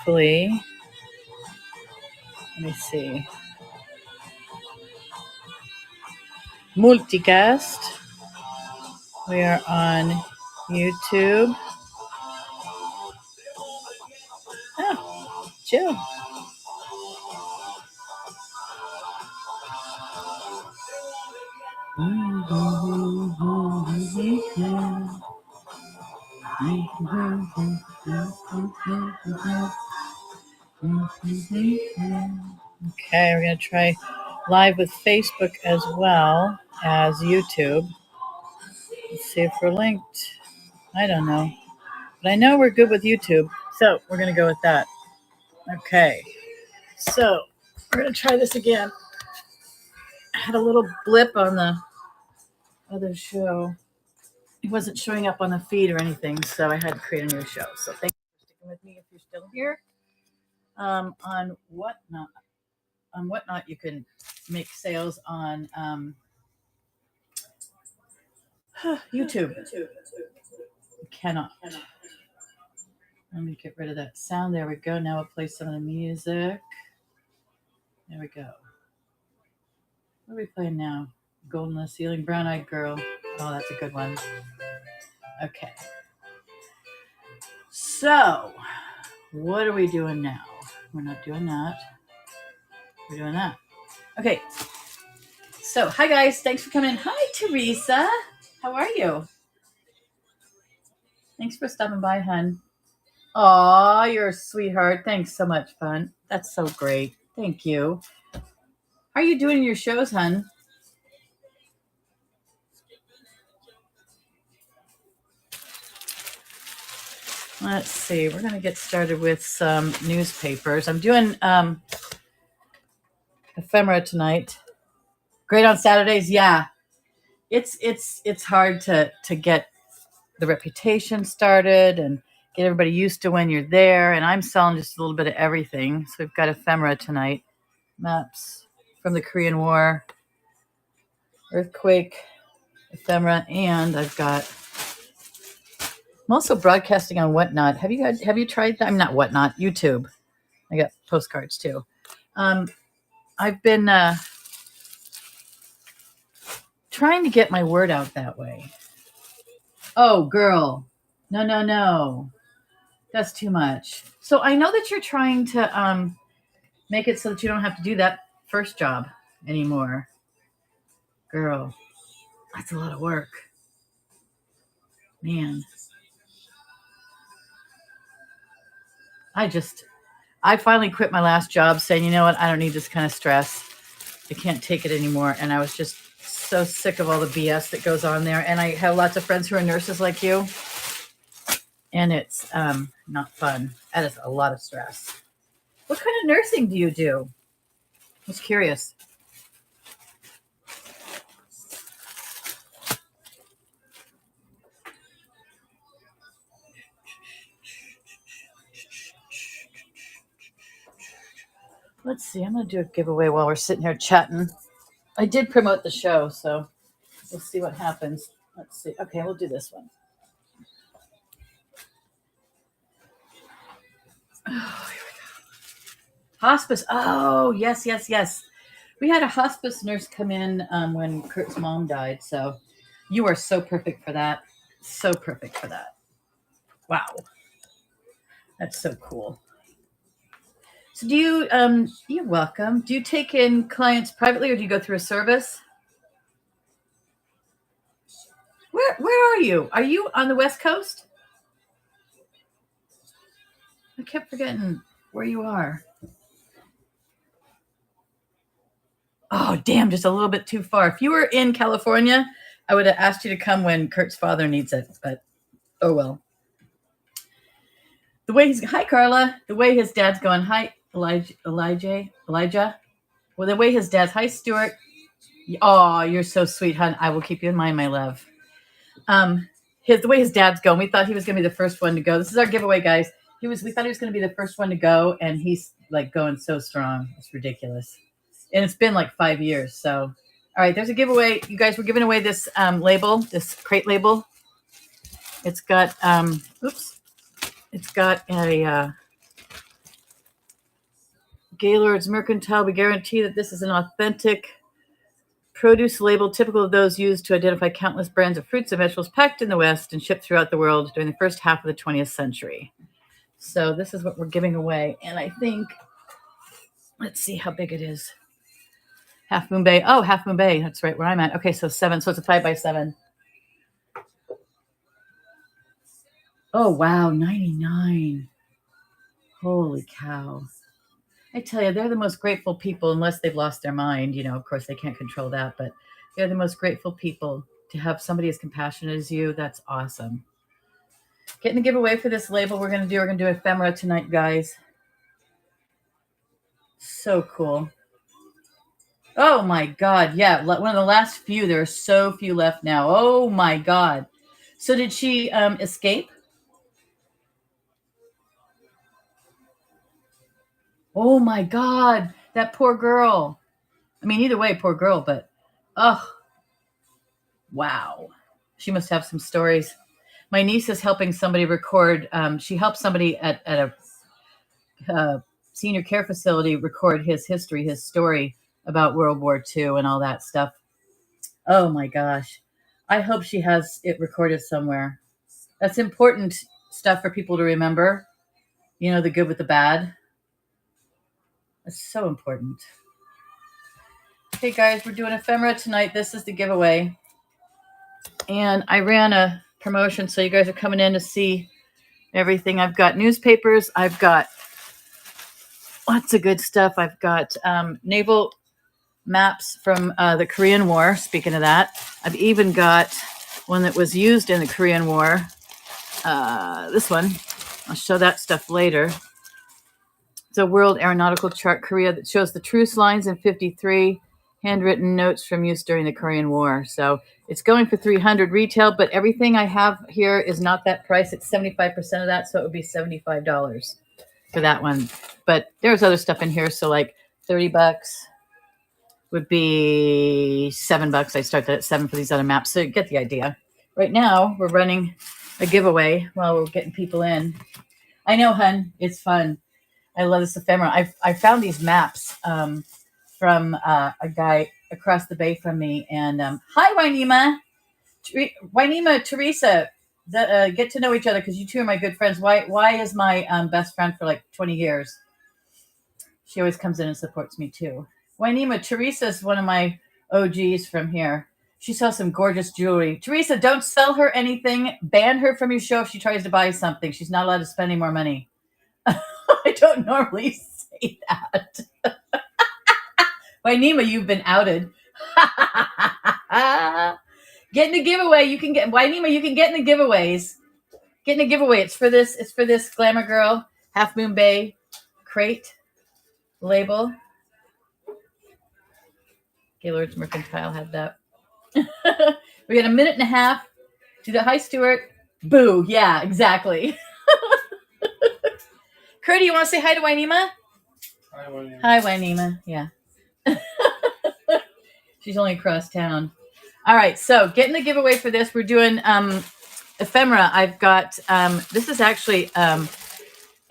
hopefully, let me see, multicast. We are on YouTube. Oh, chill. Okay, we're going to try live with Facebook as well as YouTube. Let's see if we're linked. I don't know. But I know we're good with YouTube, so we're going to go with that. Okay, so we're going to try this again. I had a little blip on the other show. It wasn't showing up on the feed or anything, so I had to create a new show. So thank you for sticking with me if you're still here. On Whatnot, you can make sales on YouTube. You cannot. Let me get rid of that sound. There we go. Now we'll play some of the music. There we go. What are we playing now? Golden the Ceiling, Brown Eyed Girl. Oh, that's a good one. Okay. So, what are we doing now? We're not doing that. We're doing that. Okay. So, hi guys. Thanks for coming. Hi, Teresa. How are you? Thanks for stopping by, hun. Aw, you're a sweetheart. Thanks so much, Fun. That's so great. Thank you. How are you doing in your shows, hun? Let's see. We're going to get started with some newspapers. I'm doing Ephemera tonight. Great on Saturdays. Yeah. It's hard to get the reputation started and get everybody used to when you're there. And I'm selling just a little bit of everything. So we've got Ephemera tonight. Maps from the Korean War, earthquake, Ephemera, and I'm also broadcasting on Whatnot. Have you tried that? I'm not Whatnot, YouTube. I got postcards too. I've been trying to get my word out that way. Oh, girl. No. That's too much. So I know that you're trying to make it so that you don't have to do that first job anymore. Girl, that's a lot of work. Man. I finally quit my last job saying, you know what, I don't need this kind of stress. I can't take it anymore. And I was just so sick of all the BS that goes on there. And I have lots of friends who are nurses like you. And it's not fun. That is a lot of stress. What kind of nursing do you do? I was curious. Let's see. I'm going to do a giveaway while we're sitting here chatting. I did promote the show, so we'll see what happens. Let's see. Okay, we'll do this one. Oh, here we go. Hospice. Oh, yes. We had a hospice nurse come in when Kurt's mom died, so you are so perfect for that. So perfect for that. Wow. That's so cool. So do you, you're welcome. Do you take in clients privately or do you go through a service? Where are you? Are you on the West Coast? I kept forgetting where you are. Oh, damn, just a little bit too far. If you were in California, I would have asked you to come when Kurt's father needs it, but oh well. Hi, Carla. The way his dad's going, hi, Elijah. Well, the way his dad's, hi, Stuart. Oh, you're so sweet, hon. I will keep you in mind, my love. The way his dad's going, we thought he was going to be the first one to go. This is our giveaway, guys. We thought he was going to be the first one to go, and he's like going so strong. It's ridiculous. And it's been like 5 years. So, all right, there's a giveaway. You guys, we're giving away this label, this crate label. It's got, it's got a Gaylord's Mercantile. We guarantee that this is an authentic produce label typical of those used to identify countless brands of fruits and vegetables packed in the West and shipped throughout the world during the first half of the 20th century. So this is what we're giving away. And I think, let's see how big it is. Half Moon Bay. Oh, Half Moon Bay. That's right where I'm at. Okay, so 7. So it's a 5x7. Oh, wow. 99. Holy cow. I tell you, they're the most grateful people, unless they've lost their mind. You know, of course, they can't control that, but they're the most grateful people to have somebody as compassionate as you. That's awesome. Getting the giveaway for this label we're going to do Ephemera tonight, guys. So cool. Oh, my God. Yeah, one of the last few. There are so few left now. Oh, my God. So did she escape? Oh, my God. That poor girl. I mean, either way, poor girl, but, oh, wow. She must have some stories. My niece is helping somebody record. She helped somebody at a senior care facility record his history, his story about World War II and all that stuff. Oh, my gosh. I hope she has it recorded somewhere. That's important stuff for people to remember. You know, the good with the bad. It's so important. Okay, guys, we're doing Ephemera tonight. This is the giveaway. And I ran a promotion, so you guys are coming in to see everything. I've got newspapers. I've got lots of good stuff. I've got naval maps from the Korean War. Speaking of that, I've even got one that was used in the Korean War. This one. I'll show that stuff later. It's a World Aeronautical Chart Korea that shows the truce lines in 53, handwritten notes from use during the Korean War. So it's going for $300 retail, but everything I have here is not that price. It's 75% of that, so it would be $75 for that one. But there's other stuff in here, so like $30 would be $7. I start that at 7 for these other maps, so you get the idea. Right now, we're running a giveaway while we're getting people in. I know, hun, it's fun. I love this ephemera. I found these maps from a guy across the bay from me. And hi, Wynema. Wynema, Teresa, get to know each other because you two are my good friends. Why is my best friend for like 20 years? She always comes in and supports me too. Wynema, Teresa is one of my OGs from here. She sells some gorgeous jewelry. Teresa, don't sell her anything. Ban her from your show if she tries to buy something. She's not allowed to spend any more money. I don't normally say that. Wynema, you've been outed. Get in the giveaway. You can get Wynema. You can get in the giveaways. Get in the giveaway. It's for this Glamour Girl Half Moon Bay crate label. Gaylord's Mercantile had that. We got a minute and a half. Do the hi, Stuart. Boo. Yeah, exactly. Curdy, you want to say hi to Wynema? Hi, Wynema. Hi, Wynema. Yeah. She's only across town. All right, so getting the giveaway for this, we're doing Ephemera. I've got, this is actually a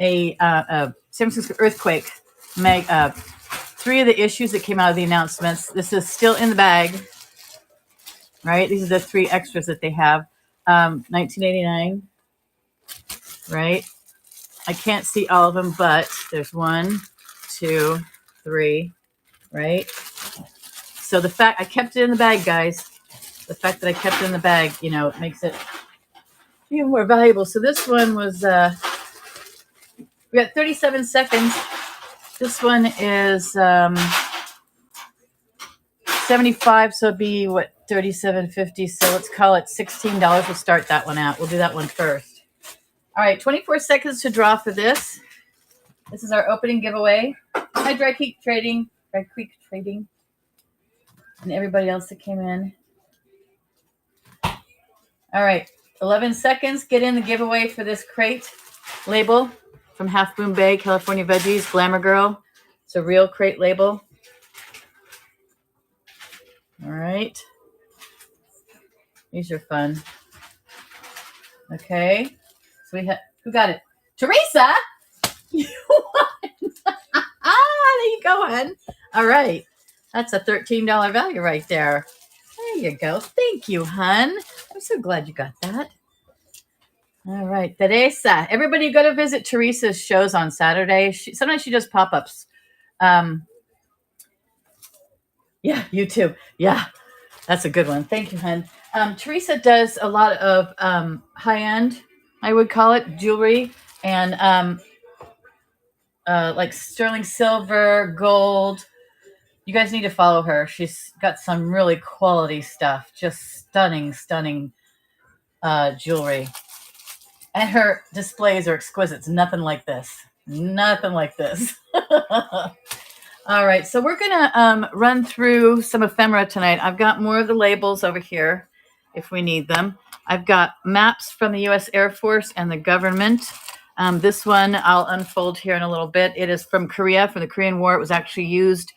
San Francisco earthquake. 3 of the issues that came out of the announcements. This is still in the bag, right? These are the 3 extras that they have. 1989, right? I can't see all of them, but there's 1, 2, 3, right? So the fact I kept it in the bag, guys, the fact that I kept it in the bag, you know, it makes it even more valuable. So this one was, we got 37 seconds. This one is 75, so it'd be, what, $37.50. So let's call it $16. We'll start that one out. We'll do that one first. All right, 24 seconds to draw for this. This is our opening giveaway. Hi, Dry Creek Trading, and everybody else that came in. All right, 11 seconds. Get in the giveaway for this crate label from Half Moon Bay, California Veggies, Glamour Girl. It's a real crate label. All right. These are fun. Okay. So we have, who got it? Teresa! You won! go, hun. All right. That's a $13 value right there. There you go. Thank you, hun. I'm so glad you got that. All right. Teresa. Everybody go to visit Teresa's shows on Saturday. Sometimes she does pop-ups. Yeah, YouTube. Yeah, that's a good one. Thank you, hun. Teresa does a lot of high-end, I would call it, jewelry and like sterling silver, gold. You guys need to follow her. She's got some really quality stuff. Just stunning jewelry. And her displays are exquisite. It's nothing like this. Nothing like this. All right, so we're gonna run through some ephemera tonight. I've got more of the labels over here if we need them. I've got maps from the U.S. Air Force and the government. This one I'll unfold here in a little bit. It is from Korea, from the Korean War. It was actually used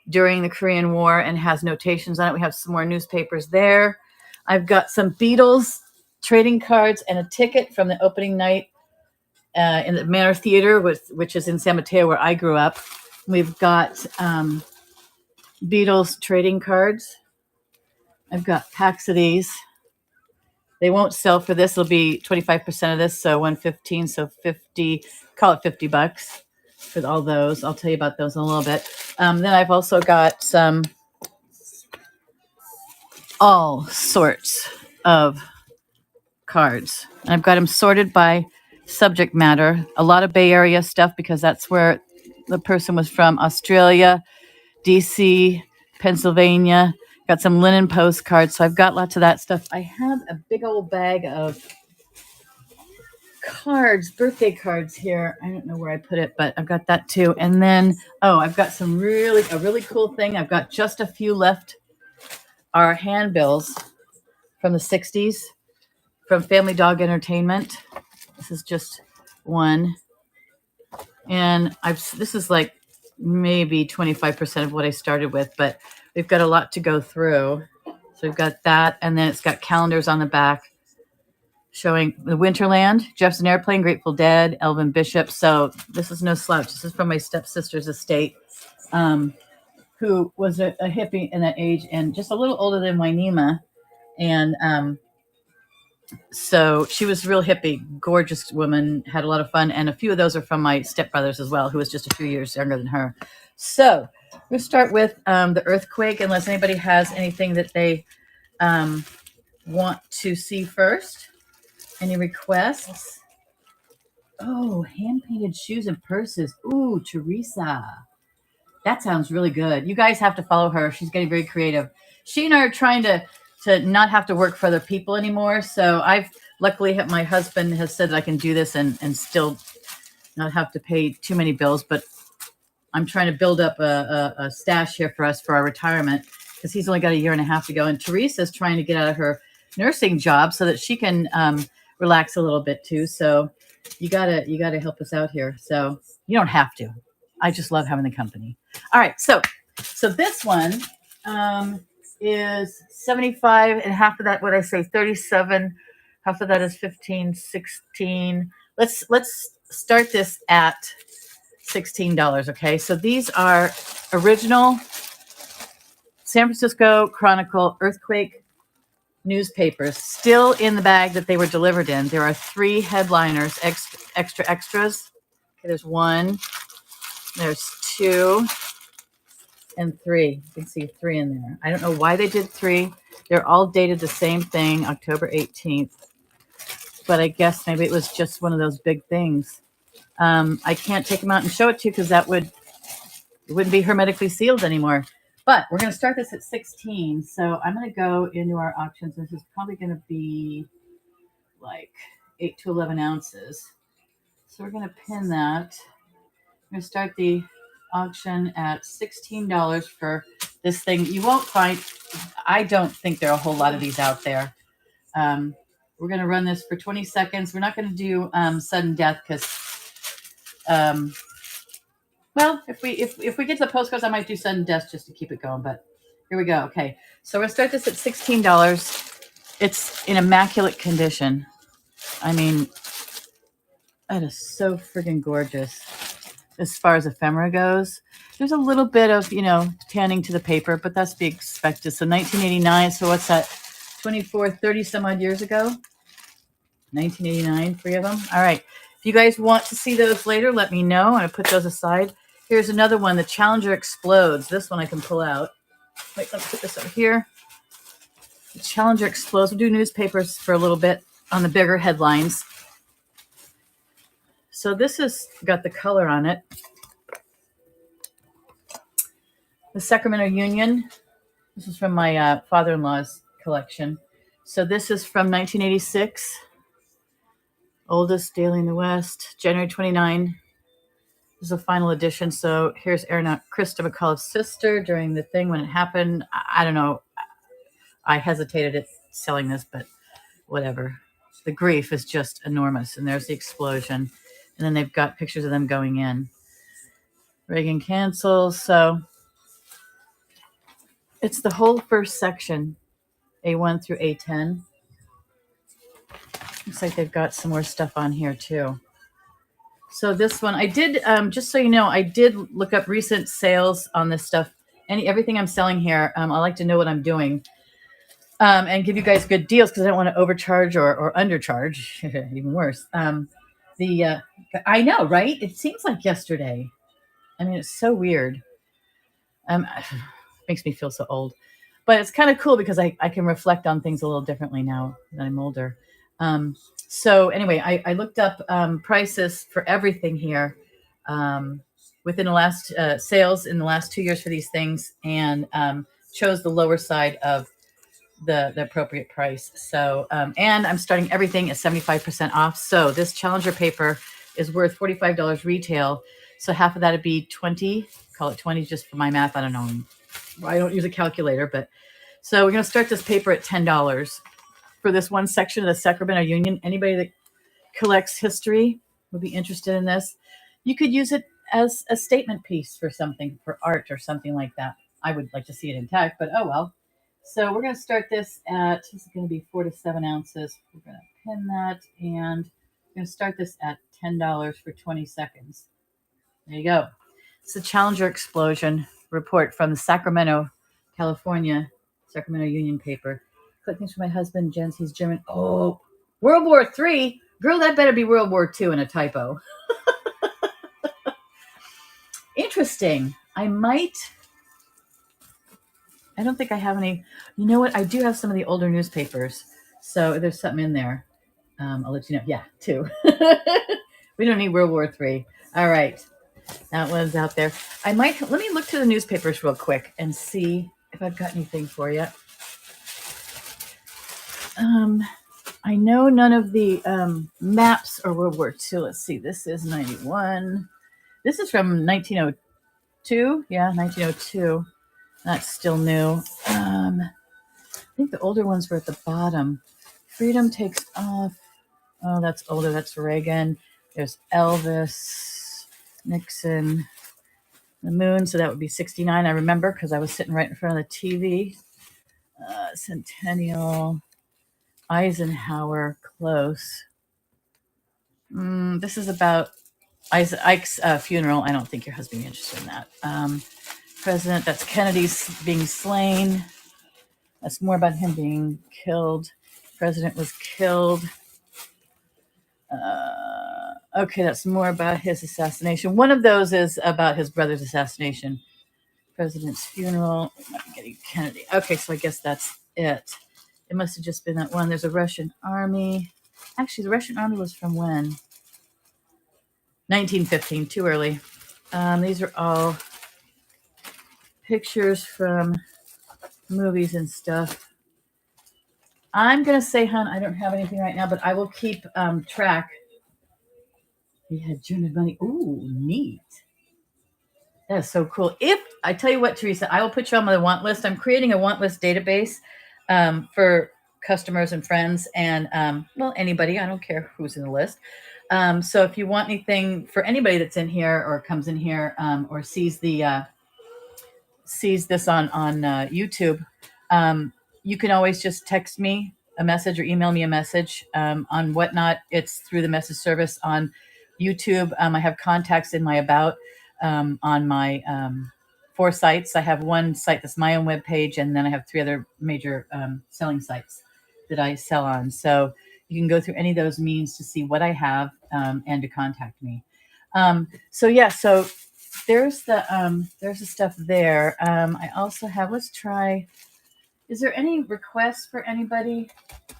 during the Korean War and has notations on it. We have some more newspapers there. I've got some Beatles trading cards and a ticket from the opening night in the Manor Theater, which is in San Mateo, where I grew up. We've got Beatles trading cards. I've got packs of these. They won't sell for this. It'll be 25% of this, so $115, so 50. Call it $50 for all those. I'll tell you about those in a little bit. Then I've also got some all sorts of cards. I've got them sorted by subject matter. A lot of Bay Area stuff because that's where the person was from. Australia, DC, Pennsylvania. Got some linen postcards. So I've got lots of that stuff. I have a big old bag of cards, birthday cards here. I don't know where I put it, but I've got that too. And then, I've got a really cool thing. I've got just a few left. Our handbills from the 60s from Family Dog Entertainment. This is just one. And this is like maybe 25% of what I started with, but we've got a lot to go through. So we've got that, and then it's got calendars on the back showing the Winterland, Jefferson Airplane, Grateful Dead, Elvin Bishop. So this is no slouch. This is from my stepsister's estate, who was a hippie in that age and just a little older than Wynema. And so she was a real hippie, gorgeous woman, had a lot of fun. And a few of those are from my stepbrothers as well, who was just a few years younger than her. So we'll start with the earthquake, unless anybody has anything that they want to see first. Any requests? Oh, hand-painted shoes and purses. Ooh, Teresa. That sounds really good. You guys have to follow her. She's getting very creative. She and I are trying to not have to work for other people anymore. So luckily my husband has said that I can do this and still not have to pay too many bills. But I'm trying to build up a stash here for us for our retirement because he's only got a year and a half to go. And Teresa's trying to get out of her nursing job so that she can relax a little bit too. So you gotta help us out here. So you don't have to. I just love having the company. All right, so this one is 75, and half of that, what I say, 37. Half of that is 15, 16. Let's start this at $16. Okay, so these are original San Francisco Chronicle earthquake newspapers, still in the bag that they were delivered in. There are 3 headliners, extras. Okay, there's 1, there's 2, and 3. You can see 3 in there. I don't know why they did 3. They're all dated the same thing, October 18th. But I guess maybe it was just one of those big things. I can't take them out and show it to you because it wouldn't be hermetically sealed anymore. But we're going to start this at 16. So I'm going to go into our auctions. This is probably going to be like 8 to 11 ounces. So we're going to pin that. I'm going to start the auction at $16 for this thing. You won't find, I don't think there are a whole lot of these out there. We're going to run this for 20 seconds. We're not going to do sudden death because, well, if we get to the postcards, I might do sudden death just to keep it going. But here we go. Okay, so we're going to start this at $16. It's in immaculate condition. I mean, that is so friggin' gorgeous. as far as ephemera goes. There's a little bit of, tanning to the paper, but that's to be expected. So 1989, so what's that? 24, 30 some odd years ago? 1989, 3 of them. All right. If you guys want to see those later, let me know. I'm going to put those aside. Here's another one, the Challenger Explodes. This one I can pull out. Wait, let me put this over here. The Challenger Explodes. We'll do newspapers for a little bit on the bigger headlines. So this has got the color on it. The Sacramento Union. This is from my father-in-law's collection. So this is from 1986. Oldest daily in the West. January 29. This is a final edition. So here's Aeronaut Krista McCullough's sister during the thing when it happened. I don't know. I hesitated at selling this, but whatever. The grief is just enormous. And there's the explosion. And then they've got pictures of them going in. Reagan cancels. So it's the whole first section, A1 through A10. Looks like they've got some more stuff on here too. So this one, I did, just so you know, I did look up recent sales on this stuff. Everything I'm selling here, I like to know what I'm doing and give you guys good deals because I don't want to overcharge or undercharge, even worse. I know, right? It seems like yesterday. I mean, it's so weird. Makes me feel so old. But it's kind of cool because I can reflect on things a little differently now that I'm older. So anyway, I looked up prices for everything here within the last sales in the last 2 years for these things and chose the lower side of the appropriate price. So, and I'm starting everything at 75% off. So this Challenger paper is worth $45 retail. So half of that would be 20, call it 20 just for my math. I don't know. I don't use a calculator, but so we're going to start this paper at $10 for this one section of the Sacramento Union. Anybody that collects history would be interested in this. You could use it as a statement piece for something, for art or something like that. I would like to see it intact, but oh well. So we're going to start this at, this is going to be 4 to 7 ounces. We're going to pin that, and we're going to start this at $10 for 20 seconds. There you go. It's the Challenger Explosion report from the Sacramento, California, Sacramento Union paper. Clickings for my husband, Jens, he's German. Oh, World War III? Girl, that better be World War II and a typo. Interesting. I don't think I have any. You know what? I do have some of the older newspapers. So there's something in there. I'll let you know. Yeah, 2. We don't need World War III. All right. That one's out there. Let me look to the newspapers real quick and see if I've got anything for you. I know none of the maps are World War II. Let's see. This is 91. This is from 1902. Yeah, 1902. That's still new. I think the older ones were at the bottom. Freedom takes off. Oh, that's older. That's Reagan. There's Elvis, Nixon, the moon. So that would be 69. I remember because I was sitting right in front of the TV. Centennial, Eisenhower, close. This is about Ike's funeral. I don't think your husband would be interested in that. President, that's Kennedy's being slain. That's more about him being killed. President was killed. Okay, that's more about his assassination. One of those is about his brother's assassination. President's funeral. Might be getting Kennedy. Okay, so I guess that's it. It must have just been that one. There's a Russian army. Actually, the Russian army was from when? 1915. Too early. These are all pictures from movies and stuff. I'm going to say, hon, I don't have anything right now, but I will keep track. We had German money. Ooh, neat. That is so cool. If I tell you what, Teresa, I will put you on my want list. I'm creating a want list database for customers and friends and, well, anybody. I don't care who's in the list. So if you want anything for anybody that's in here or comes in here or sees the sees this on YouTube, you can always just text me a message or email me a message on Whatnot. It's through the message service on YouTube. I have contacts in my about on my 4 sites. I have one site that's my own webpage, and then I have 3 other major selling sites that I sell on. So you can go through any of those means to see what I have and to contact me. So yeah, so there's the stuff there. I also have. Let's try. Is there any requests for anybody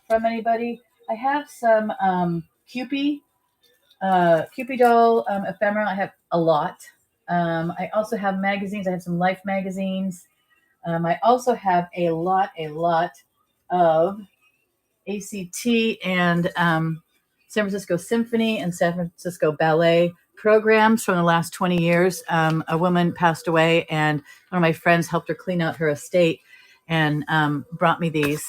from anybody? I have some Kewpie doll ephemera. I have a lot. I also have magazines. I have some Life magazines. I also have a lot of ACT and San Francisco Symphony and San Francisco Ballet programs from the last 20 years. A woman passed away, and one of my friends helped her clean out her estate and brought me these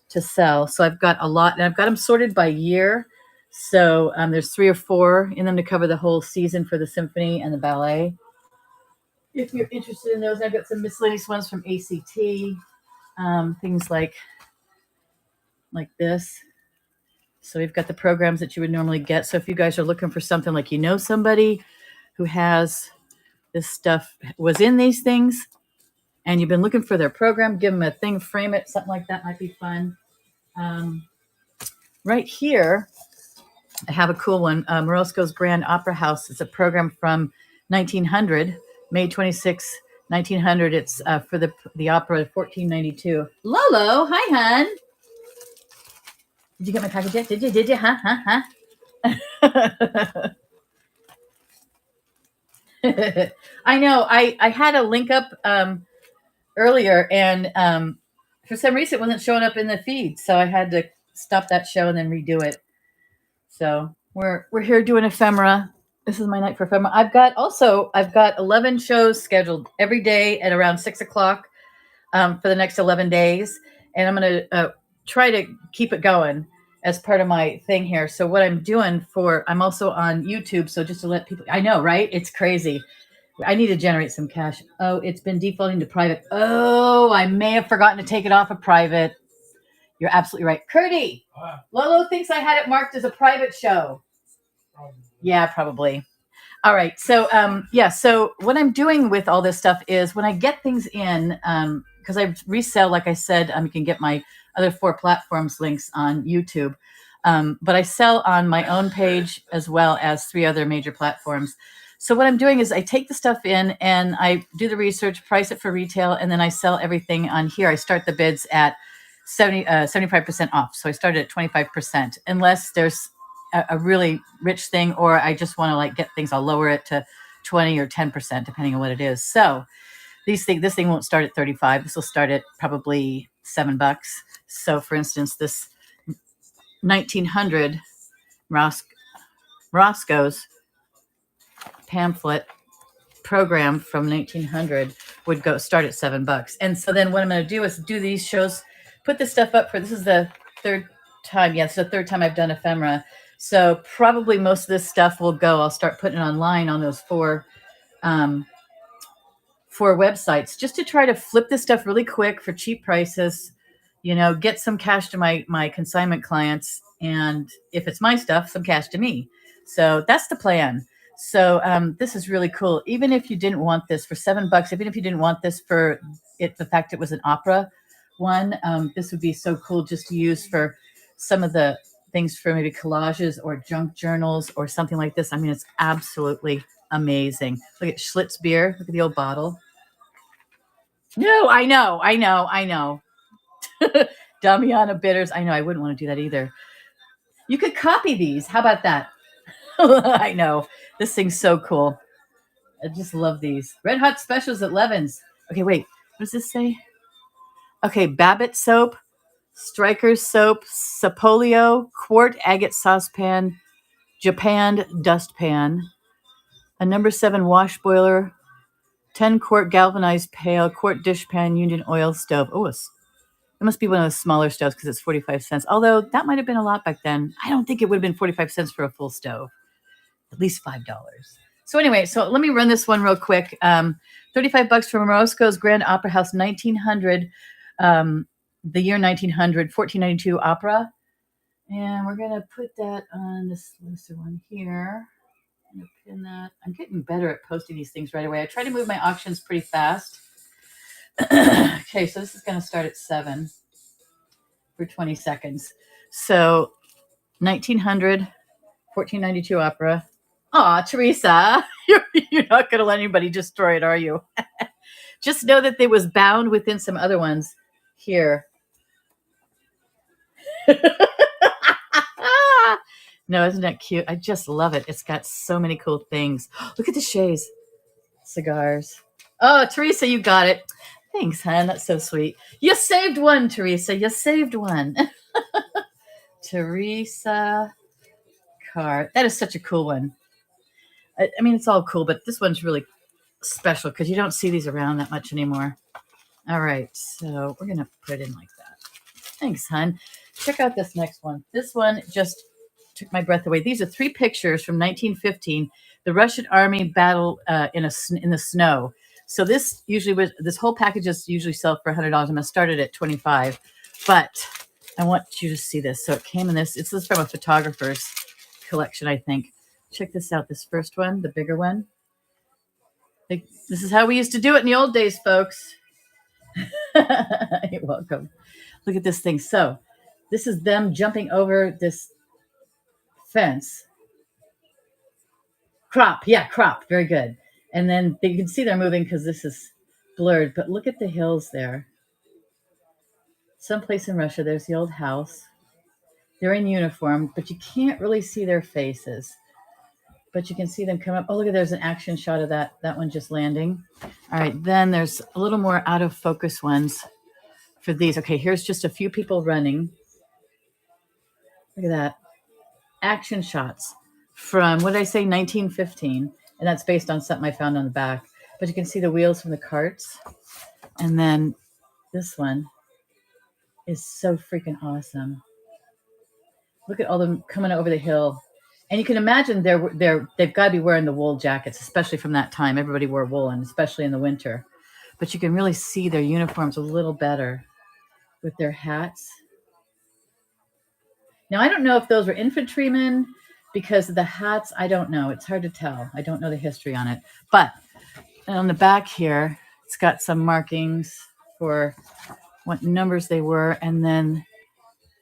to sell. So I've got a lot, and I've got them sorted by year. So there's 3 or 4 in them to cover the whole season for the symphony and the ballet. If you're interested in those, I've got some miscellaneous ones from ACT, things like this. So we've got the programs that you would normally get. So if you guys are looking for something like somebody who has this stuff, was in these things, and you've been looking for their program, give them a thing, frame it, something like that might be fun. Right here, I have a cool one. Morosco's Grand Opera House. It's a program from 1900, May 26, 1900. It's for the opera 1492. Lolo, hi, hun. Did you get my package yet? Did you? Huh? I know. I had a link up earlier, and for some reason it wasn't showing up in the feed, so I had to stop that show and then redo it. So we're here doing ephemera. This is my night for ephemera. I've got 11 shows scheduled every day at around 6:00 for the next 11 days, and I'm going to try to keep it going as part of my thing here. So what I'm doing I'm also on YouTube. So just to let people, I know, right? It's crazy. I need to generate some cash. Oh, it's been defaulting to private. Oh, I may have forgotten to take it off of private. You're absolutely right. Curdy, Lolo thinks I had it marked as a private show. Yeah, probably. All right. So, so what I'm doing with all this stuff is when I get things in, because I resell, like I said, you can get my other 4 platforms links on YouTube. But I sell on my own page as well as 3 other major platforms. So what I'm doing is I take the stuff in and I do the research, price it for retail, and then I sell everything on here. I start the bids at 75% off. So I started at 25%, unless there's a really rich thing, or I just want to get things, I'll lower it to 20 or 10%, depending on what it is. So this thing won't start at 35. This will start at probably $7. So for instance, this 1900 Roscoe's pamphlet program from 1900 would start at $7. And so then what I'm going to do is do these shows, put this stuff up this is the 3rd time. Yeah, it's the 3rd time I've done ephemera. So probably most of this stuff will go. I'll start putting it online on those 4 websites, just to try to flip this stuff really quick for cheap prices, get some cash to my consignment clients. And if it's my stuff, some cash to me. So that's the plan. So this is really cool. Even if you didn't want this for $7, even if you didn't want this for the fact it was an opera one, this would be so cool just to use for some of the things for maybe collages or junk journals or something like this. I mean, it's absolutely amazing. Look at Schlitz beer. Look at the old bottle. No, I know. Damiana bitters. I know. I wouldn't want to do that either. You could copy these. How about that? I know. This thing's so cool. I just love these. Red Hot Specials at Levin's. Okay, wait. What does this say? Okay, Babbitt soap, Stryker's soap, Sapolio, quart agate saucepan, Japan dustpan, a number 7 wash boiler, 10-quart galvanized pail, quart dishpan, Union oil stove. Oh, it must be one of those smaller stoves because it's 45 cents. Although that might have been a lot back then. I don't think it would have been 45 cents for a full stove. At least $5. So anyway, so let me run this one real quick. $35 from Morosco's Grand Opera House, 1900, the year 1900, 1492 opera. And we're going to put that on this lesser one here. I'm going to pin that. I'm getting better at posting these things right away. I try to move my auctions pretty fast. Okay, so this is going to start at 7 for 20 seconds. So 1900, 1492 opera. Aw, Teresa, you're not going to let anybody destroy it, are you? Just know that it was bound within some other ones here. No, isn't that cute? I just love it. It's got so many cool things. Look at the Shays. Cigars. Oh, Teresa, you got it. Thanks, hon. That's so sweet. You saved one, Teresa. You saved one. Teresa card. That is such a cool one. I mean, it's all cool, but this one's really special because you don't see these around that much anymore. All right, so we're going to put it in like that. Thanks, hon. Check out this next one. This one just took my breath away. These are 3 pictures from 1915. The Russian army battle in the snow. So this whole package is usually sell for $100. I'm going to start it at $25, but I want you to see this. So it came in this. It's this from a photographer's collection, I think. Check this out. This first one, the bigger one. This is how we used to do it in the old days, folks. You're welcome. Look at this thing. So this is them jumping over this fence. Crop. Very good. And then you can see they're moving because this is blurred. But look at the hills there. Someplace in Russia, there's the old house. They're in uniform, but you can't really see their faces. But you can see them come up. Oh, look at, there's an action shot of that one just landing. All right, then there's a little more out of focus ones for these. Okay, here's just a few people running. Look at that. Action shots from, what did I say, 1915. And that's based on something I found on the back. But you can see the wheels from the carts. And then this one is so freaking awesome. Look at all them coming over the hill. And you can imagine they've got to be wearing the wool jackets, especially from that time. Everybody wore woolen, especially in the winter. But you can really see their uniforms a little better with their hats. Now, I don't know if those were infantrymen because of the hats. I don't know. It's hard to tell. I don't know the history on it. But on the back here, it's got some markings for what numbers they were. And then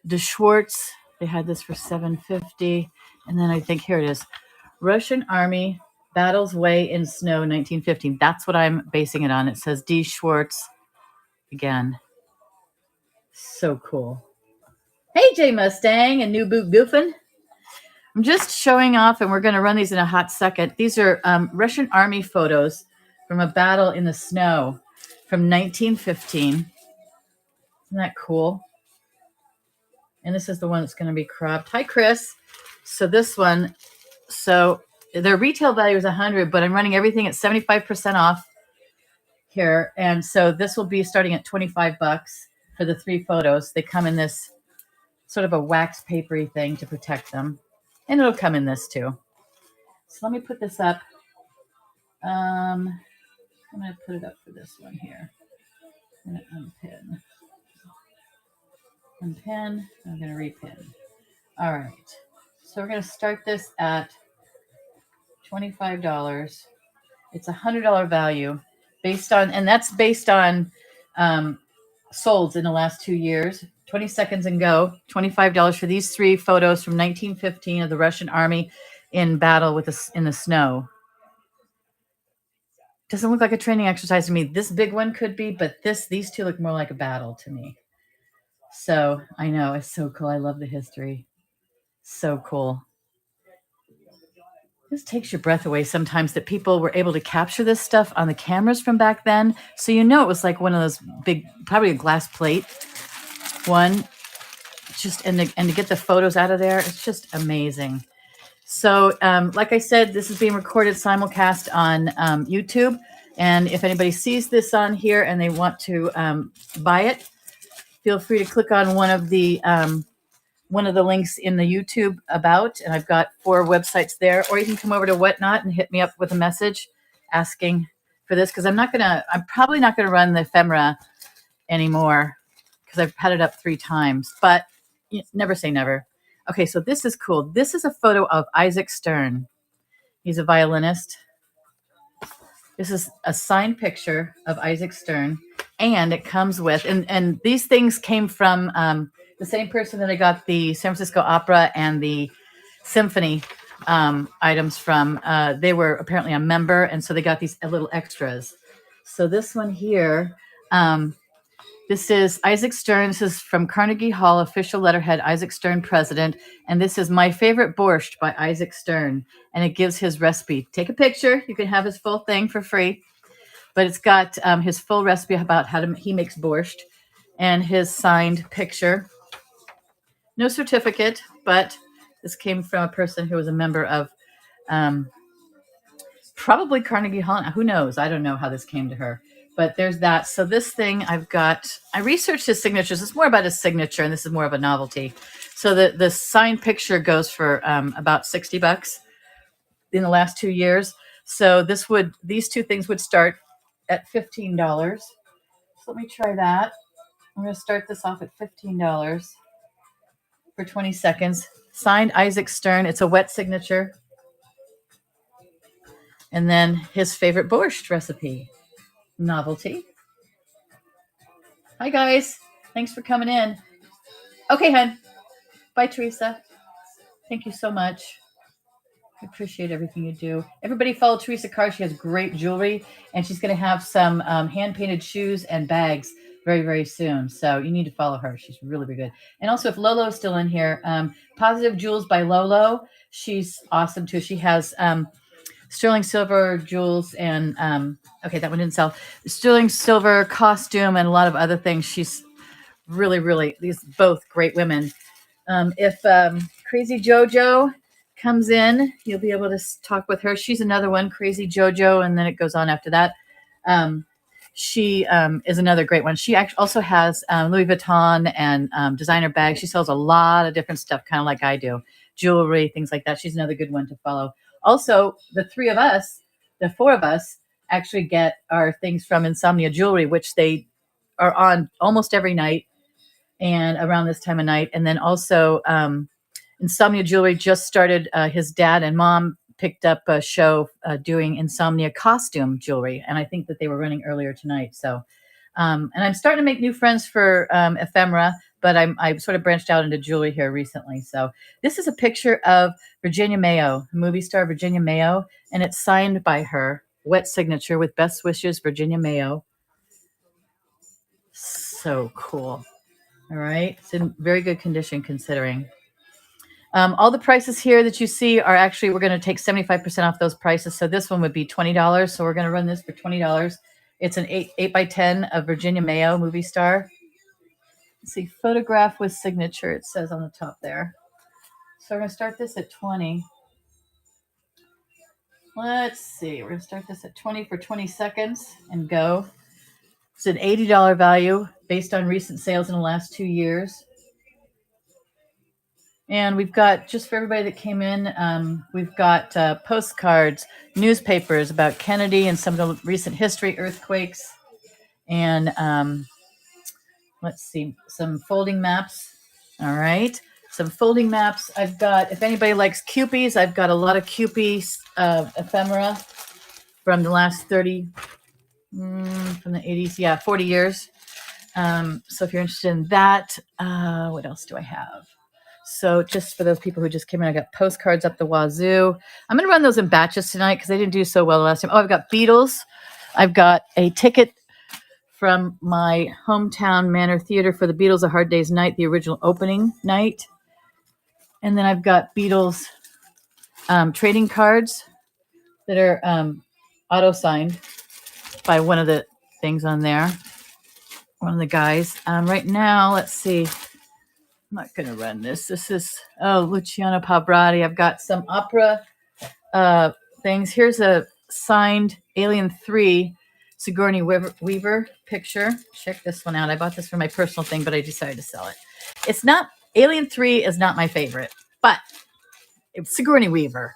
the Schwartz, they had this for $7.50. And then I think here it is. Russian Army Battles Way in Snow 1915. That's what I'm basing it on. It says D. Schwartz again. So cool. Hey, J Mustang and New Boot Goofin. I'm just showing off, and we're going to run these in a hot second. These are Russian Army photos from a battle in the snow from 1915. Isn't that cool? And this is the one that's going to be cropped. Hi, Chris. So this one, so their retail value is $100, but I'm running everything at 75% off here. And so this will be starting at $25 for the 3 photos. They come in this sort of a wax papery thing to protect them. And it'll come in this too. So let me put this up. I'm going to put it up for this one here. I'm going to unpin. Unpin. I'm going to repin. All right. So we're going to start this at $25. It's $100 value based on, and that's based on solds in the last 2 years. 20 seconds and go. $25 for these 3 photos from 1915 of the Russian Army in battle in the snow. Doesn't look like a training exercise to me. This big one could be, but these 2 look more like a battle to me. So I know, it's so cool. I love the history. So cool. This takes your breath away sometimes that people were able to capture this stuff on the cameras from back then. So it was like one of those big, probably a glass plate one. Just and to get the photos out of there, it's just amazing. So like I said, this is being recorded simulcast on YouTube. And if anybody sees this on here and they want to buy it, feel free to click on one of the links in the YouTube about, and I've got 4 websites there, or you can come over to Whatnot and hit me up with a message asking for this, because I'm probably not gonna run the Ephemera anymore because I've had it up 3 times, but never say never. Okay, so this is cool. This is a photo of Isaac Stern, He's a violinist. This is a signed picture of Isaac Stern, and it comes with, and these things came from the same person that I got the San Francisco Opera and the Symphony items from. They were apparently a member, and so they got these little extras. So this one here, this is Isaac Stern. This is from Carnegie Hall, official letterhead, Isaac Stern, president. And this is My Favorite Borscht by Isaac Stern. And it gives his recipe. Take a picture. You can have his full thing for free. But it's got his full recipe about how he makes borscht and his signed picture. No certificate, but this came from a person who was a member of probably Carnegie Hall. Who knows? I don't know how this came to her. But there's that. So this thing I've got, I researched his signatures. It's more about his signature, and this is more of a novelty. So the signed picture goes for about $60 in the last 2 years. So these two things would start at $15. So let me try that. I'm going to start this off at $15 for 20 seconds. Signed Isaac Stern. It's a wet signature. And then his favorite borscht recipe. Novelty. Hi, guys. Thanks for coming in. Okay, hon. Bye, Teresa. Thank you so much. I appreciate everything you do. Everybody follow Teresa Carr. She has great jewelry, and she's going to have some hand-painted shoes and bags very, very soon. So you need to follow her. She's really, really good. And also, if Lolo is still in here, Positive Jewels by Lolo. She's awesome, too. She has sterling silver jewels and okay, that one didn't sell. Sterling silver costume and a lot of other things. She's really, really, these both great women. If Crazy Jojo comes in, you'll be able to talk with her. She's another one, Crazy Jojo, and then it goes on after that. She is another great one. She actually also has Louis Vuitton and designer bags. She sells a lot of different stuff, kind of like I do, jewelry, things like that. She's another good one to follow. Also, the four of us, actually get our things from Insomnia Jewelry, which they are on almost every night and around this time of night. And then also Insomnia Jewelry just started, his dad and mom picked up a show doing Insomnia costume jewelry. And I think that they were running earlier tonight. So, and I'm starting to make new friends for Ephemera, but I've sort of branched out into jewelry here recently. So this is a picture of Virginia Mayo, movie star Virginia Mayo, and it's signed by her, wet signature with best wishes, Virginia Mayo. So cool. All right. It's in very good condition considering. All the prices here that you see are actually, we're going to take 75% off those prices. So this one would be $20. So we're going to run this for $20. It's an 8x10 of Virginia Mayo, movie star. Let's see, photograph with signature, it says on the top there. So we're going to start this at 20. Let's see, we're going to start this at 20 for 20 seconds and go. It's an $80 value based on recent sales in the last 2 years. And we've got, just for everybody that came in, we've got postcards, newspapers about Kennedy and some of the recent history, earthquakes, and let's see, some folding maps. All right, some folding maps. I've got, if anybody likes Kewpies, I've got a lot of Kewpies ephemera from the last 30, from the 80s, yeah, 40 years. So if you're interested in that, what else do I have? So just for those people who just came in, I got postcards up the wazoo. I'm going to run those in batches tonight because they didn't do so well the last time. Oh, I've got Beatles. I've got a ticket from my hometown Manor Theater for the Beatles A Hard Day's Night, the original opening night. And then I've got Beatles trading cards that are auto-signed by one of the things on there, one of the guys. Right now, let's see. I'm not going to run this. This is, Luciano Pavarotti. I've got some opera things. Here's a signed Alien 3 Sigourney Weaver picture. Check this one out. I bought this for my personal thing, but I decided to sell it. It's not, Alien 3 is not my favorite, but it's Sigourney Weaver.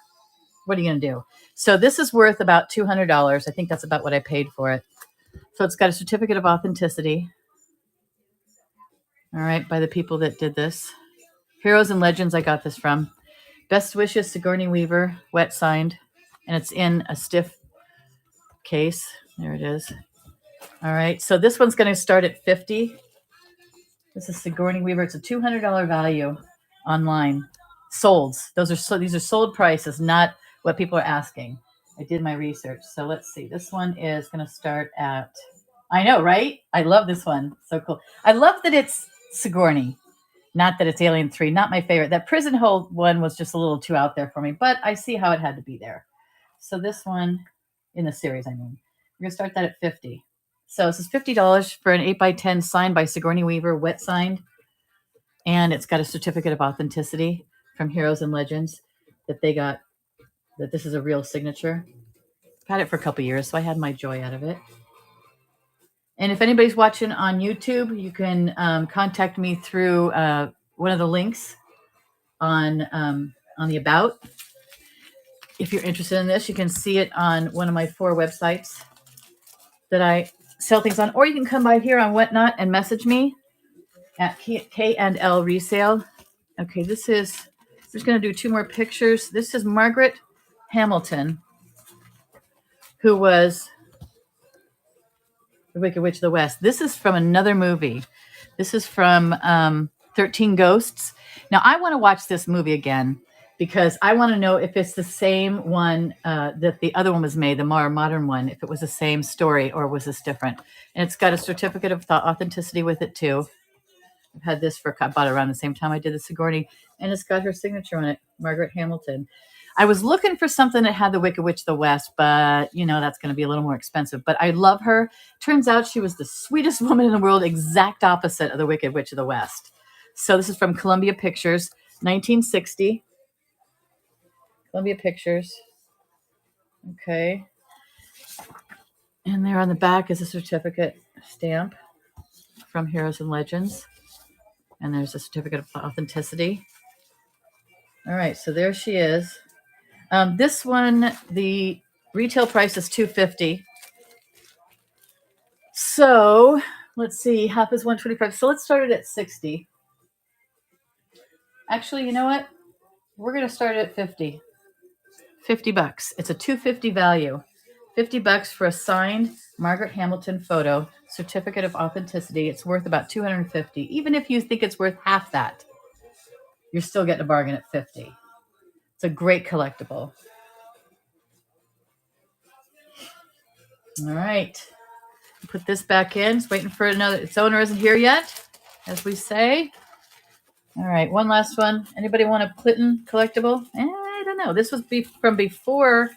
What are you going to do? So this is worth about $200. I think that's about what I paid for it. So it's got a certificate of authenticity. All right, by the people that did this. Heroes and Legends, I got this from. Best wishes, Sigourney Weaver, wet signed. and it's in a stiff case. There it is. All right, so this one's going to start at $50. This is Sigourney Weaver. It's a $200 value online. Solds. These are sold prices, not what people are asking. I did my research. So let's see. This one is going to start at, I know, right? I love this one. So cool. I love that it's Sigourney, not that it's Alien 3. Not my favorite. That prison hold one was just a little too out there for me, but I see how it had to be there. So this one in the series, I mean, we're going to start that at $50. So this is $50 for an 8x10 signed by Sigourney Weaver, wet signed. And it's got a certificate of authenticity from Heroes and Legends that they got, that this is a real signature. I've had it for a couple years, so I had my joy out of it. And if anybody's watching on YouTube, you can contact me through one of the links on the About. If you're interested in this, you can see it on one of my 4 websites that I sell things on, or you can come by here on Whatnot and message me at K&L Resale. Okay, I'm just going to do 2 more pictures. This is Margaret Hamilton, who was the Wicked Witch of the West. This is from another movie. This is from 13 Ghosts. Now, I want to watch this movie again because I want to know if it's the same one that the other one was made, the more modern one, if it was the same story or was this different. And it's got a certificate of authenticity with it too. I've had this I bought it around the same time I did the Sigourney, and it's got her signature on it, Margaret Hamilton. I was looking for something that had the Wicked Witch of the West, but that's going to be a little more expensive. But I love her. Turns out she was the sweetest woman in the world, exact opposite of the Wicked Witch of the West. So this is from Columbia Pictures, 1960. Columbia Pictures. Okay. And there on the back is a certificate stamp from Heroes and Legends. And there's a certificate of authenticity. All right, so there she is. This one, the retail price is $250. So let's see, half is $125. So let's start it at $60. Actually, you know what? We're going to start it at $50. $50. It's a $250 value. $50 for a signed Margaret Hamilton photo, certificate of authenticity. It's worth about $250. Even if you think it's worth half that, you're still getting a bargain at $50. It's a great collectible. All right. Put this back in. It's waiting for its owner isn't here yet, as we say. All right. One last one. Anybody want a Clinton collectible? I don't know. This was from before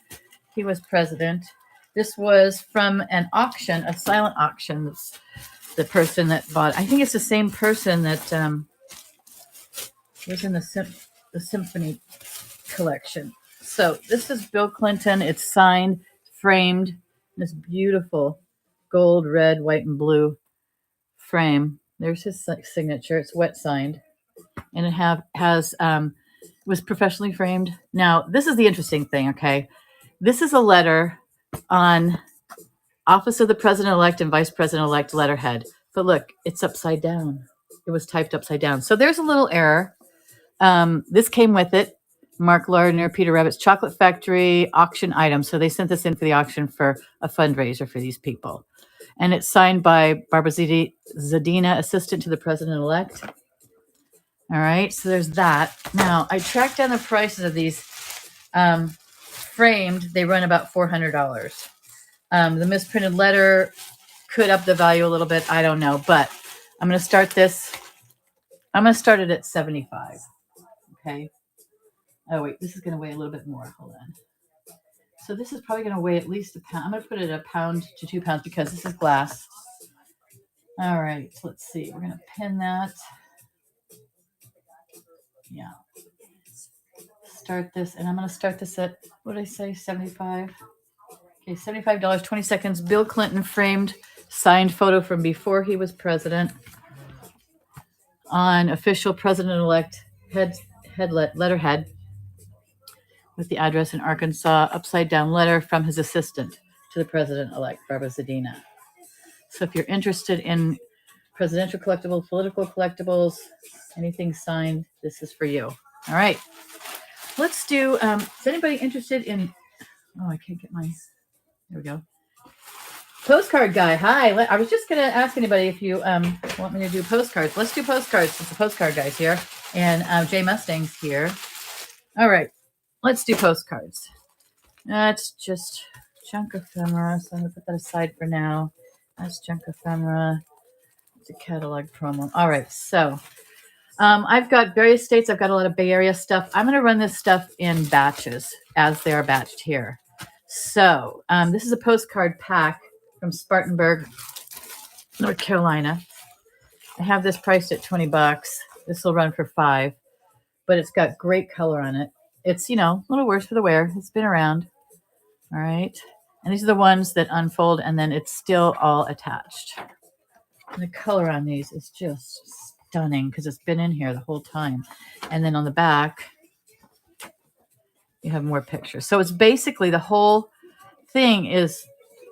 he was president. This was from an auction, a silent auction. That's the person that bought. I think it's the same person that was in the symphony collection. So this is Bill Clinton. It's signed, framed, this beautiful gold, red, white, and blue frame. There's his signature. It's wet signed, and it was professionally framed. Now, this is the interesting thing. Okay, this is a letter on Office of the President-elect and Vice President-elect letterhead. But look, it's upside down. It was typed upside down. So there's a little error. This came with it. Mark Lardner, Peter Rabbit's Chocolate Factory auction item. So they sent this in for the auction for a fundraiser for these people. And it's signed by Barbara Zadina, assistant to the president-elect. All right, so there's that. Now, I tracked down the prices of these framed. They run about $400. The misprinted letter could up the value a little bit. I don't know, but I'm going to start this. I'm going to start it at $75. Okay. Oh, wait, this is going to weigh a little bit more. Hold on. So this is probably going to weigh at least a pound. I'm going to put it at 1 to 2 pounds because this is glass. All right, so let's see. We're going to pin that. Yeah. Start this, and I'm going to start this at, what did I say, 75? Okay, $75, 20 seconds. Bill Clinton framed, signed photo from before he was president on official president-elect letterhead with the address in Arkansas, upside down letter from his assistant to the president-elect, Barbara Zadina. So if you're interested in presidential collectibles, political collectibles, anything signed, this is for you. All right. Let's do, is anybody interested in Oh, I can't get my, there we go. Postcard guy, hi. I was just gonna ask anybody if you want me to do postcards. Let's do postcards since the postcard guy's here and Jay Mustang's here. All right, let's do postcards. That's just junk ephemera, so I'm gonna put that aside for now. That's junk ephemera. It's a catalog promo. All right, so I've got various states. I've got a lot of Bay Area stuff. I'm gonna run this stuff in batches as they are batched here. So this is a postcard pack from Spartanburg, North Carolina. I have this priced at $20. This will run for $5, but it's got great color on it. It's, a little worse for the wear. It's been around. All right. And these are the ones that unfold and then it's still all attached. And the color on these is just stunning because it's been in here the whole time. And then on the back, you have more pictures. So it's basically the whole thing is,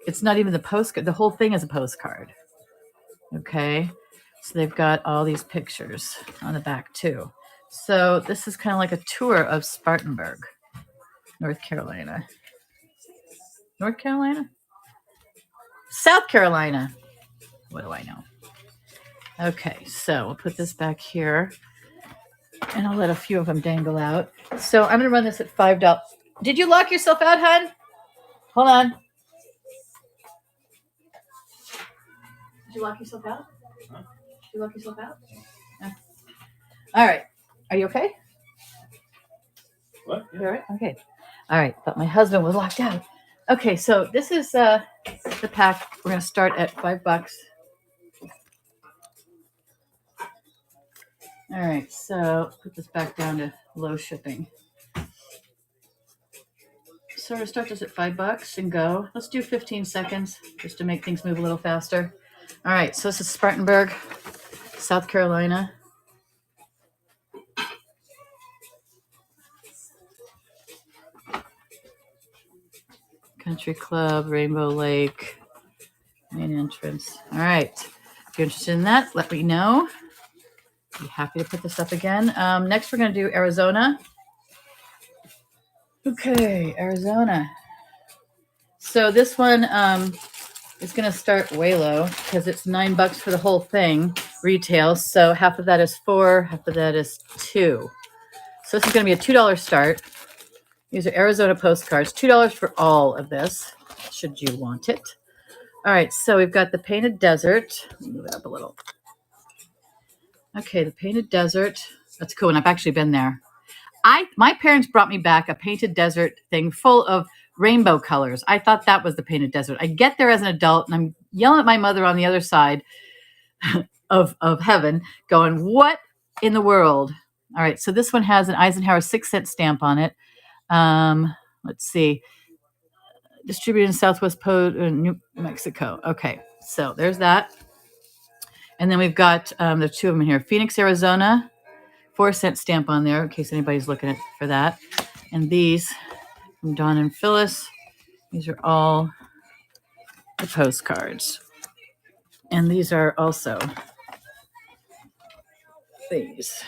it's not even the postcard. The whole thing is a postcard. Okay. So they've got all these pictures on the back too. So this is kind of like a tour of Spartanburg, North Carolina. North Carolina? South Carolina. What do I know? Okay, so we'll put this back here. And I'll let a few of them dangle out. So I'm going to run this at $5. Did you lock yourself out, hon? Hold on. Did you lock yourself out? Huh? Did you lock yourself out? No. All right. Are you okay? What? You all right? Okay. All right. But my husband was locked out. Okay, so this is the pack. We're going to start at $5. All right, so put this back down to low shipping. So we'll start this at $5 and go. Let's do 15 seconds just to make things move a little faster. All right, so this is Spartanburg, South Carolina. Country Club, Rainbow Lake, main entrance. All right, if you're interested in that, let me know. Be happy to put this up again. Next, we're going to do Arizona. Okay, Arizona. So this one is going to start way low because it's $9 for the whole thing retail. So half of that is $4, half of that is $2. So this is going to be a $2 start. These are Arizona postcards. $2 for all of this, should you want it. All right, so we've got the Painted Desert. Let me move it up a little. Okay, the Painted Desert. That's cool, and I've actually been there. My parents brought me back a Painted Desert thing full of rainbow colors. I thought that was the Painted Desert. I get there as an adult, and I'm yelling at my mother on the other side of heaven, going, what in the world? All right, so this one has an Eisenhower 6-cent stamp on it. Let's see. Distributed in Southwest New Mexico. Okay, so there's that. And then we've got, there's two of them in here. Phoenix, Arizona, 4-cent stamp on there in case anybody's looking for that. And these from Don and Phyllis. These are all the postcards. And these are also these.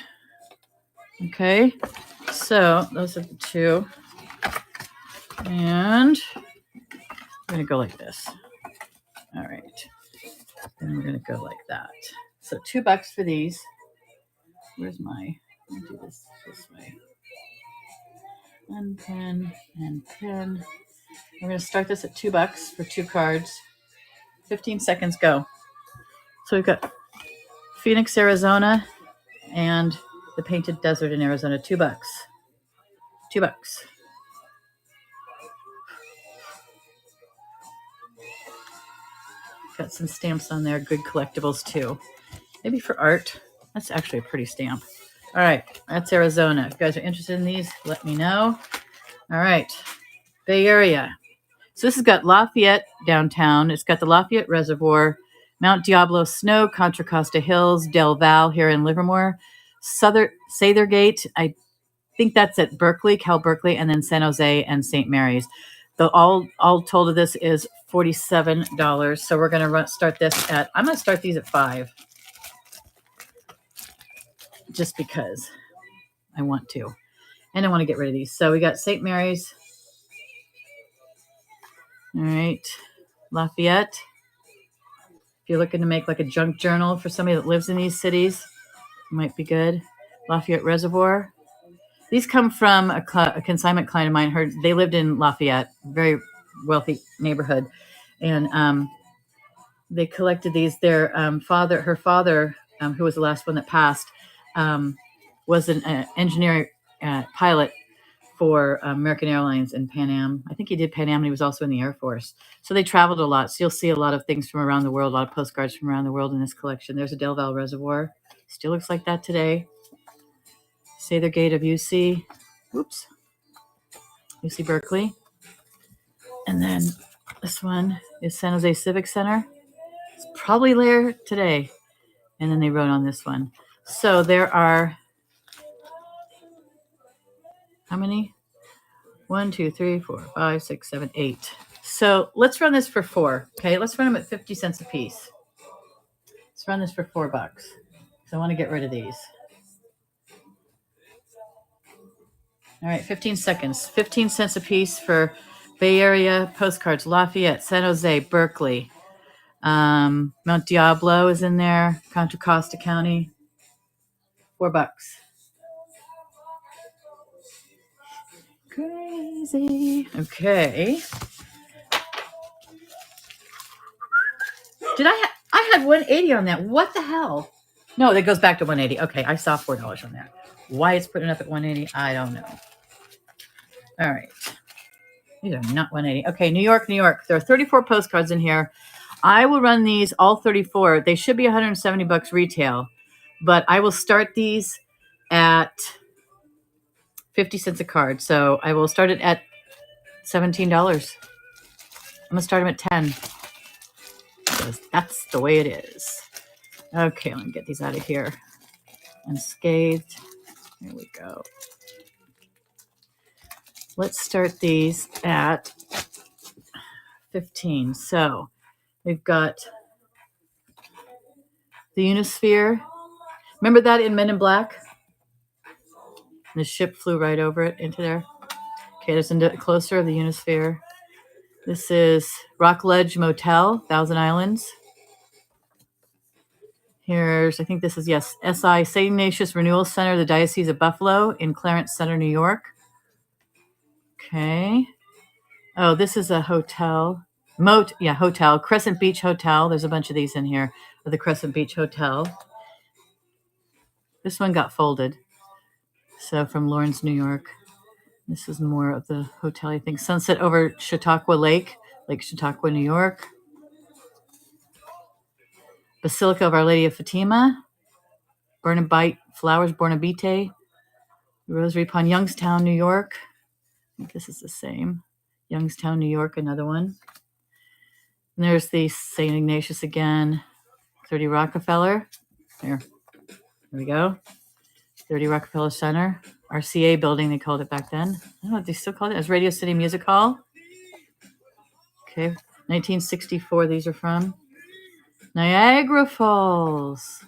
Okay, so those are the two. And we're going to go like this. All right. And we're going to go like that. So $2 for these. Where's my, let me do this way. And pen and pen. We're going to start this at $2 for 2 cards. 15 seconds, go. So we've got Phoenix, Arizona, and the Painted Desert in Arizona, $2. $2. Got some stamps on there, good collectibles too. Maybe for art. That's actually a pretty stamp. All right, that's Arizona. If you guys are interested in these, let me know. All right, Bay Area. So this has got Lafayette downtown. It's got the Lafayette Reservoir, Mount Diablo Snow, Contra Costa Hills, Del Val here in Livermore, Sathergate. I think that's at Berkeley, Cal Berkeley, and then San Jose and St. Mary's. The all told of this is $47. So we're going to start this at, I'm going to start these at $5. Just because I want to. And I want to get rid of these. So we got St. Mary's. All right. Lafayette. If you're looking to make like a junk journal for somebody that lives in these cities, it might be good. Lafayette Reservoir. These come from a consignment client of mine. They lived in Lafayette, very wealthy neighborhood, and they collected these. Her father, who was the last one that passed, was an engineer pilot for American Airlines and Pan Am. I think he did Pan Am, and he was also in the Air Force. So they traveled a lot. So you'll see a lot of things from around the world, a lot of postcards from around the world in this collection. There's a Del Valle Reservoir. Still looks like that today. Sather Gate of UC. Oops. UC Berkeley. And then this one is San Jose Civic Center. It's probably there today. And then they wrote on this one. So there are, how many? 1, 2, 3, 4, 5, 6, 7, 8. So let's run this for 4. Okay, let's run them at 50 cents a piece. Let's run this for $4. So I want to get rid of these. All right, 15 seconds. 15 cents a piece for Bay Area postcards. Lafayette, San Jose, Berkeley. Mount Diablo is in there. Contra Costa County. $4. Crazy. Okay. I had 180 on that. What the hell? No, that goes back to 180. Okay, I saw $4 on that. Why it's putting it up at 180, I don't know. All right. These are not 180. Okay, New York, New York. There are 34 postcards in here. I will run these, all 34. They should be $170 retail, but I will start these at 50 cents a card. So I will start it at $17. I'm going to start them at 10 because that's the way it is. Okay, let me get these out of here. Unscathed. Here we go. Let's start these at 15. So we've got the Unisphere. Remember that in Men in Black? The ship flew right over it into there. Okay, there's a closer of the Unisphere. This is Rockledge Motel, Thousand Islands. Here's, I think this is, yes, SI, St. Ignatius Renewal Center, the Diocese of Buffalo in Clarence Center, New York. Okay. Oh, this is a hotel. Hotel. Crescent Beach Hotel. There's a bunch of these in here. The Crescent Beach Hotel. This one got folded. So from Lawrence, New York. This is more of the hotel, I think. Sunset over Chautauqua Lake, Lake Chautauqua, New York. Basilica of Our Lady of Fatima. Bernabite Flowers, Bornabite. Rosary Pond, Youngstown, New York. I think this is the same. Youngstown, New York, another one. And there's the St. Ignatius again. 30 Rockefeller. There we go. 30 Rockefeller Center. RCA building, they called it back then. I don't know if they still call it. As Radio City Music Hall. Okay, 1964 these are from. Niagara Falls.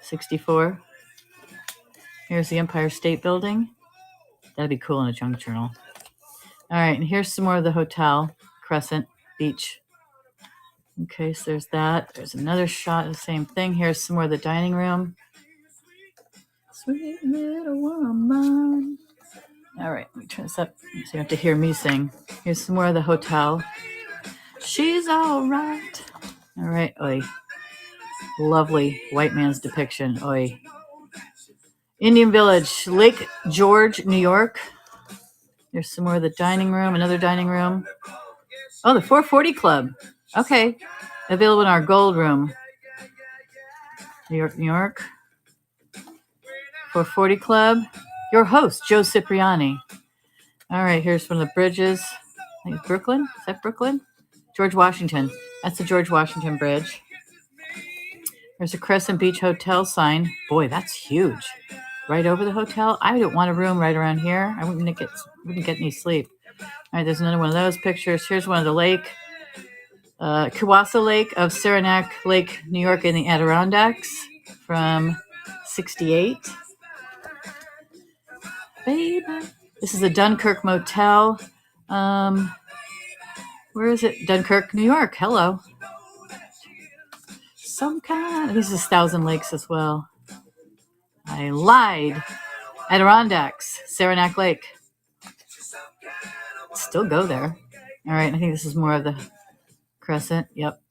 64. Here's the Empire State Building. That'd be cool in a junk journal. All right, and here's some more of the hotel. Crescent Beach. Okay, so there's that. There's another shot of the same thing. Here's some more of the dining room. Sweet little woman. All right, let me turn this up so you have to hear me sing. Here's some more of the hotel. She's all right. All right, oi. Lovely white man's depiction, oi. Indian Village, Lake George, New York. There's some more of the dining room, another dining room. Oh, the 440 Club. Okay, available in our gold room. New York, New York. 440 Club. Your host, Joe Cipriani. All right, here's one of the bridges. I think it's Brooklyn. Is that Brooklyn? George Washington. That's the George Washington Bridge. There's a Crescent Beach Hotel sign. Boy, that's huge. Right over the hotel. I don't want a room right around here. I wouldn't get any sleep. All right, there's another one of those pictures. Here's one of the lake. Kewasa Lake of Saranac Lake, New York in the Adirondacks from 68. Baby. This is the Dunkirk Motel. Where is it? Dunkirk, New York. Hello. Some kind. This is Thousand Lakes as well. I lied. Adirondacks, Saranac Lake. Still go there. All right, I think this is more of the crescent. Yep.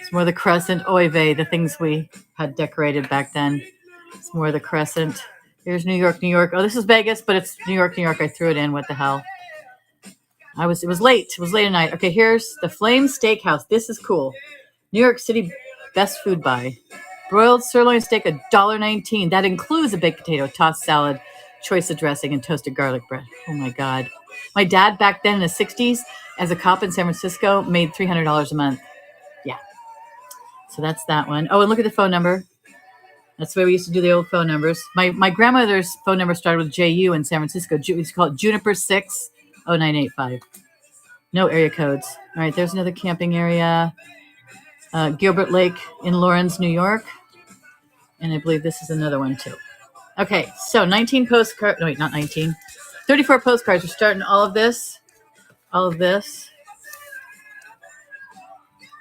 It's more the crescent. Oy vey, the things we had decorated back then. It's more the crescent. Here's New York, New York. Oh, this is Vegas, but it's New York, New York. I threw it in. What the hell? It was late. It was late at night. Okay, here's the Flame Steakhouse. This is cool. New York City best food buy. Broiled sirloin steak, $1.19. That includes a baked potato, tossed salad, choice of dressing, and toasted garlic bread. Oh my God. My dad back then in the 60s, as a cop in San Francisco, made $300 a month. Yeah. So that's that one. Oh, and look at the phone number. That's the way we used to do the old phone numbers. My grandmother's phone number started with JU in San Francisco. We used to call it Juniper 60985. No area codes. All right, there's another camping area. Gilbert Lake in Lawrence, New York. And I believe this is another one too. Okay, so 19 postcards. No, wait, not 19. 34 postcards. We're starting all of this.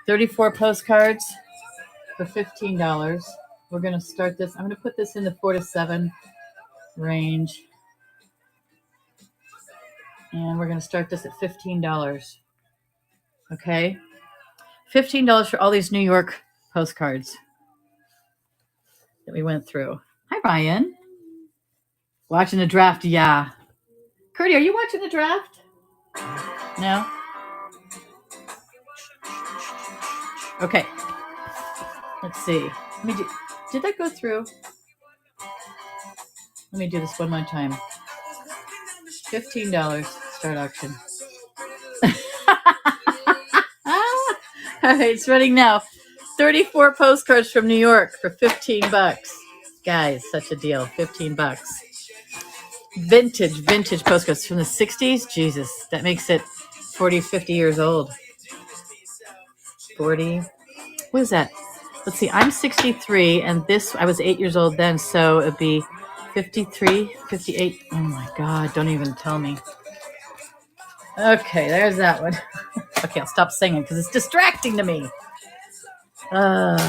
34 postcards for $15. We're going to start this. I'm going to put this in the 4 to 7 range. And we're going to start this at $15. Okay? $15 for all these New York postcards that we went through. Hi, Ryan. Watching the draft, yeah. Curdy, are you watching the draft? No? Okay. Let's see. Did that go through? Let me do this one more time. $15 start auction. All right, it's running now. 34 postcards from New York for $15. Guys, such a deal. $15. Vintage postcards from the 60s. Jesus, that makes it 40, 50 years old. 40. What is that? Let's see. I'm 63, and I was 8 years old then, so it'd be 53, 58. Oh my God, don't even tell me. Okay, there's that one. Okay, I'll stop singing because it's distracting to me. All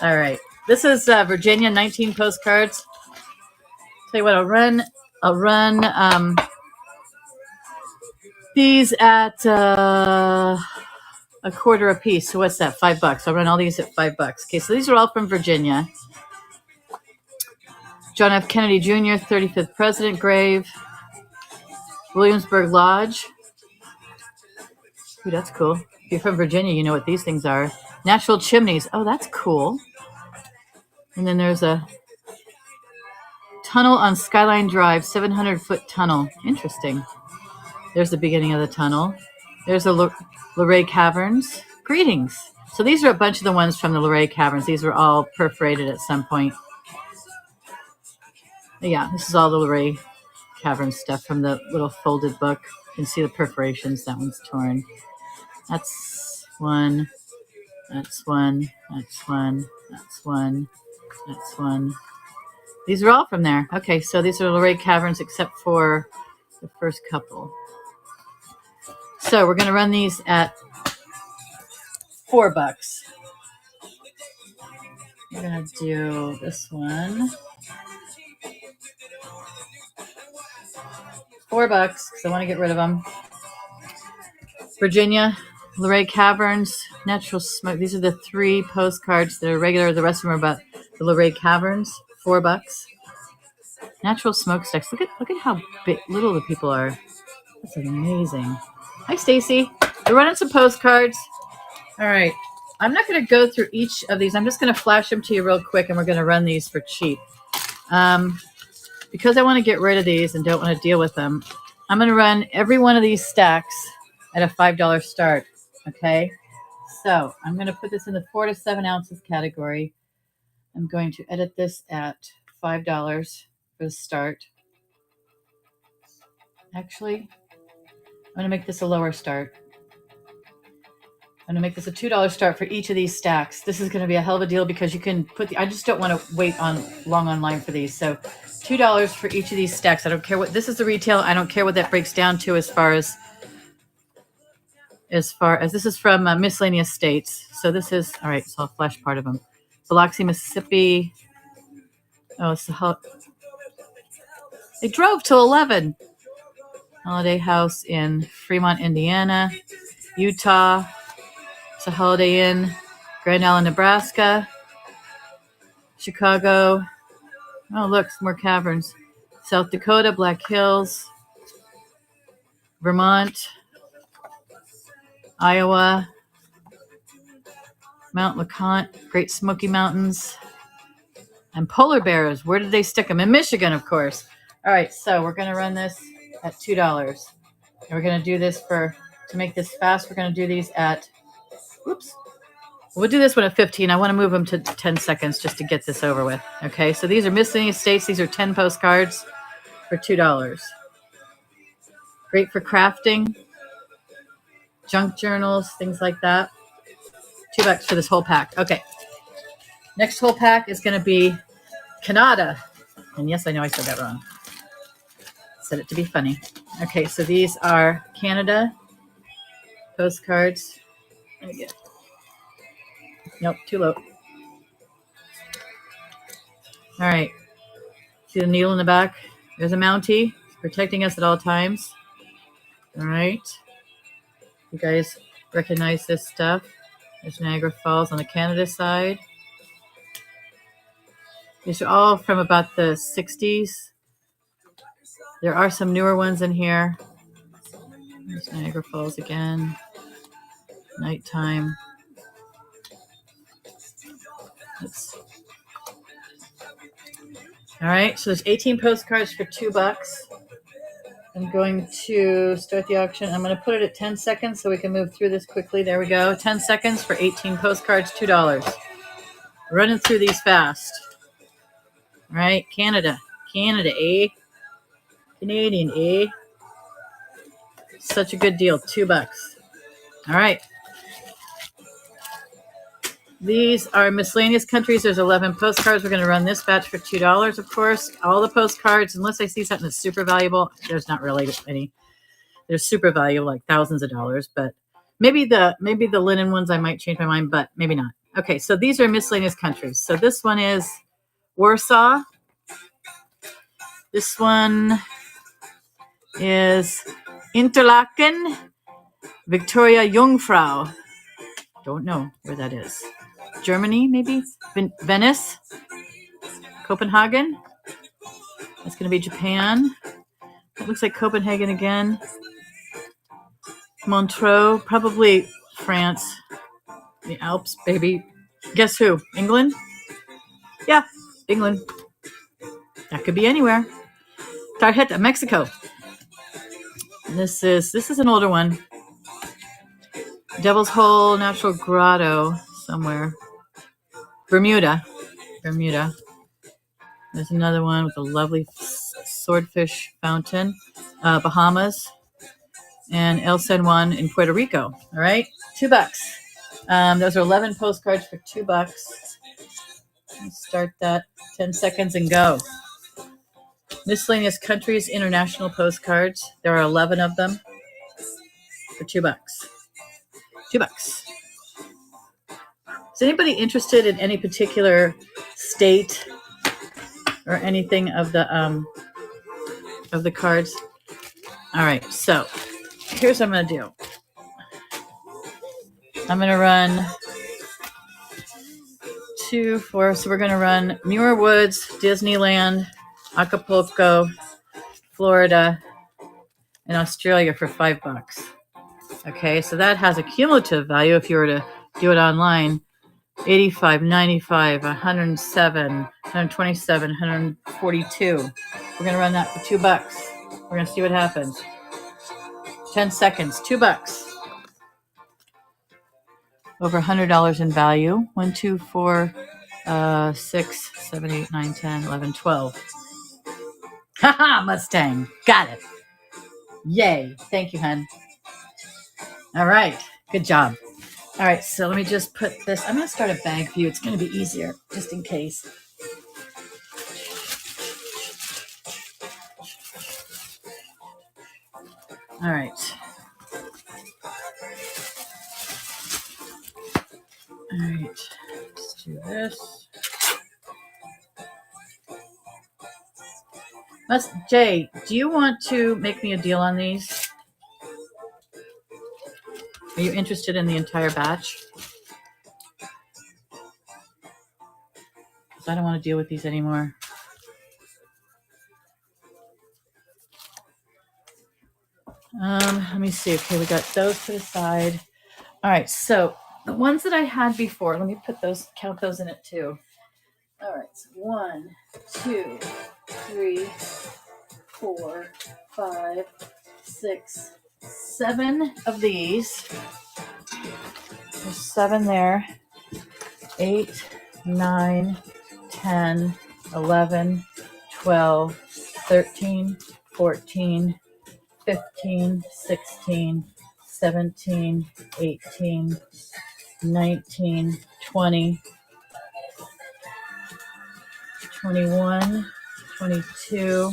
right. This is Virginia, 19 postcards. Tell you what, I'll run these at a quarter a piece. So what's that? $5. I'll run all these at $5. Okay, so these are all from Virginia. John F. Kennedy Jr., 35th President grave. Williamsburg Lodge. Ooh, that's cool. If you're from Virginia, you know what these things are. Natural chimneys. Oh, that's cool. And then there's a tunnel on Skyline Drive, 700-foot tunnel. Interesting. There's the beginning of the tunnel. There's the Luray Caverns. Greetings. So these are a bunch of the ones from the Luray Caverns. These were all perforated at some point. Yeah, this is all the Luray Caverns stuff from the little folded book. You can see the perforations. That one's torn. That's one. That's one. That's one. That's one. That's one. These are all from there. Okay, so these are Luray Caverns except for the first couple. So we're going to run these at $4. We're going to do this one. $4 because I want to get rid of them. Virginia, Luray Caverns, Natural Smoke. These are the 3 postcards that are regular. The rest of them are about the Luray Caverns. $4. Natural Smokestacks. Look at how little the people are. That's amazing. Hi, Stacy. We're running some postcards. All right. I'm not going to go through each of these. I'm just going to flash them to you real quick, and we're going to run these for cheap. Because I want to get rid of these and don't want to deal with them, I'm going to run every one of these stacks at a $5 start. Okay? So I'm going to put this in the 4 to 7 ounces category. I'm going to edit this at $5 for the start. Actually, I'm going to make this a lower start. I'm going to make this a $2 start for each of these stacks. This is going to be a hell of a deal because you can I just don't want to wait long online for these. So $2 for each of these stacks. I don't care what, this is the retail. I don't care what that breaks down to as far as as far as this is from miscellaneous states. So this is, all right, so I'll flash part of them. Biloxi, Mississippi. Oh, it's they drove to 11. Holiday House in Fremont, Indiana. Utah. It's a Holiday Inn. Grand Island, Nebraska. Chicago. Oh, look, some more caverns. South Dakota, Black Hills. Vermont. Iowa. Mount LeConte, Great Smoky Mountains. And polar bears. Where did they stick them? In Michigan, of course. All right, so we're going to run this at $2. And we're going to do this to make this fast, we're going to do these at, whoops. We'll do this one at 15. I want to move them to 10 seconds just to get this over with. Okay, so these are miscellaneous states. These are 10 postcards for $2. Great for crafting, junk journals, things like that. $2 for this whole pack. Okay. Next whole pack is going to be Canada. And yes, I know I said that wrong. Said it to be funny. Okay, so these are Canada postcards. Let me get. Nope, too low. All right. See the needle in the back? There's a Mountie protecting us at all times. All right. You guys recognize this stuff. There's Niagara Falls on the Canada side. These are all from about the 60s. There are some newer ones in here. There's Niagara Falls again. Nighttime. All right, so there's 18 postcards for $2. I'm going to start the auction. I'm going to put it at 10 seconds so we can move through this quickly. There we go. 10 seconds for 18 postcards, $2. Running through these fast. All right, Canada, eh? Canadian, eh? Such a good deal, $2. All right. These are miscellaneous countries. There's 11 postcards. We're going to run this batch for $2, of course. All the postcards, unless I see something that's super valuable, there's not really any. There's super valuable, like thousands of dollars, but maybe the linen ones I might change my mind, but maybe not. Okay, so these are miscellaneous countries. So this one is Warsaw. This one is Interlaken, Victoria Jungfrau. Don't know where that is. Germany, maybe? Venice? Copenhagen? That's going to be Japan. It looks like Copenhagen again. Montreux, probably France. The Alps, baby. Guess who? England? Yeah, England. That could be anywhere. Tarjeta, Mexico. This is an older one. Devil's Hole Natural Grotto somewhere. Bermuda. There's another one with a lovely swordfish fountain. Bahamas. And El San Juan in Puerto Rico. All right, $2. Those are 11 postcards for $2. Let's start that. 10 seconds and go. Miscellaneous countries, international postcards. There are 11 of them for $2. $2. Is anybody interested in any particular state or anything of the cards? All right, so here's what I'm going to do. I'm going to run 2, 4. So we're going to run Muir Woods, Disneyland, Acapulco, Florida, and Australia for $5. Okay, so that has a cumulative value if you were to do it online. 85, 95, 107, 127, 142. We're going to run that for $2. We're going to see what happens. 10 seconds, $2. Over $100 in value. 1, 2, 4, 6, 7, 8, 9, 10, 11, 12. Haha, Mustang. Got it. Yay. Thank you, hon. All right. Good job. All right, so let me just put this. I'm going to start a bag view. It's going to be easier, just in case. All right. All right, let's do this. Jay, do you want to make me a deal on these? Are you interested in the entire batch? I don't want to deal with these anymore. Let me see. Okay, we got those put aside. All right, so the ones that I had before, let me count those in it too. All right, so 1, 2, 3, 4, 5, 6, 7 of these. There's 7 there. 8, 9, 10, 11, 12, 13, 14, 15, 16, 17, 18, 19, 20, 21, 22,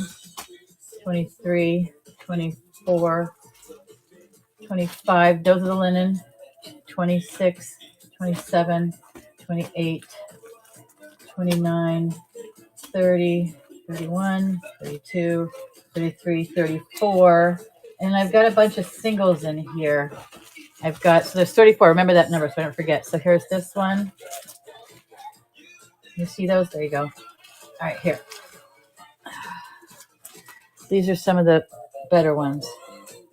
23, 24, 25. Those are the linen. 26, 27, 28, 29, 30, 31, 32, 33, 34. And I've got a bunch of singles in here. So there's 34. Remember that number so I don't forget. So here's this one. You see those? There you go. All right, here. These are some of the better ones.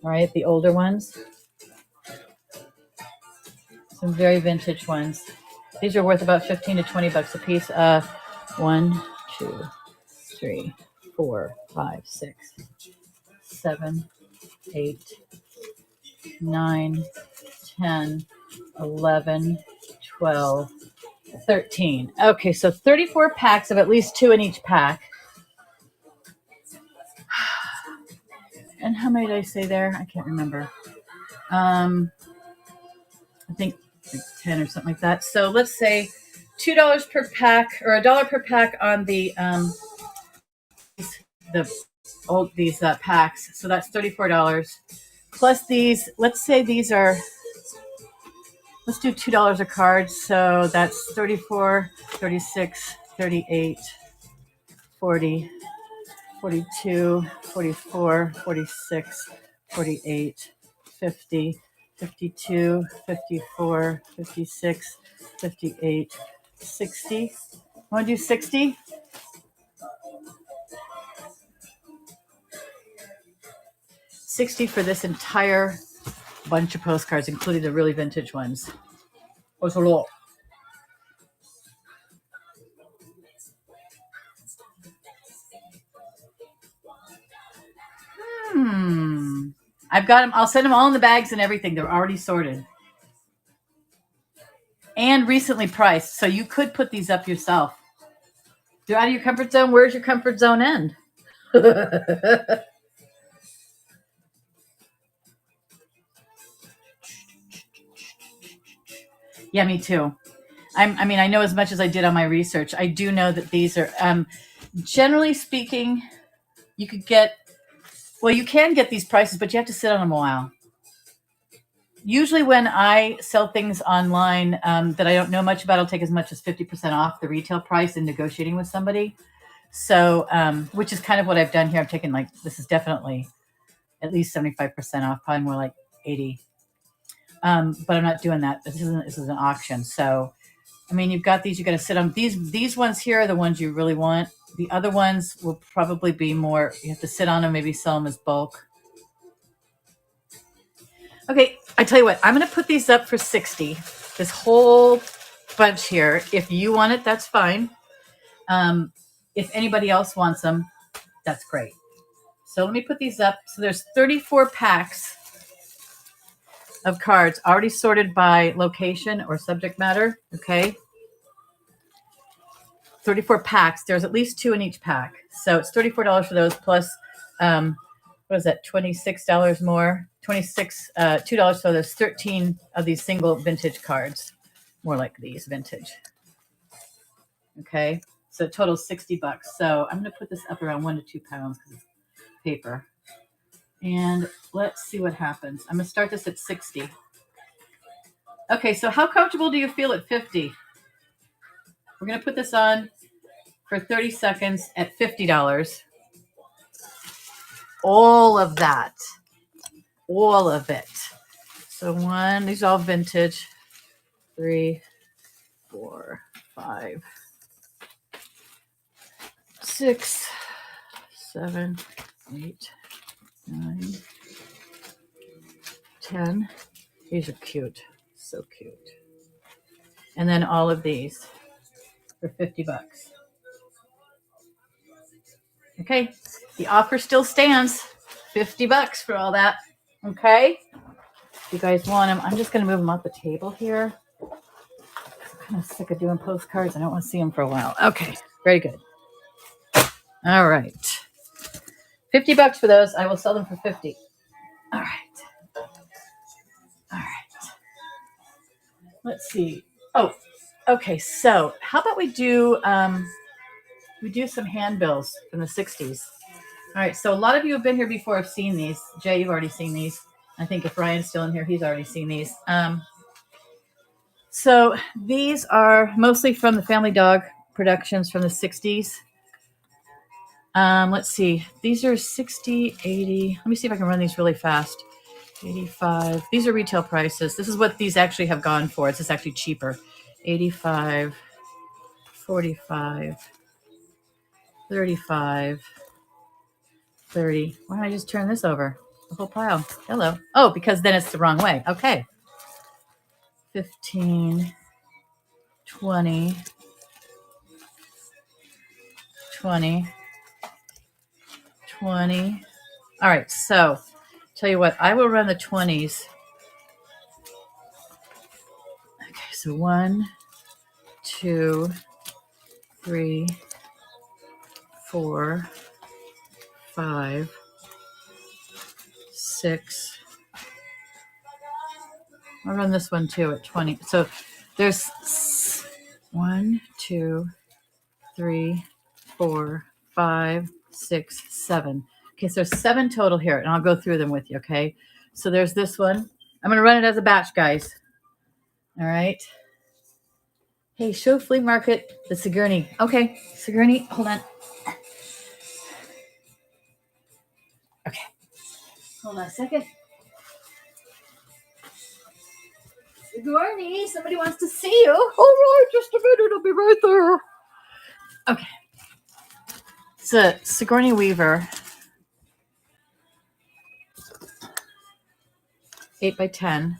All right, the older ones. Some very vintage ones. These are worth about 15 to 20 bucks a piece. 1, 2, 3, 4, 5, 6, 7, 8, 9, 10, 11, 12, 13. Okay, so 34 packs of at least 2 in each pack. And how many did I say there? I can't remember. I think like 10 or something like that. So let's say $2 per pack or $1 per pack on these packs. So that's $34. Plus these, let's say these are, let's do $2 a card. So that's 34, 36, 38, 40, 42, 44, 46, 48, 50, 52, 54, 56, 58, 60. Want to do 60? $60 for this entire bunch of postcards, including the really vintage ones. What's a lot? I've got them. I'll send them all in the bags and everything. They're already sorted. And recently priced. So you could put these up yourself. You're out of your comfort zone. Where's your comfort zone end? Yeah, me too. I know as much as I did on my research. I do know that these are, generally speaking, you can get these prices, but you have to sit on them a while. Usually when I sell things online that I don't know much about, I'll take as much as 50% off the retail price in negotiating with somebody. So, which is kind of what I've done here. I'm taking this is definitely at least 75% off, probably more like 80. But I'm not doing that. This is an auction. So, you've got these, you got to sit on these ones here are the ones you really want. The other ones will probably be more, you have to sit on them, maybe sell them as bulk. Okay, I tell you what, I'm going to put these up for 60. This whole bunch here. If you want it, that's fine. If anybody else wants them, that's great. So let me put these up. So there's 34 packs of cards already sorted by location or subject matter. Okay. 34 packs. There's at least 2 in each pack. So it's $34 for those plus, what is that? $26 more. $2. So there's 13 of these single vintage cards. More like these vintage. Okay. So total $60. So I'm going to put this up around 1 to 2 pounds because it's paper. And let's see what happens. I'm going to start this at 60. Okay, so how comfortable do you feel at 50? We're going to put this on for 30 seconds at $50. All of that. All of it. So one, these are all vintage. 3, 4, 5, 6, 7, 8, 9, 10. These are cute. So cute. And then all of these for $50. Okay. The offer still stands. $50 for all that. Okay. If you guys want them, I'm just going to move them off the table here. I'm kind of sick of doing postcards. I don't want to see them for a while. Okay. Very good. All right. $50 for those. I will sell them for 50. All right. All right. Let's see. Oh, okay. So how about we do some handbills from the 60s. All right. So a lot of you have been here before. Have seen these. Jay, you've already seen these. I think if Ryan's still in here, he's already seen these. So these are mostly from the Family Dog productions from the 60s. Let's see. These are 60, 80. Let me see if I can run these really fast. 85. These are retail prices. This is what these actually have gone for. It's just actually cheaper. 85, 45, 35, 30. Why don't I just turn this over? The whole pile. Hello. Oh, because then it's the wrong way. Okay. 15, 20, 20, 20. All right. So tell you what, I will run the 20s. Okay. So 1, 2, 3, 4, 5, 6. I'll run this one too at 20. So there's 1, 2, 3, 4, 5, 6, 7. Okay, so there's 7 total here, and I'll go through them with you, okay? So there's this one. I'm going to run it as a batch, guys. All right. Hey, show flea market the Sigourney. Okay, Sigourney, hold on. Okay. Hold on a second. Sigourney, somebody wants to see you. All right, just a minute. I'll be right there. Okay. It's a Sigourney Weaver. 8 by 10.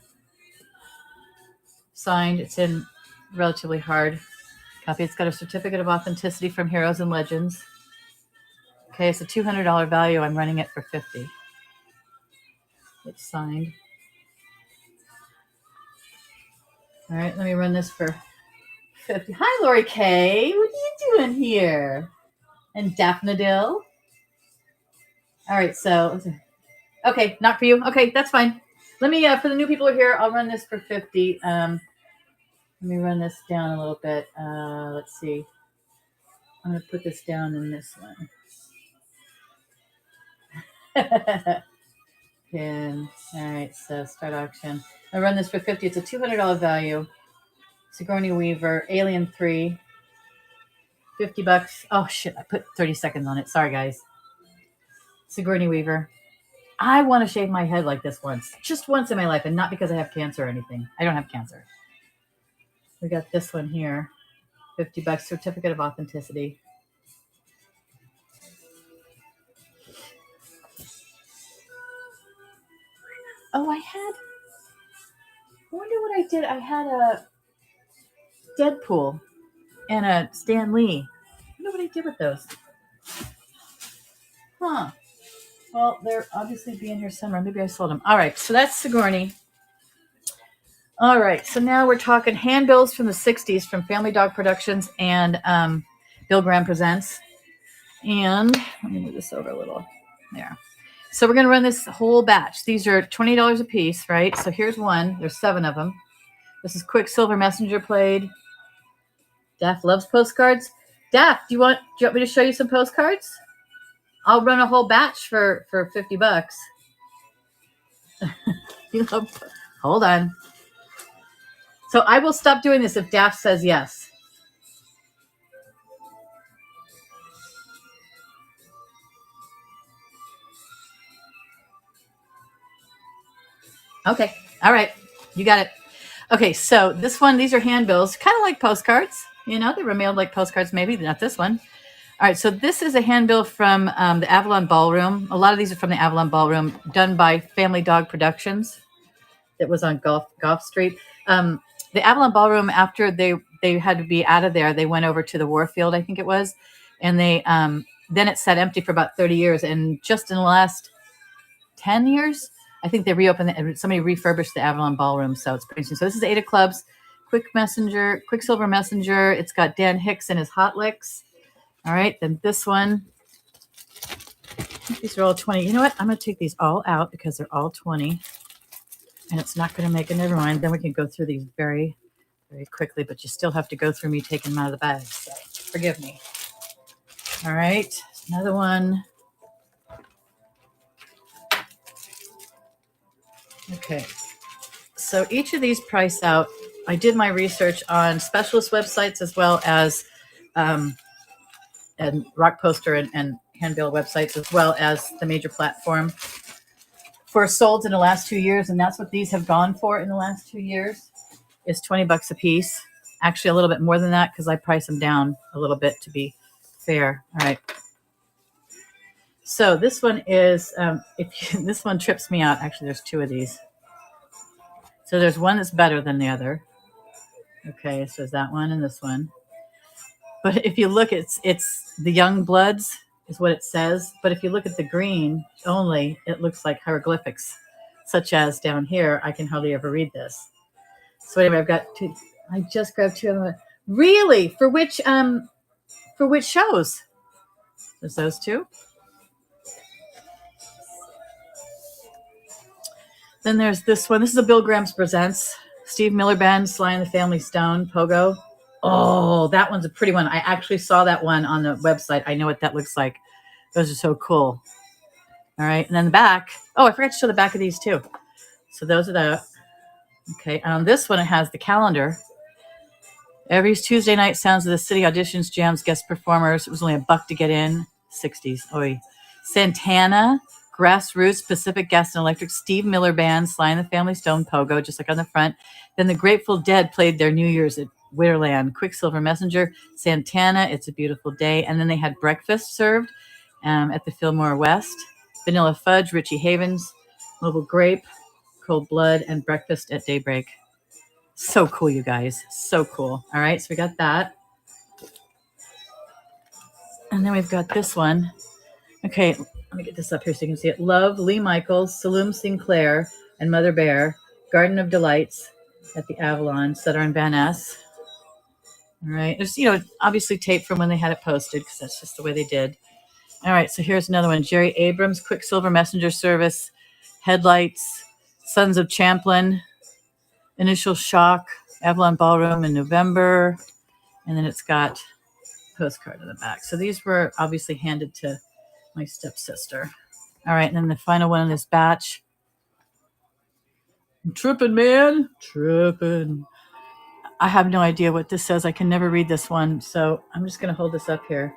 Signed. It's in relatively hard copy. It's got a certificate of authenticity from Heroes and Legends. Okay, it's a $200 value. I'm running it for $50. It's signed. All right, let me run this for $50. Hi, Lori K. What are you doing here? And Daphne-Dill. All right, so, okay, not for you. Okay, that's fine. Let me, for the new people who are here, I'll run this for $50. Let me run this down a little bit. Let's see. I'm going to put this down in this one. Pin. All right, so start auction. I run this for $50. It's a $200 value. Sigourney Weaver, Alien 3. $50. Oh, shit, I put 30 seconds on it. Sorry, guys. Sigourney Weaver. I want to shave my head like this once. Just once in my life, and not because I have cancer or anything. I don't have cancer. We got this one here. $50. Certificate of authenticity. Oh, I wonder what I did. I had a Deadpool and a Stan Lee. I wonder what I did with those. Huh. Well, they're obviously being here somewhere. Maybe I sold them. All right, so that's Sigourney. All right, so now we're talking handbills from the 60s from Family Dog Productions and Bill Graham Presents. And let me move this over a little. There. So we're going to run this whole batch. These are $20 a piece, right? So here's one. There's 7 of them. This is Quicksilver Messenger Blade. Daph loves postcards. Daph, do you want me to show you some postcards? I'll run a whole batch for $50. You love, hold on. So I will stop doing this if Daft says yes. Okay. All right. You got it. Okay. So this one, these are handbills, kind of like postcards. You know, they were mailed like postcards, maybe not this one. All right. So this is a handbill from the Avalon Ballroom. A lot of these are from the Avalon Ballroom, done by Family Dog Productions. That was on Gulf Street. The Avalon Ballroom, after they had to be out of there, they went over to the Warfield, I think it was, and they then it sat empty for about 30 years. And just in the last 10 years, I think they reopened it. Somebody refurbished the Avalon Ballroom, so it's pretty interesting. So this is Eight of Clubs, Quicksilver Messenger. It's got Dan Hicks and his Hot Licks. All right, then this one. These are all 20. You know what? I'm going to take these all out because they're all 20. And it's not going to make a never mind. Then we can go through these very, very quickly, but you still have to go through me taking them out of the bag. So forgive me. All right, another one. Okay, so each of these price out. I did my research on specialist websites as well as and rock poster and handbill websites, as well as the major platform for sold in the last 2 years. And that's what these have gone for in the last 2 years, is $20 a piece. Actually, a little bit more than that because I price them down a little bit to be fair. All right. So this one is, this one trips me out. Actually, there's two of these. So there's one that's better than the other. Okay, so there's that one and this one. But if you look, it's the young bloods is what it says. But if you look at the green only, it looks like hieroglyphics, such as down here. I can hardly ever read this. So anyway, I've got two. I just grabbed two of them. Really? For which shows? There's those two. Then there's this one. This is a Bill Grahams Presents. Steve Miller Band, Sly and the Family Stone, Pogo. Oh, that one's a pretty one. I actually saw that one on the website. I know what that looks like. Those are so cool. All right. And then the back. Oh, I forgot to show the back of these too. So those are the. Okay. On this one, it has the calendar. Every Tuesday night, Sounds of the City auditions, jams, guest performers. It was only $1 to get in. 60s. Oy. Santana, Grassroots, Pacific Gas and Electric, Steve Miller Band, Sly and the Family Stone, Pogo, just like on the front. Then the Grateful Dead played their New Year's at Winterland. Quicksilver Messenger, Santana, It's a Beautiful Day. And then they had breakfast served at the Fillmore West. Vanilla Fudge, Richie Havens, Mobile Grape, Cold Blood, and Breakfast at Daybreak. So cool, you guys. So cool. All right, so we got that. And then we've got this one. Okay, let me get this up here so you can see it. Love, Lee Michaels, Saloom Sinclair, and Mother Bear. Garden of Delights at the Avalon, Sutter and Van Ness. All right, there's, obviously tape from when they had it posted because that's just the way they did. All right, so here's another one. Jerry Abrams, Quicksilver Messenger Service, Headlights, Sons of Champlin, Initial Shock, Avalon Ballroom in November. And then it's got postcard in the back. So these were obviously handed to my stepsister. All right, and then the final one in this batch. I'm tripping, man. Tripping. I have no idea what this says. I can never read this one. So I'm just going to hold this up here.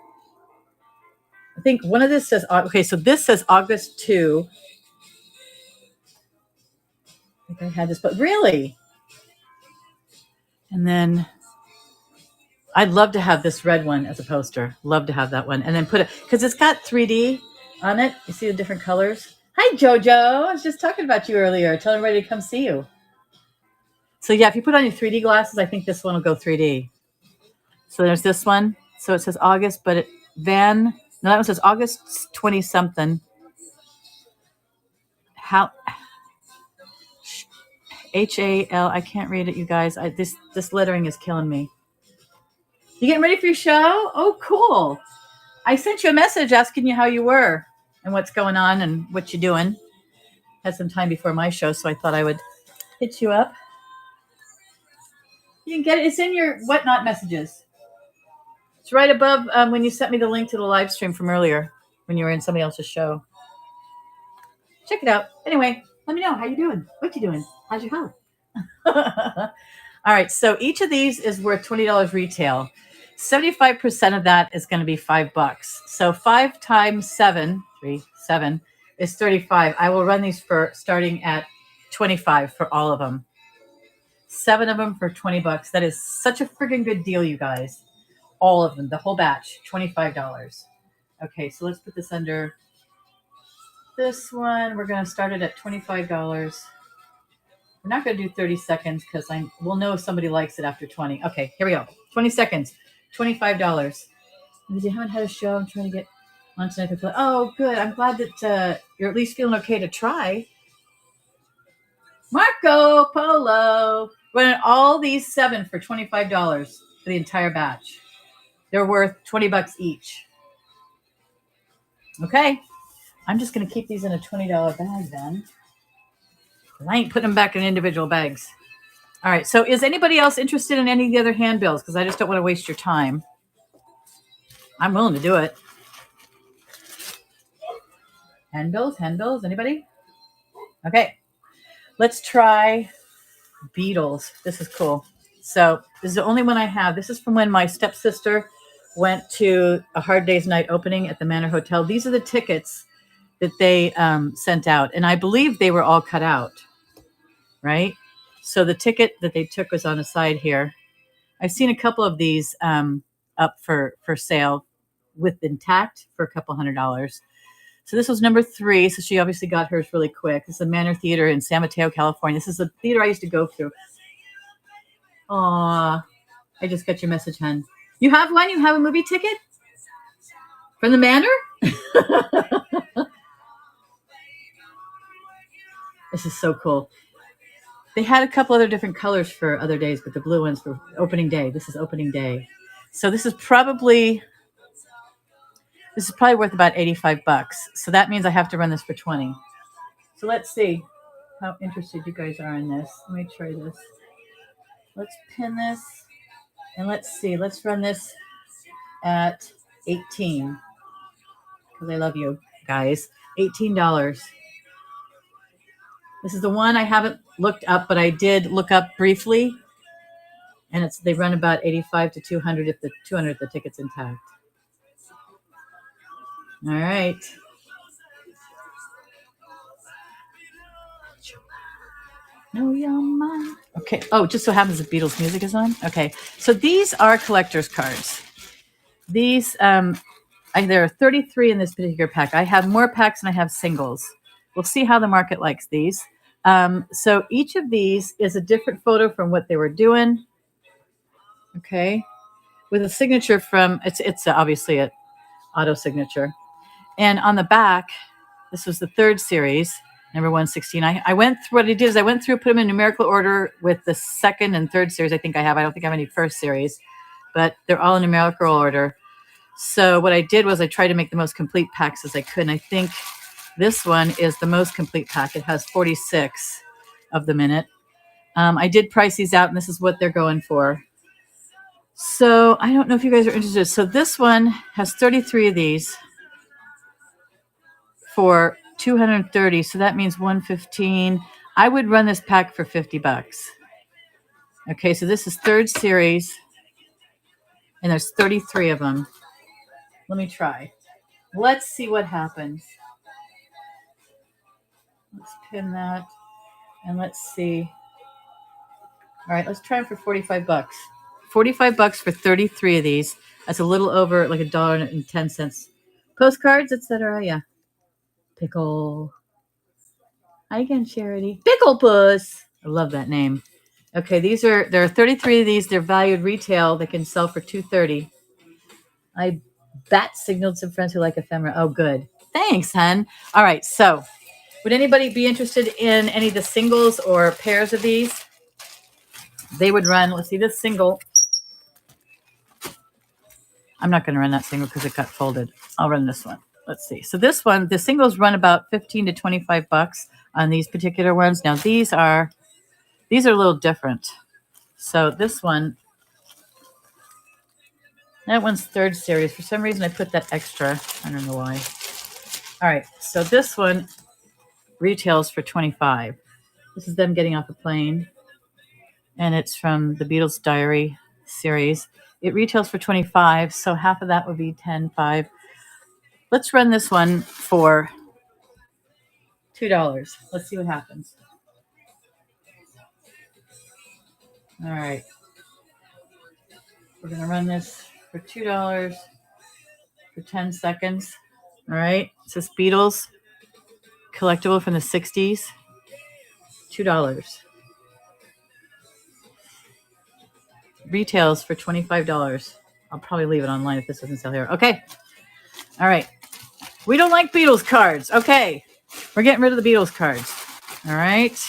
I think one of this says, okay, so this says August 2. I think I had this, but really? And then I'd love to have this red one as a poster. Love to have that one. And then put it, because it's got 3D on it. You see the different colors? Hi, JoJo. I was just talking about you earlier. Tell everybody to come see you. So yeah, if you put on your 3D glasses, I think this one will go 3D. So there's this one. So it says August, but that one says August 20-something. HAL, I can't read it, you guys. This lettering is killing me. You getting ready for your show? Oh, cool. I sent you a message asking you how you were and what's going on and what you're doing. Had some time before my show, so I thought I would hit you up. You can get it. It's in your Whatnot messages. It's right above when you sent me the link to the live stream from earlier when you were in somebody else's show. Check it out. Anyway, let me know how you doing. What you doing? How's your health? All right, so each of these is worth $20 retail. 75% of that is going to be $5. So 5 times 7, 7 is 35. I will run these for starting at 25 for all of them. 7 of them for $20. That is such a freaking good deal, you guys. All of them, the whole batch, $25. Okay, so let's put this under this one. We're going to start it at $25. We're not going to do 30 seconds because we'll know if somebody likes it after 20. Okay, here we go. 20 seconds, $25. If you haven't had a show, I'm trying to get on tonight. Oh, good. I'm glad that you're at least feeling okay to try. Marco Polo. Running all these 7 for $25 for the entire batch. They're worth $20 each. Okay. I'm just going to keep these in a $20 bag then. I ain't putting them back in individual bags. All right. So is anybody else interested in any of the other handbills? Because I just don't want to waste your time. I'm willing to do it. Handbills? Anybody? Okay. Let's try Beatles. This is cool. So this is the only one I have. This is from when my stepsister went to a Hard Day's Night opening at the Manor Hotel. These are the tickets that they sent out. And I believe they were all cut out, right? So the ticket that they took was on the side here. I've seen a couple of these up for sale with intact for a couple $100. So this was number 3. So she obviously got hers really quick. This is the Manor Theater in San Mateo, California. This is the theater I used to go through. Aw, I just got your message, hon. You have one? You have a movie ticket? From the Manor? This is so cool. They had a couple other different colors for other days, but the blue ones for opening day. This is opening day. So this is probably worth about $85. So that means I have to run this for 20. So let's see how interested you guys are in this. Let me try this. Let's pin this. And let's see. Let's run this at 18. Because I love you guys. $18. This is the one I haven't looked up, but I did look up briefly. And they run about 85 to 200 if the ticket's intact. All right. Know your mind. Okay. Oh, just so happens the Beatles music is on. Okay. So these are collector's cards. These, there are 33 in this particular pack. I have more packs than I have singles. We'll see how the market likes these. So each of these is a different photo from what they were doing. Okay. With a signature from, it's obviously an auto signature. And on the back, this was the 3rd series, number 116. I went through, what I did is I went through, put them in numerical order with the 2nd and 3rd series I think I have. I don't think I have any 1st series, but they're all in numerical order. So what I did was I tried to make the most complete packs as I could. And I think this one is the most complete pack. It has 46 of them in it. I did price these out, and this is what they're going for. So I don't know if you guys are interested. So this one has 33 of these for $230. So that means $115. I would run this pack for $50. Okay, so this is 3rd series, and there's 33 of them. Let me try. Let's see what happens. Let's pin that, and let's see. All right, let's try them for $45. $45 for 33 of these. That's a little over like $1.10. Postcards, etc. Yeah. Pickle. Hi again, Charity. Pickle Puss. I love that name. Okay, there are 33 of these. They're valued retail. They can sell for $230. I bat signaled some friends who like ephemera. Oh, good. Thanks, hun. All right, so would anybody be interested in any of the singles or pairs of these? They would run, let's see, this single. I'm not going to run that single because it got folded. I'll run this one. Let's see. So this one, the singles run about $15 to $25 on these particular ones. Now these are a little different. So this one, that one's 3rd series. For some reason I put that extra. I don't know why. All right. So this one retails for $25. This is them getting off a plane. and it's from the Beatles Diary series. It retails for $25, so half of that would be $10.05. Let's run this one for $2. Let's see what happens. All right. We're going to run this for $2 for 10 seconds. All right. It says Beatles collectible from the 60s. $2. Retails for $25. I'll probably leave it online if this doesn't sell here. Okay. All right. We don't like Beatles cards. Okay. We're getting rid of the Beatles cards. All right.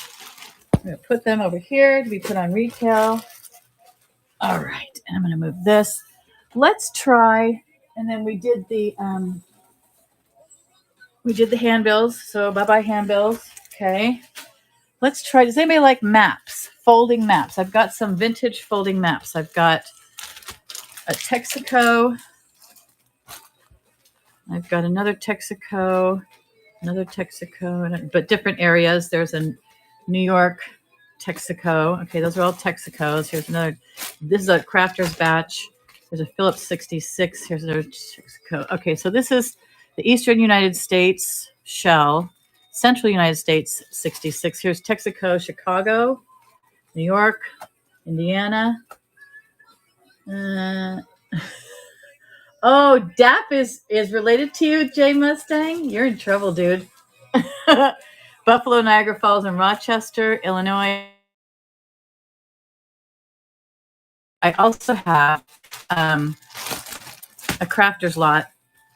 I'm going to put them over here to be put on retail. All right. And I'm going to move this. Let's try. And then we did the handbills. So bye-bye handbills. Okay. Let's try. Does anybody like maps? Folding maps. I've got some vintage folding maps. I've got a Texaco. I've got another Texaco, but different areas. There's a New York Texaco. Okay, those are all Texacos. Here's another. This is a Crafter's batch. There's a Phillips 66. Here's another Texaco. Okay, so this is the Eastern United States shell. Central United States 66. Here's Texaco, Chicago, New York, Indiana. Oh, DAP is related to you, Jay Mustang? You're in trouble, dude. Buffalo, Niagara Falls, and Rochester, Illinois. I also have a crafter's lot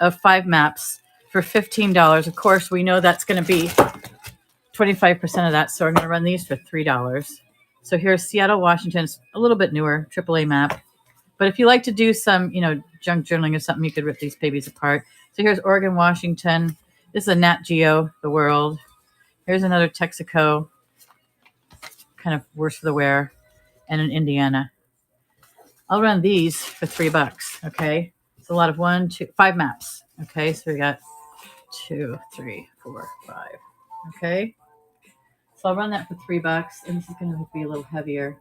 of 5 maps for $15. Of course, we know that's going to be 25% of that, so I'm going to run these for $3. So here's Seattle, Washington. It's a little bit newer, AAA map. But if you like to do some, junk journaling or something, you could rip these babies apart. So here's Oregon, Washington. This is a Nat Geo, the world. Here's another Texaco, kind of worse for the wear, and an Indiana. I'll run these for $3. Okay, it's a lot of 5 maps. Okay, so we got 2, 3, 4, 5. Okay, so I'll run that for $3, and this is going to be a little heavier.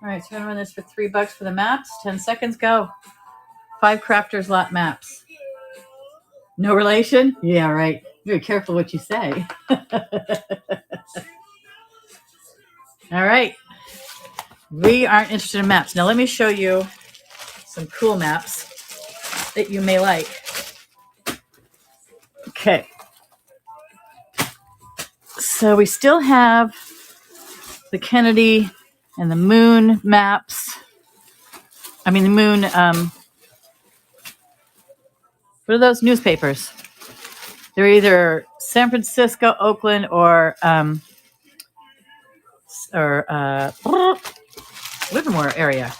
All right, so we're going to run this for $3 for the maps. 10 seconds, go. 5 crafters lot maps. No relation? Yeah, right. Be careful what you say. All right. We aren't interested in maps. Now let me show you some cool maps that you may like. Okay. So we still have the Kennedy and the moon maps. I mean, the moon, what are those newspapers? They're either San Francisco, Oakland, or Livermore area.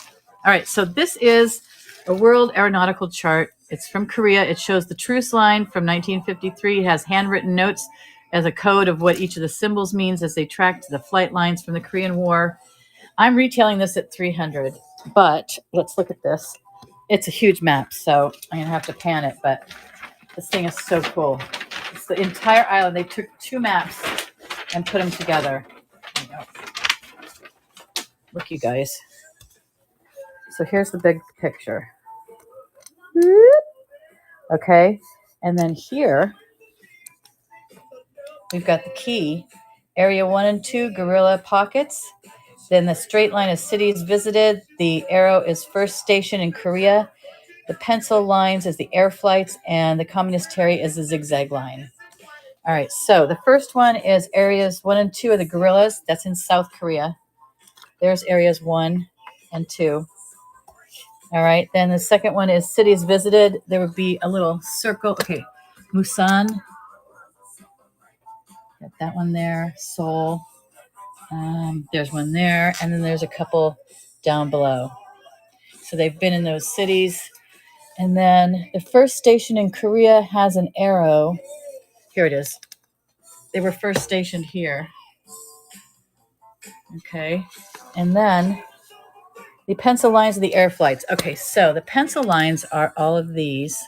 All right, so this is a world aeronautical chart. It's from Korea. It shows the truce line from 1953. It has handwritten notes as a code of what each of the symbols means as they tracked the flight lines from the Korean War. I'm retailing this at $300, but let's look at this. It's a huge map, so I'm going to have to pan it, but this thing is so cool. It's the entire island. They took 2 maps and put them together. There you go. Look, you guys. So here's the big picture. Okay, and then here we've got the key. Area 1 and 2, guerrilla pockets. Then the straight line is cities visited. The arrow is first station in Korea. The pencil lines is the air flights, and the communist terry is the zigzag line. All right, so the first one is areas 1 and 2 of the guerrillas. That's in South Korea. There's areas 1 and 2. All right, then the second one is cities visited. There would be a little circle. Okay, Busan. Got that one there. Seoul. There's one there, and then there's a couple down below. So they've been in those cities. And then the first station in Korea has an arrow. Here it is. They were first stationed here. Okay. And then the pencil lines are the air flights. Okay, so the pencil lines are all of these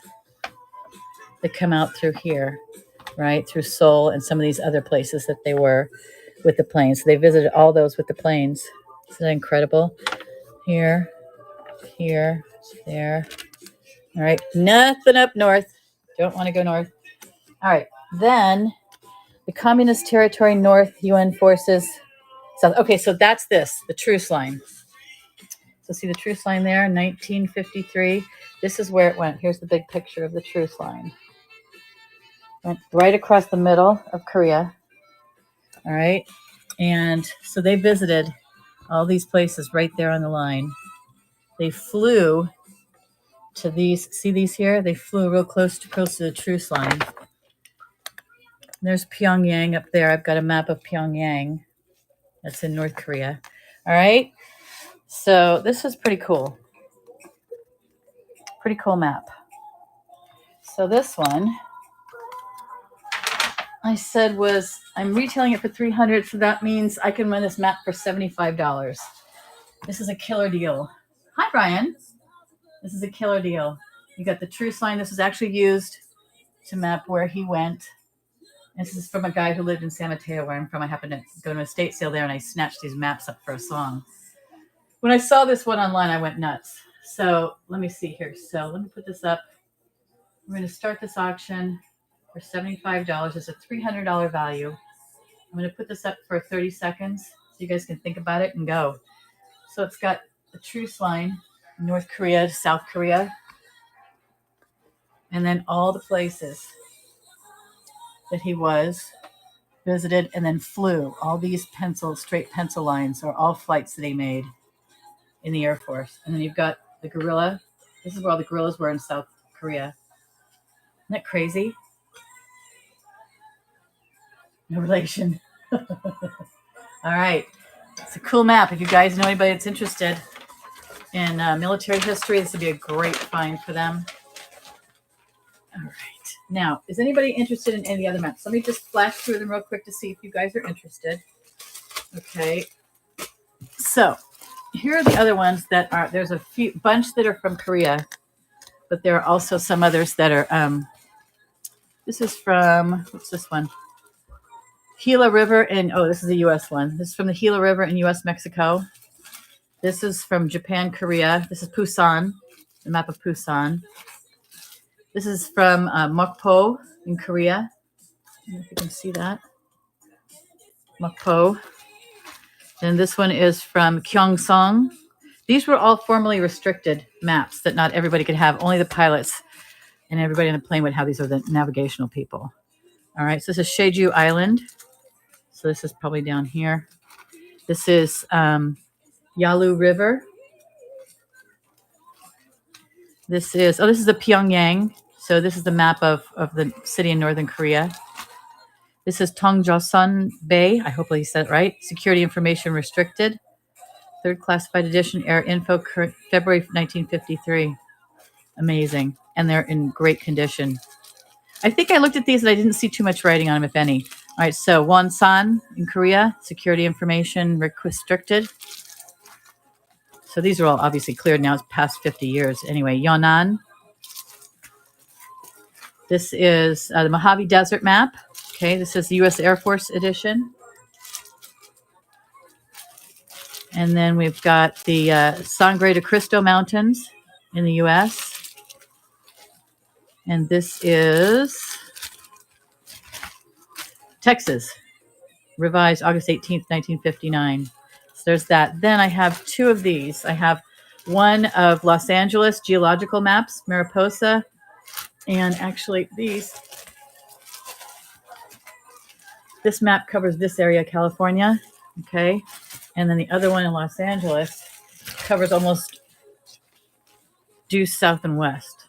that come out through here, right? Through Seoul and some of these other places that they were. with the planes. So they visited all those with the planes. Isn't that incredible? Here, here, there. All right, nothing up north. Don't want to go north. All right, then the Communist Territory North, UN forces. South. Okay, so that's this, the truce line. So see the truce line there, 1953. This is where it went. Here's the big picture of the truce line. Went right across the middle of Korea. All right, and so they visited all these places right there on the line. They flew to these, see these here? They flew real close to the truce line. There's Pyongyang up there. I've got a map of Pyongyang. That's in North Korea. All right. So this is pretty cool. Pretty cool map. So this one, I said I'm retailing it for $300. So that means I can run this map for $75. This is a killer deal. Hi, Brian. This is a killer deal. You got the truce line. This was actually used to map where he went. This is from a guy who lived in San Mateo, where I'm from. I happened to go to a estate sale there, and I snatched these maps up for a song. When I saw this one online, I went nuts. So let me see here. So let me put this up. We're going to start this auction for $75. It's a $300 value. I'm going to put this up for 30 seconds so you guys can think about it and go. So it's got the truce line, North Korea to South Korea, and then all the places that he visited, and then flew. All these straight pencil lines are all flights that he made in the Air Force. And then you've got the gorilla. This is where all the gorillas were in South Korea. Isn't that crazy? No relation. All right. It's a cool map. If you guys know anybody that's interested in military history, this would be a great find for them. All right. Now, is anybody interested in any other maps? Let me just flash through them real quick to see if you guys are interested. Okay. So here are the other ones that are, there's a bunch that are from Korea, but there are also some others that are, this is from, what's this one? Gila River in, this is a U.S. one. This is from the Gila River in U.S. Mexico. This is from Japan, Korea. This is Busan, the map of Busan. This is from Mokpo in Korea. I don't know if you can see that. Mokpo. And this one is from Gyeongsang. These were all formerly restricted maps that not everybody could have. Only the pilots and everybody on the plane would have. These are the navigational people. All right, so this is Jeju Island. So this is probably down here. This is Yalu River. This is the Pyongyang. So this is the map of the city in Northern Korea. This is Tongjoseon Bay. I hope I said it right. Security information restricted. Third classified edition, air info, February 1953. Amazing. And they're in great condition. I think I looked at these and I didn't see too much writing on them, if any. All right, so Wonsan in Korea, security information restricted. So these are all obviously cleared now. It's past 50 years. Anyway, Yonnan. This is the Mojave Desert map. Okay, this is the U.S. Air Force edition. And then we've got the Sangre de Cristo Mountains in the U.S. And this is Texas, revised August 18th, 1959. So there's that. Then I have two of these. I have one of Los Angeles geological maps, Mariposa, and actually this map covers this area, California, okay? And then the other one in Los Angeles covers almost due south and west,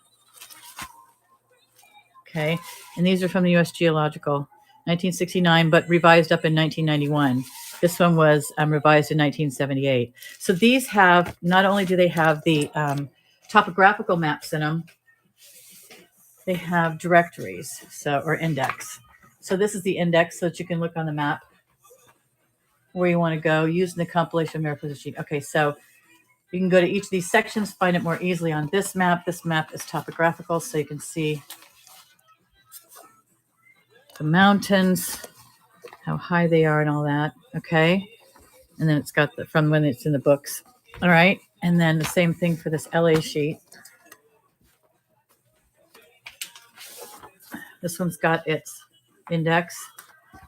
okay? And these are from the U.S. Geological, 1969, but revised up in 1991. This one was revised in 1978. So these have, not only do they have the topographical maps in them, they have directories, or index. So this is the index so that you can look on the map where you want to go using the compilation Mariposa sheet. Okay, so you can go to each of these sections, find it more easily on this map. This map is topographical, so you can see the mountains, how high they are and all that. Okay. And then it's got the from when it's in the books. All right. And then the same thing for this LA sheet. This one's got its index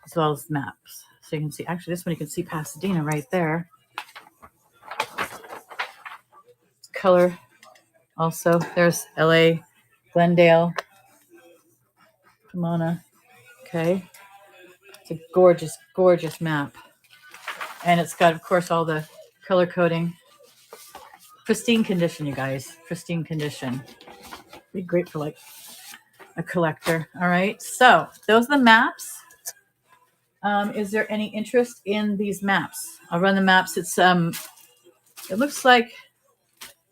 as well as maps. So you can see, actually, this one you can see Pasadena right there. Color also. There's LA, Glendale, Pomona. Okay. It's a gorgeous, gorgeous map. And it's got, of course, all the color coding. Pristine condition, you guys. Pristine condition. Be great for like a collector. All right. So those are the maps. Is there any interest in these maps? I'll run the maps. It's it looks like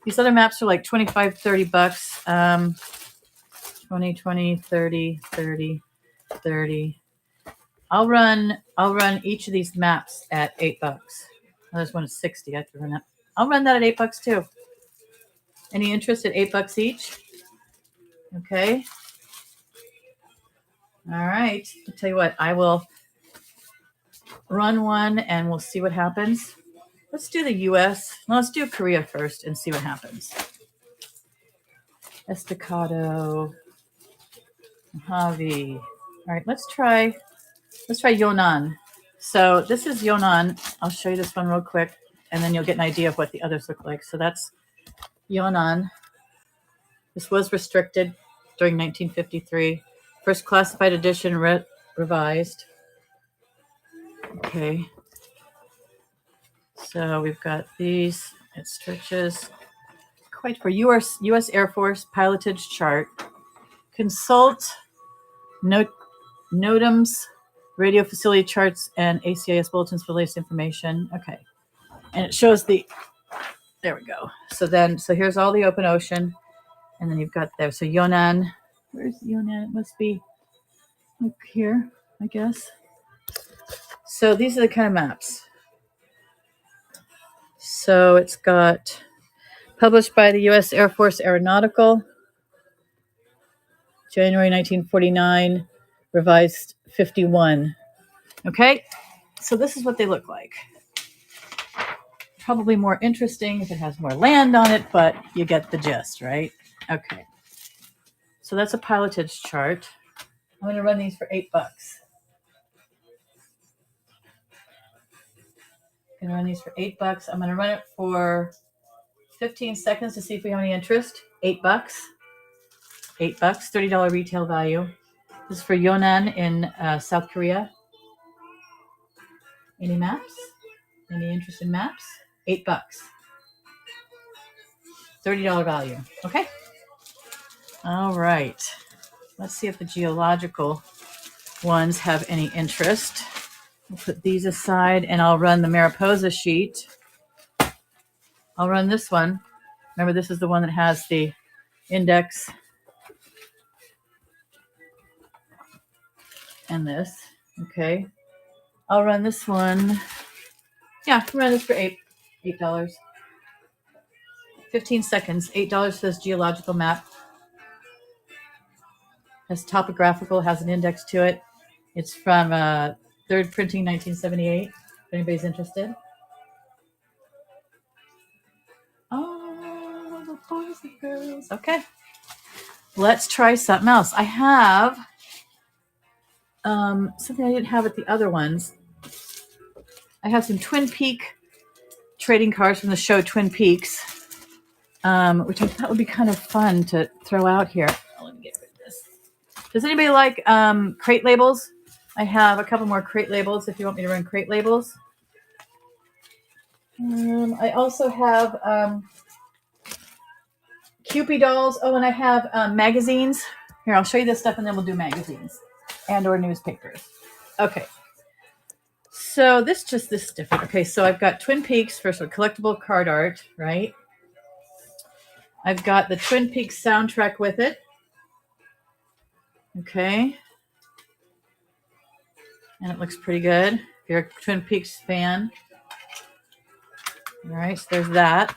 these other maps are like 25, 30 bucks. 20, 20, 30, 30, 30. I'll run each of these maps at $8. Oh, this one is 60. I have to run that. I'll run that at $8 too. Any interest at $8 each? Okay. All right. I'll tell you what, I will run one and we'll see what happens. Let's do the US. Well, let's do Korea first and see what happens. Estacado. Mojave. All right, let's try Yunnan. So this is Yunnan. I'll show you this one real quick, and then you'll get an idea of what the others look like. So that's Yunnan. This was restricted during 1953. First classified edition revised. Okay. So we've got these. It stretches quite for US Air Force pilotage chart. Consult NOTAMs, radio facility charts, and ACIS bulletins for latest information. Okay. And it shows there we go. So here's all the open ocean. And then you've got there. So Yunnan, where's Yunnan? It must be up here, I guess. So these are the kind of maps. So it's got published by the U.S. Air Force Aeronautical, January 1949, revised 51. Okay, so this is what they look like. Probably more interesting if it has more land on it, but you get the gist, right? Okay. So that's a pilotage chart. I'm going to run these for $8. I'm going to run these for $8. I'm going to run it for 15 seconds to see if we have any interest. $8. $8, $30 retail value. This is for Yunnan in South Korea. Any maps? Any interest in maps? $8. $30 value. Okay. All right. Let's see if the geological ones have any interest. We'll put these aside and I'll run the Mariposa sheet. I'll run this one. Remember, this is the one that has the index and this. Okay. I'll run this one. Yeah, I'll run this for $8. 15 seconds. $8 for this geological map. Has topographical, has an index to it. It's from third printing 1978. If anybody's interested. Oh, the boys and girls. Okay. Let's try something else. I have something I didn't have at the other ones. I have some Twin Peak trading cards from the show Twin Peaks, which I thought would be kind of fun to throw out here. Oh, let me get rid of this. Does anybody like crate labels? I have a couple more crate labels if you want me to run crate labels. I also have Kewpie dolls. Oh, and I have magazines. Here, I'll show you this stuff and then we'll do magazines and or newspapers. Okay. So this is different. Okay, so I've got Twin Peaks for sort of collectible card art, right? I've got the Twin Peaks soundtrack with it. Okay. And it looks pretty good if you're a Twin Peaks fan. All right, so there's that.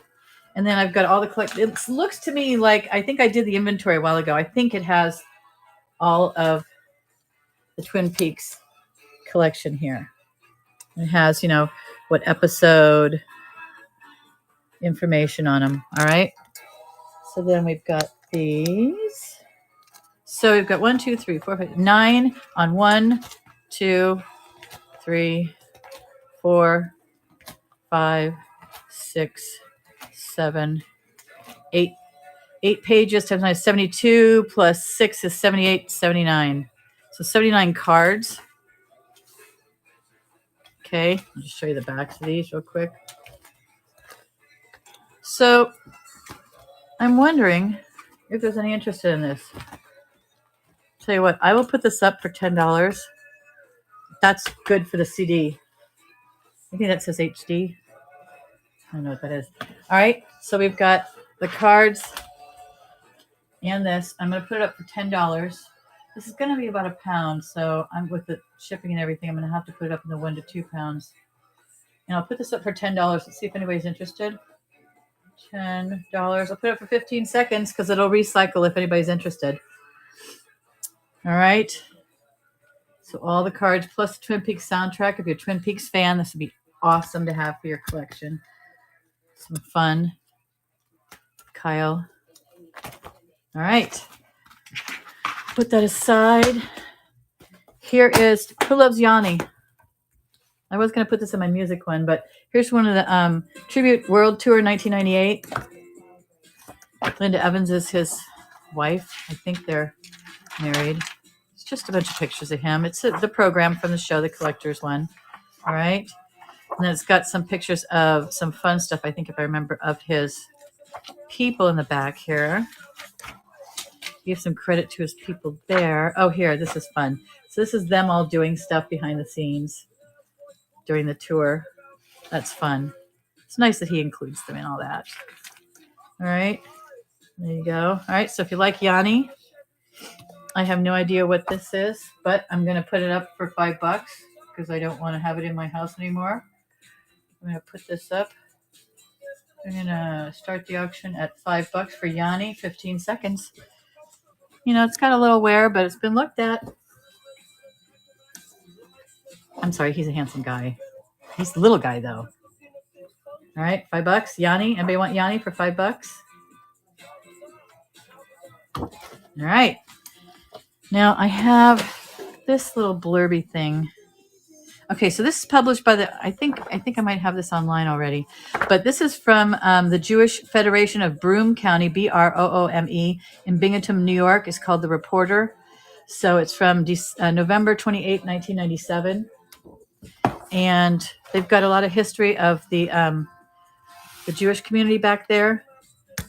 And then I've got all the it looks to me like, I think I did the inventory a while ago. I think it has all of the Twin Peaks collection here. It has, what episode information on them. All right. So then we've got these. So we've got 1, 2, 3, 4, 5, 9 on 1, 2, 3, 4, 5, 6, 7, 8. 8 pages times 9 is 72 plus 6 is 78, 79. So 79 cards. Okay, I'll just show you the backs of these real quick. So I'm wondering if there's any interest in this. Tell you what, I will put this up for $10. That's good for the CD. I think that says HD. I don't know what that is. All right, so we've got the cards and this. I'm going to put it up for $10. This is going to be about a pound, so I'm with the shipping and everything. I'm going to have to put it up in the 1 to 2 pounds. And I'll put this up for $10. Let's see if anybody's interested. $10. I'll put it up for 15 seconds because it'll recycle if anybody's interested. All right. So all the cards plus the Twin Peaks soundtrack. If you're a Twin Peaks fan, this would be awesome to have for your collection. Some fun. Kyle. All right. Put that aside. Here is Who Loves Yanni? I was going to put this in my music one, but here's one of the Tribute World Tour 1998. Linda Evans is his wife. I think they're married. It's just a bunch of pictures of him. It's the program from the show, the collector's one. All right. And then it's got some pictures of some fun stuff, I think, if I remember, of his people in the back here. Give some credit to his people there. Oh, here, this is fun. So this is them all doing stuff behind the scenes during the tour. That's fun. It's nice that he includes them in all that. All right. There you go. All right. So if you like Yanni, I have no idea what this is, but I'm going to put it up for $5 because I don't want to have it in my house anymore. I'm going to put this up. I'm going to start the auction at $5 for Yanni, 15 seconds. It's got a little wear, but it's been looked at. I'm sorry, he's a handsome guy. He's a little guy, though. All right, $5. Yanni. Anybody want Yanni for $5? All right. Now I have this little blurby thing. Okay, so this is published by I think I might have this online already, but this is from the Jewish Federation of Broome County, Broome, in Binghamton, New York. It's called The Reporter. So it's from November 28, 1997. And they've got a lot of history of the Jewish community back there.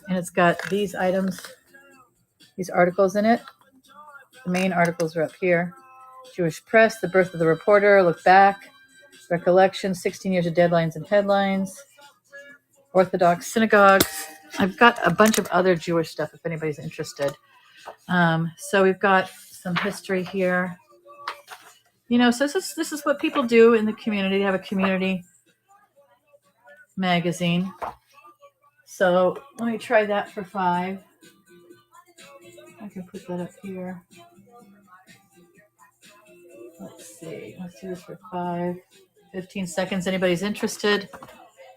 And it's got these items, these articles in it. The main articles are up here. Jewish Press, The Birth of the Reporter, Look Back, Recollection, 16 Years of Deadlines and Headlines, Orthodox Synagogues. I've got a bunch of other Jewish stuff if anybody's interested. So we've got some history here. So this is what people do in the community. They have a community magazine. So let me try that for $5. I can put that up here. Let's see. Let's do this for $5. 15 seconds. Anybody's interested?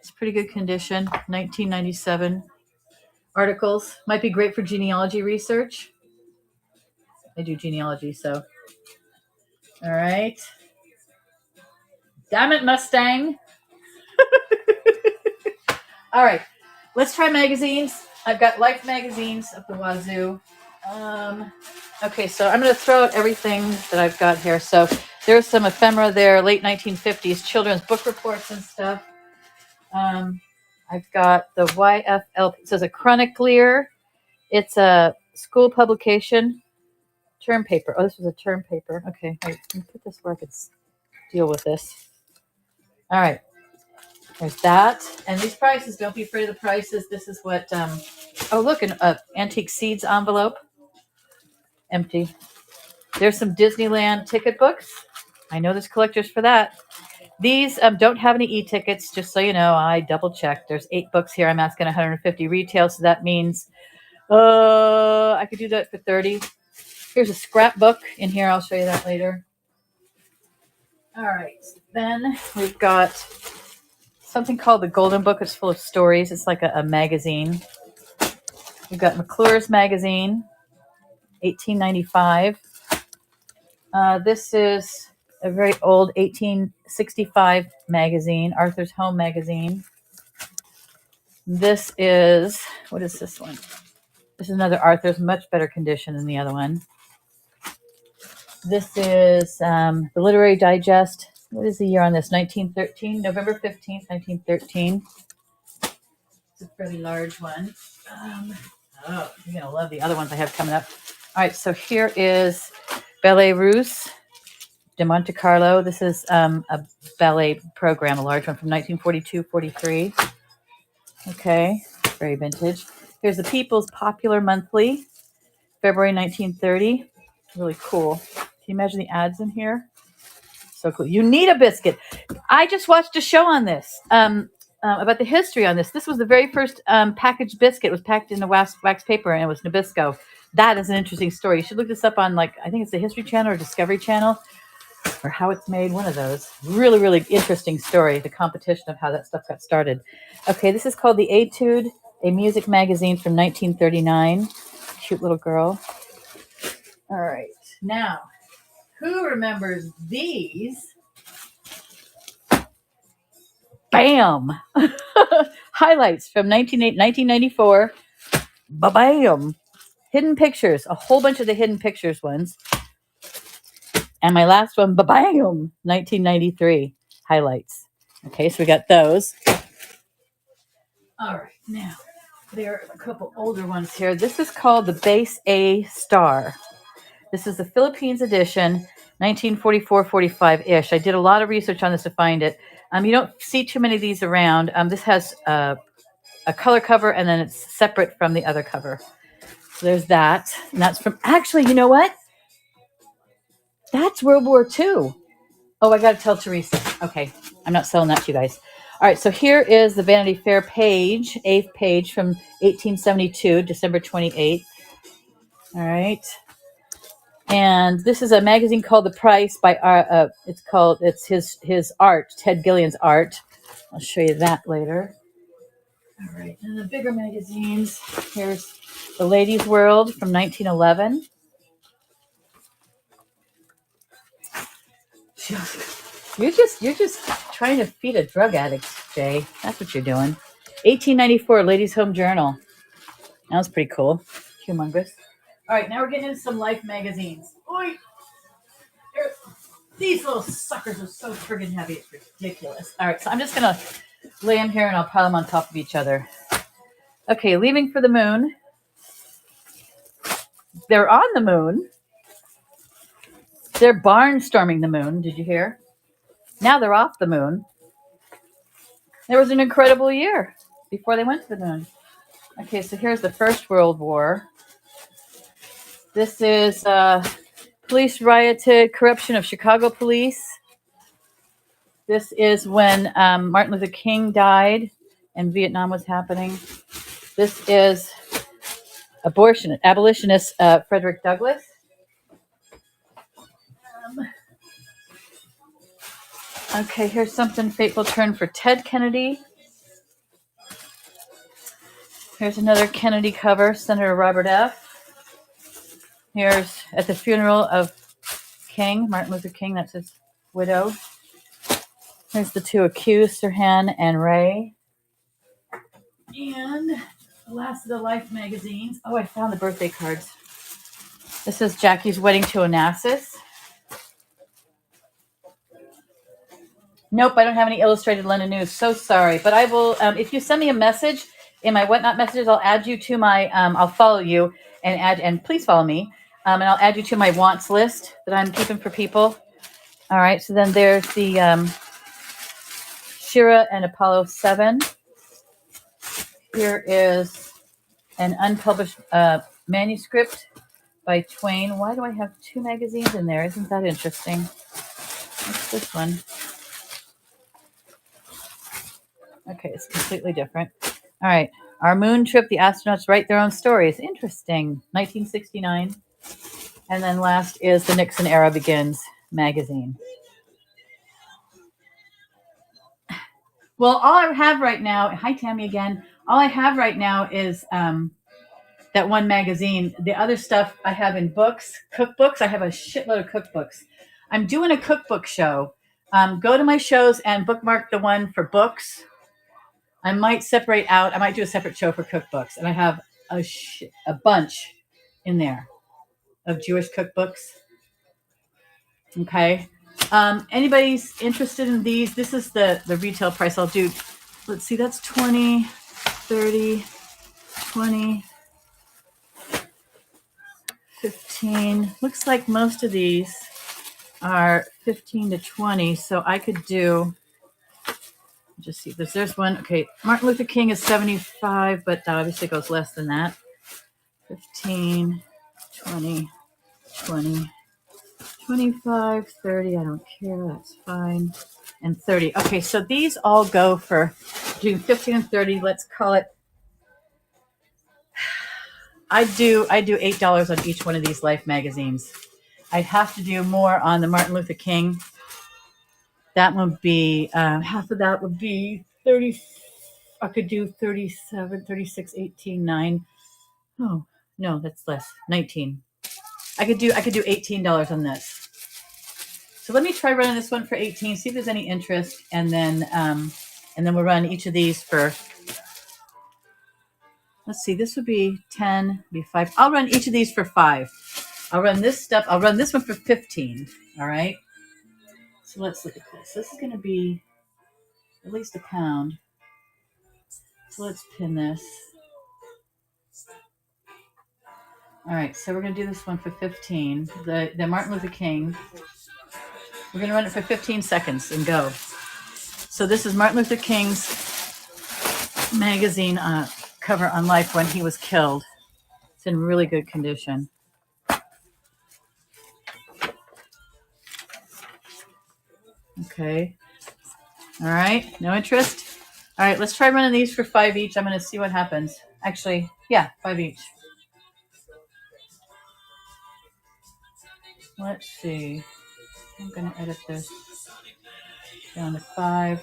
It's pretty good condition. 1997 articles. Might be great for genealogy research. I do genealogy, so. All right. Damn it, Mustang. All right. Let's try magazines. I've got Life magazines up the wazoo. Okay, so I'm going to throw out everything that I've got here. So there's some ephemera there, late 1950s, children's book reports and stuff. I've got the YFL. It says a chronicler. It's a school publication. Term paper. Oh, this was a term paper. Okay, wait, let me put this where I could deal with this. All right. There's that. And these prices, don't be afraid of the prices. This is what, oh, look, an Antique Seeds envelope. Empty. There's some Disneyland ticket books. I know there's collectors for that. These don't have any e-tickets, just so you know. I double-checked. There's 8 books here. I'm asking 150 retail, so that means I could do that for 30. Here's a scrapbook in here. I'll show you that later. All right. Then we've got something called the Golden Book. It's full of stories. It's like a magazine. We've got McClure's magazine, 1895. This is a very old 1865 magazine, Arthur's Home magazine. This is, what is this one? This is another Arthur's, much better condition than the other one. This is the Literary Digest. What is the year on this? 1913, November 15th, 1913. It's a pretty large one. You're going to love the other ones I have coming up. All right, so here is Ballet Russe de Monte Carlo. This is a ballet program, a large one from 1942-43. Okay, very vintage. Here's the People's Popular Monthly, February 1930. Really cool. Can you imagine the ads in here? So cool. You need a biscuit. I just watched a show on this about the history on this. This was the very first packaged biscuit. It was packed in a wax paper, and it was Nabisco. That is an interesting story. You should look this up on, like, I think it's the History Channel or Discovery Channel, or How It's Made, one of those. Really, really interesting story, the competition of how that stuff got started. Okay, this is called the Etude, a music magazine from 1939. Cute little girl. All right, now, who remembers these? Bam! Highlights from 1994. Ba-bam! Hidden Pictures, a whole bunch of the Hidden Pictures ones. And my last one, ba-bam! 1993 highlights. Okay, so we got those. All right, now, there are a couple older ones here. This is called the Base A Star. This is the Philippines edition, 1944-45-ish. I did a lot of research on this to find it. You don't see too many of these around. This has a color cover, and then it's separate from the other cover. So there's that. And that's from, actually, you know what? That's World War II. Oh, I got to tell Teresa. Okay, I'm not selling that to you guys. All right, so here is the Vanity Fair page, 8th page from 1872, December 28th. All right. And this is a magazine called The Price by it's his art, Ted Gillian's art. I'll show you that later. All right, and the bigger magazines. Here's The Ladies' World from 1911. You're just trying to feed a drug addict, Jay. That's what you're doing. 1894 Ladies' Home Journal. That was pretty cool. Humongous. All right, now we're getting into some Life magazines. Oi! These little suckers are so friggin' heavy, it's ridiculous. All right, so I'm just going to lay them here and I'll pile them on top of each other. Okay, Leaving for the Moon. They're on the moon. They're barnstorming the moon. Did you hear? Now they're off the moon. There was an incredible year before they went to the moon. Okay, so here's the First World War. This is police rioted, corruption of Chicago police. This is when Martin Luther King died and Vietnam was happening. This is abolitionist Frederick Douglass. Okay, here's something, Fateful Turn for Ted Kennedy. Here's another Kennedy cover, Senator Robert F. Here's at the funeral of King, Martin Luther King, that's his widow. Here's the two accused, Sirhan and Ray. And the last of the Life magazines. Oh, I found the birthday cards. This is Jackie's Wedding to Onassis. Nope, I don't have any illustrated London news. So sorry. But I will, if you send me a message in my Whatnot messages, I'll add you to my, I'll follow you and please follow me. And I'll add you to my wants list that I'm keeping for people. All right, so then there's the Shira and Apollo 7. Here is an unpublished manuscript by Twain. Why do I have two magazines in there? Isn't that interesting? What's this one? Okay, it's completely different. All right. Our moon trip, the astronauts write their own stories. Interesting. 1969. And then last is the Nixon Era Begins magazine. Well, all I have right now, hi Tammy again. All I have right now is that one magazine. The other stuff I have in books, cookbooks. I have a shitload of cookbooks. I'm doing a cookbook show. Go to my shows and bookmark the one for books. I might separate out. I might do a separate show for cookbooks, and I have a bunch in there of Jewish cookbooks. Okay. Anybody's interested in these? This is the retail price. I'll do. Let's see. That's 20, 30, 20, 15. Looks like most of these are 15 to 20. So I could do. Just see. There's one. Okay. Martin Luther King is 75, but that obviously goes less than that. 15, 20, 20, 25, 30. I don't care. That's fine. And 30. Okay, so these all go for between 15 and 30. Let's call it. I do $8 on each one of these Life magazines. I'd have to do more on the Martin Luther King. That would be half of that would be 30. I could do 37, 36, 18, 9. Oh, no, that's less. 19. I could do $18 on this. So let me try running this one for 18, see if there's any interest, and then we'll run each of these for. Let's see, this would be 10, be 5. I'll run each of these for 5. I'll run this stuff. I'll run this one for 15. All right. So let's look at this. This is going to be at least £1. So let's pin this. All right. So we're going to do this one for 15. The Martin Luther King. We're going to run it for 15 seconds and go. So this is Martin Luther King's magazine cover on Life when he was killed. It's in really good condition. Okay. All right. No interest? All right. Let's try running these for 5 each. I'm going to see what happens. Actually, yeah, 5 each. Let's see. I'm going to edit this down to 5.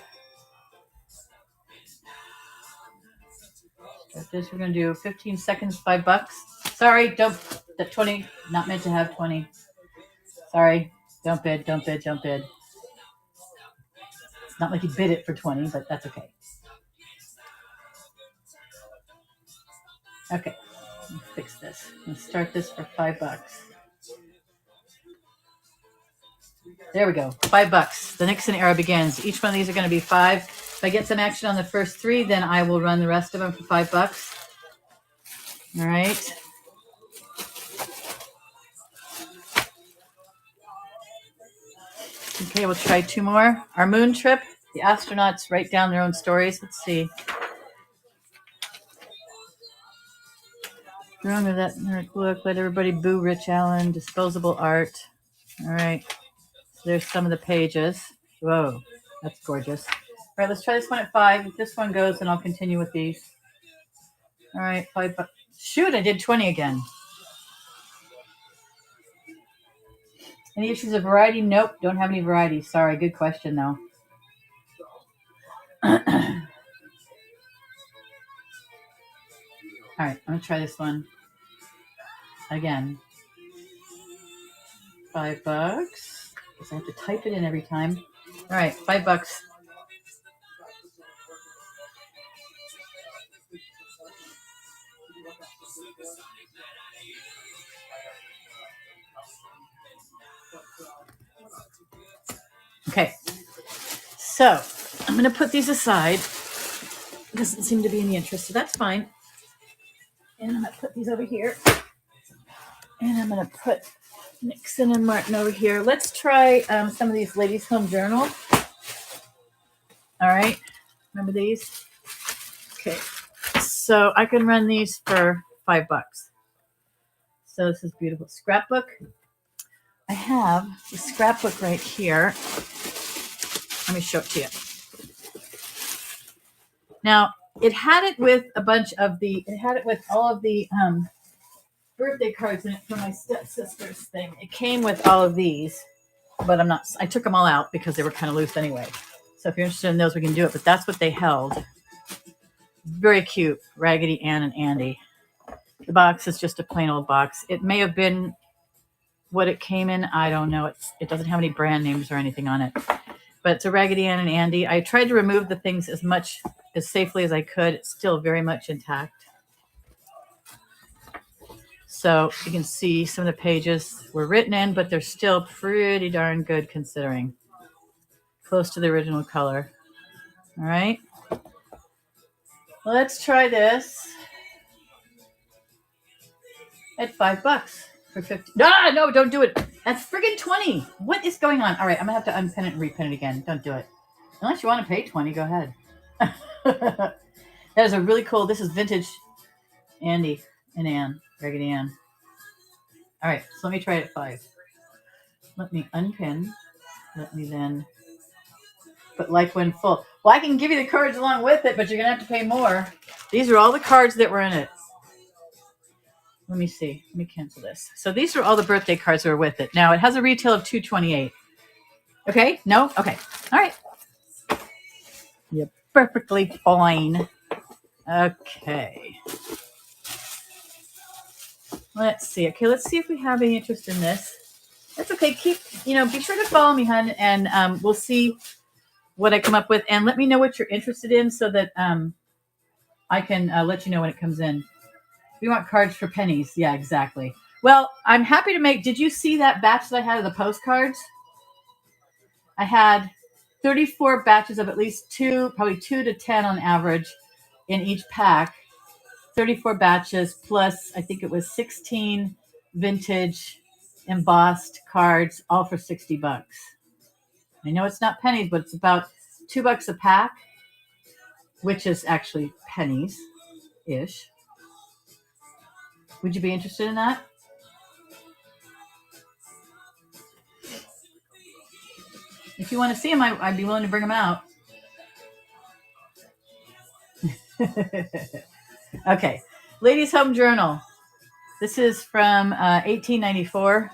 Start this. We're going to do 15 seconds, $5. Sorry, don't. The 20. Not meant to have 20. Sorry. Don't bid. Don't bid. Don't bid. It's not like you bid it for 20, but that's okay. Okay. Let's fix this. Let's start this for $5. There we go. $5. The Nixon era begins. Each one of these are going to be 5. If I get some action on the first 3, then I will run the rest of them for $5. All right. Okay, we'll try 2 more. Our moon trip. The astronauts write down their own stories. Let's see. Wrong of that book. Let everybody boo Rich Allen. Disposable art. All right. So there's some of the pages. Whoa, that's gorgeous. All right, let's try this one at 5. If this one goes, then I'll continue with these. All right, $5. Shoot, I did 20 again. Any issues of variety? Nope, don't have any variety. Sorry, good question though. All right, I'm gonna try this one again. $5. Because I have to type it in every time. All right, $5. Okay, so I'm going to put these aside. It doesn't seem to be any interest, so that's fine. And I'm going to put these over here. And I'm going to put Nixon and Martin over here. Let's try some of these Ladies' Home Journal. All right, remember these? Okay, so I can run these for $5. So this is beautiful. Scrapbook. I have the scrapbook right here. Let me show it to you. Now, it had it with all of the birthday cards in it for my stepsister's thing. It came with all of these, but I took them all out because they were kind of loose anyway. So if you're interested in those, we can do it. But that's what they held. Very cute. Raggedy Ann and Andy. The box is just a plain old box. It may have been what it came in. I don't know. It doesn't have any brand names or anything on it. But it's a Raggedy Ann and Andy. I tried to remove the things as safely as I could. It's still very much intact. So you can see some of the pages were written in, but they're still pretty darn good considering. Close to the original color. All right. Let's try this at $5 for 50. No, don't do it. That's friggin' 20. What is going on? All right, I'm gonna have to unpin it and repin it again. Don't do it. Unless you want to pay 20, go ahead. That is a really cool. This is vintage Andy and Ann, Raggedy Ann. All right, so let me try it at 5. Let me unpin. Let me then put like when full. Well, I can give you the cards along with it, but you're gonna have to pay more. These are all the cards that were in it. Let me see. Let me cancel this. So these are all the birthday cards that are with it. Now it has a retail of $228. Okay? No? Okay. All right. You're perfectly fine. Okay. Let's see. Okay, let's see if we have any interest in this. That's okay. Be sure to follow me, hon, and we'll see what I come up with. And let me know what you're interested in so that I can let you know when it comes in. We want cards for pennies. Yeah, exactly. Well, I'm happy to make. Did you see that batch that I had of the postcards? I had 34 batches of at least probably 2 to 10 on average in each pack. 34 batches plus I think it was 16 vintage embossed cards, all for $60. I know it's not pennies, but it's about $2 a pack, which is actually pennies-ish. Would you be interested in that? If you want to see them, I'd be willing to bring them out. Okay. Ladies' Home Journal. This is from 1894.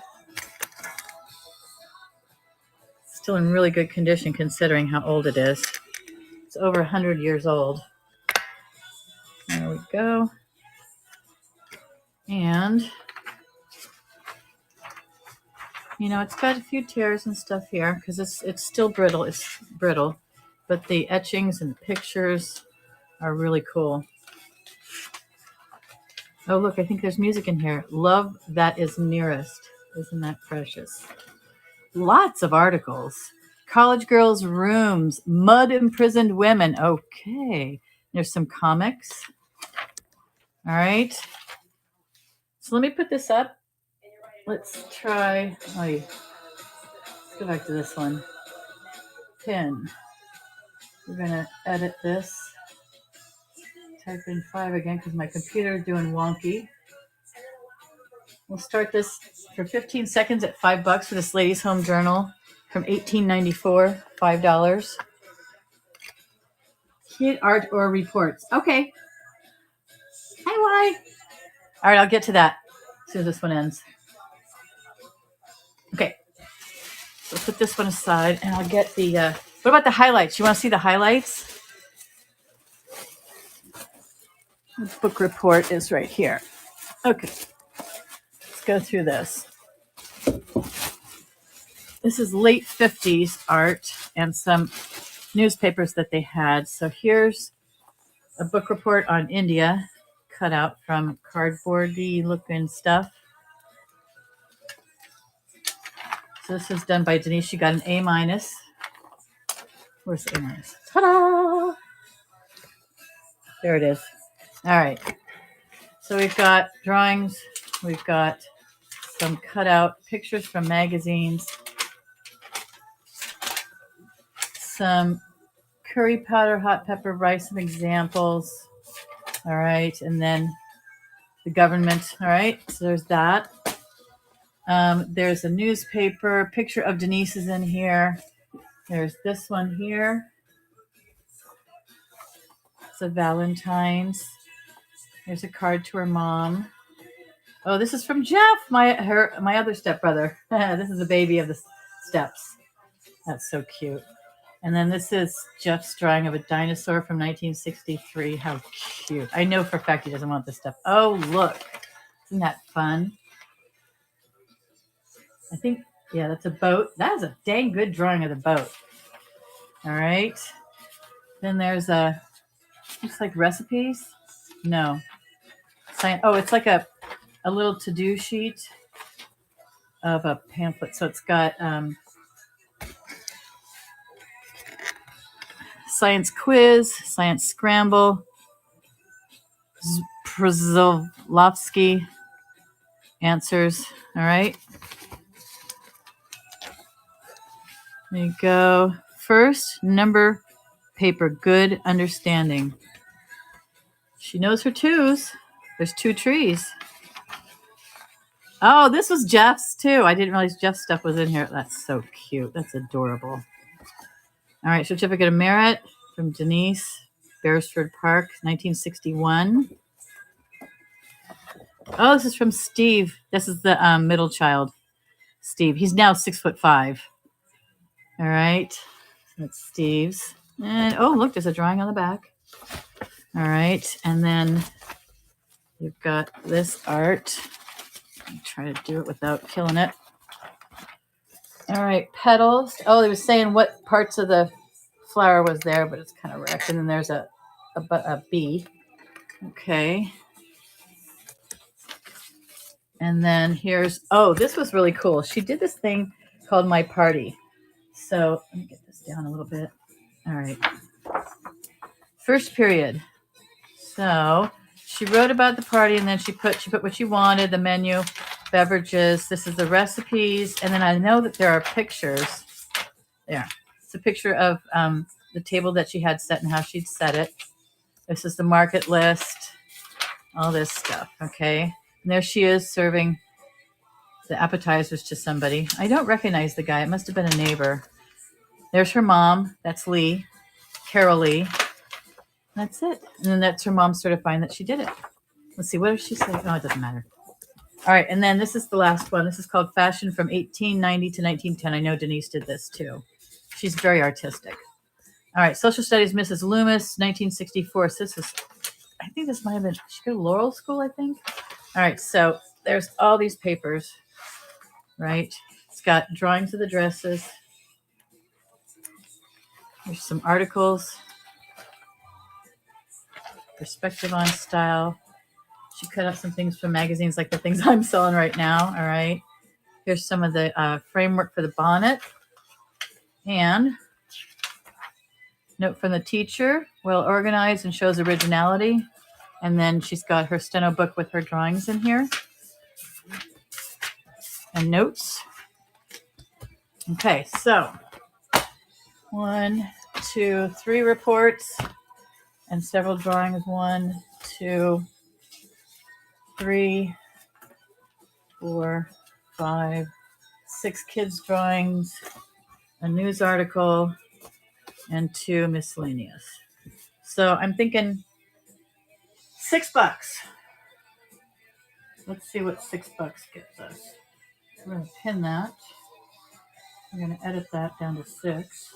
Still in really good condition considering how old it is. It's over 100 years old. There we go. And it's got a few tears and stuff here because it's still brittle. It's brittle, but the etchings and the pictures are really cool. Oh, look, I think there's music in here. Love that is nearest. Isn't that precious? Lots of articles. College girls' rooms, mud imprisoned women. Okay. There's some comics. All right. So let me put this up. Let's try. Let's go back to this one. Pin. We're going to edit this. Type in 5 again because my computer is doing wonky. We'll start this for 15 seconds at $5 for this Ladies' Home Journal from 1894, $5. Kid art or reports. Okay. Hi, why? All right, I'll get to that as soon as this one ends. Okay. So put this one aside and I'll get the, what about the highlights? You want to see the highlights? The book report is right here. Okay. Let's go through this. This is late 50s art and some newspapers that they had. So here's a book report on India, cut out from cardboardy looking stuff. So this was done by Denise. She got an A-. Where's the A-? Ta-da! There it is. All right. So we've got drawings. We've got some cutout pictures from magazines. Some curry powder, hot pepper, rice, some examples. All right. And then the government. All right. So there's that. There's a newspaper. Picture of Denise is in here. There's this one here. It's a Valentine's. There's a card to her mom. Oh, this is from Jeff, my other stepbrother. This is a baby of the steps. That's so cute. And then this is Jeff's drawing of a dinosaur from 1963. How cute. I know for a fact he doesn't want this stuff. Oh, look. Isn't that fun? I think, yeah, that's a boat. That is a dang good drawing of the boat. All right. Then there's looks like recipes. No. Oh, it's like a little to-do sheet of a pamphlet. So it's got science quiz, science scramble, Przlovsky answers. All right. There you go. First, number paper, good understanding. She knows her twos. There's 2 trees. Oh, this was Jeff's too. I didn't realize Jeff's stuff was in here. That's so cute. That's adorable. All right, certificate of merit from Denise, Beresford Park, 1961. Oh, this is from Steve. This is the middle child, Steve. He's now 6'5". All right, that's Steve's. And oh, look, there's a drawing on the back. All right, and then you've got this art. Try to do it without killing it. All right, petals. Oh, they were saying what parts of the flower was there, but it's kind of wrecked. And then there's a bee. Okay. And then here's, oh, this was really cool. She did this thing called My Party. So let me get this down a little bit. All right. First period. So she wrote about the party, and then she put what she wanted, the menu, beverages. This is the recipes. And then I know that there are pictures. There. It's a picture of the table that she had set and how she'd set it. This is the market list. All this stuff. Okay. And there she is serving the appetizers to somebody. I don't recognize the guy. It must have been a neighbor. There's her mom. That's Lee. Carol Lee. That's it. And then that's her mom certifying that she did it. Let's see. What does she say? Oh, it doesn't matter. All right. And then this is the last one. This is called Fashion from 1890 to 1910. I know Denise did this too. She's very artistic. All right. Social Studies, Mrs. Loomis, 1964. So this is, I think this might have been, she go to Laurel School, I think. All right. So there's all these papers, right? It's got drawings of the dresses. There's some articles. Perspective on style. She cut up some things from magazines like the things I'm selling right now. All right. Here's some of the framework for the bonnet. And note from the teacher, well organized and shows originality. And then she's got her steno book with her drawings in here. And notes. Okay, so 1, 2, 3 reports and several drawings. 1, 2, 3, 4, 5, 6 kids' drawings, a news article, and 2 miscellaneous. So I'm thinking $6. Let's see what $6 gets us. We're going to pin that. I'm going to edit that down to 6.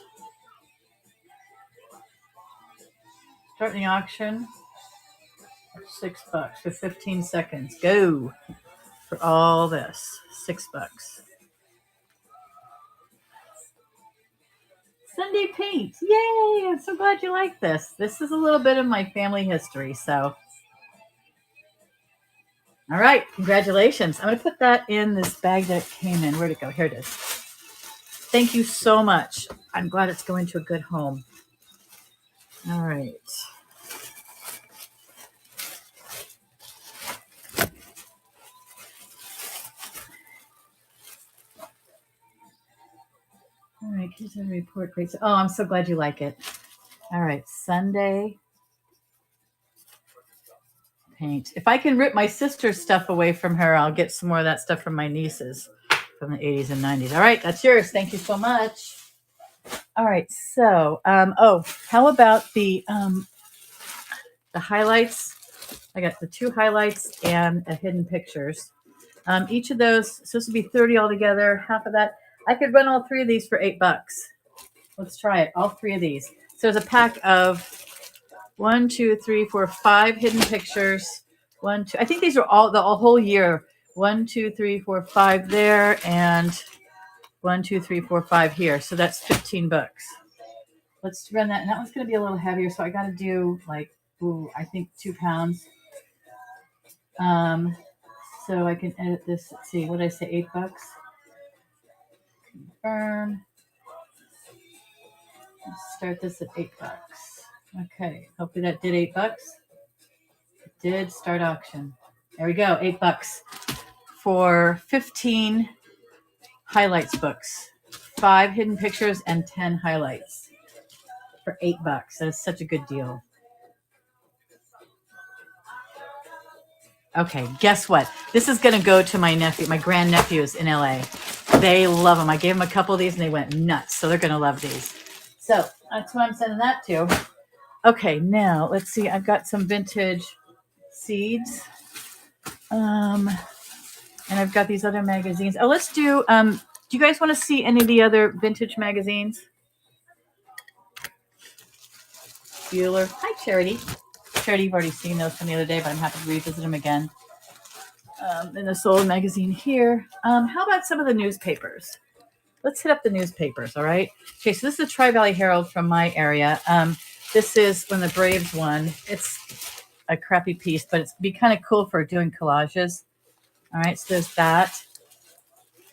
Start the auction. $6 for 15 seconds. Go for all this. $6. Sunday paint. Yay! I'm so glad you like this. This is a little bit of my family history. So, all right. Congratulations. I'm going to put that in this bag that it came in. Where'd it go? Here it is. Thank you so much. I'm glad it's going to a good home. All right. All right, here's a report. Great. Oh, I'm so glad you like it. All right, Sunday paint. If I can rip my sister's stuff away from her, I'll get some more of that stuff from my nieces from the 80s and 90s. All right, that's yours. Thank you so much. All right, so, how about the highlights? I got the 2 highlights and a hidden pictures. Each of those supposed to be 30 altogether. Half of that. I could run all 3 of these for $8. Let's try it. All three of these. So there's a pack of 1, 2, 3, 4, 5 hidden pictures. One, two. I think these are all the whole year. 1, 2, 3, 4, 5 there, and 1, 2, 3, 4, 5 here. So that's 15 bucks. Let's run that. And that one's going to be a little heavier, so I got to do like, I think 2 pounds. So I can edit this. Let's see. What did I say? 8 bucks. Confirm. Let's start this at 8 bucks. Okay. Hopefully that did 8 bucks. It did. Start auction. There we go. 8 bucks for 15 highlights books. 5 hidden pictures and 10 highlights for 8 bucks. That is such a good deal. Okay, guess what? This is going to go to my nephew, my grandnephews in LA. They love them. I gave them a couple of these and they went nuts. So they're going to love these. So that's who I'm sending that to. Okay, now let's see. I've got some vintage seeds. And I've got these other magazines. Oh, let's do you guys want to see any of the other vintage magazines? Bueller. Hi, Charity. Charity, you've already seen those from the other day, but I'm happy to revisit them again. In this old magazine here. How about some of the newspapers? Let's hit up the newspapers, all right? Okay, so this is the Tri-Valley Herald from my area. This is when the Braves won. It's a crappy piece, but it's be kind of cool for doing collages. All right, so there's that.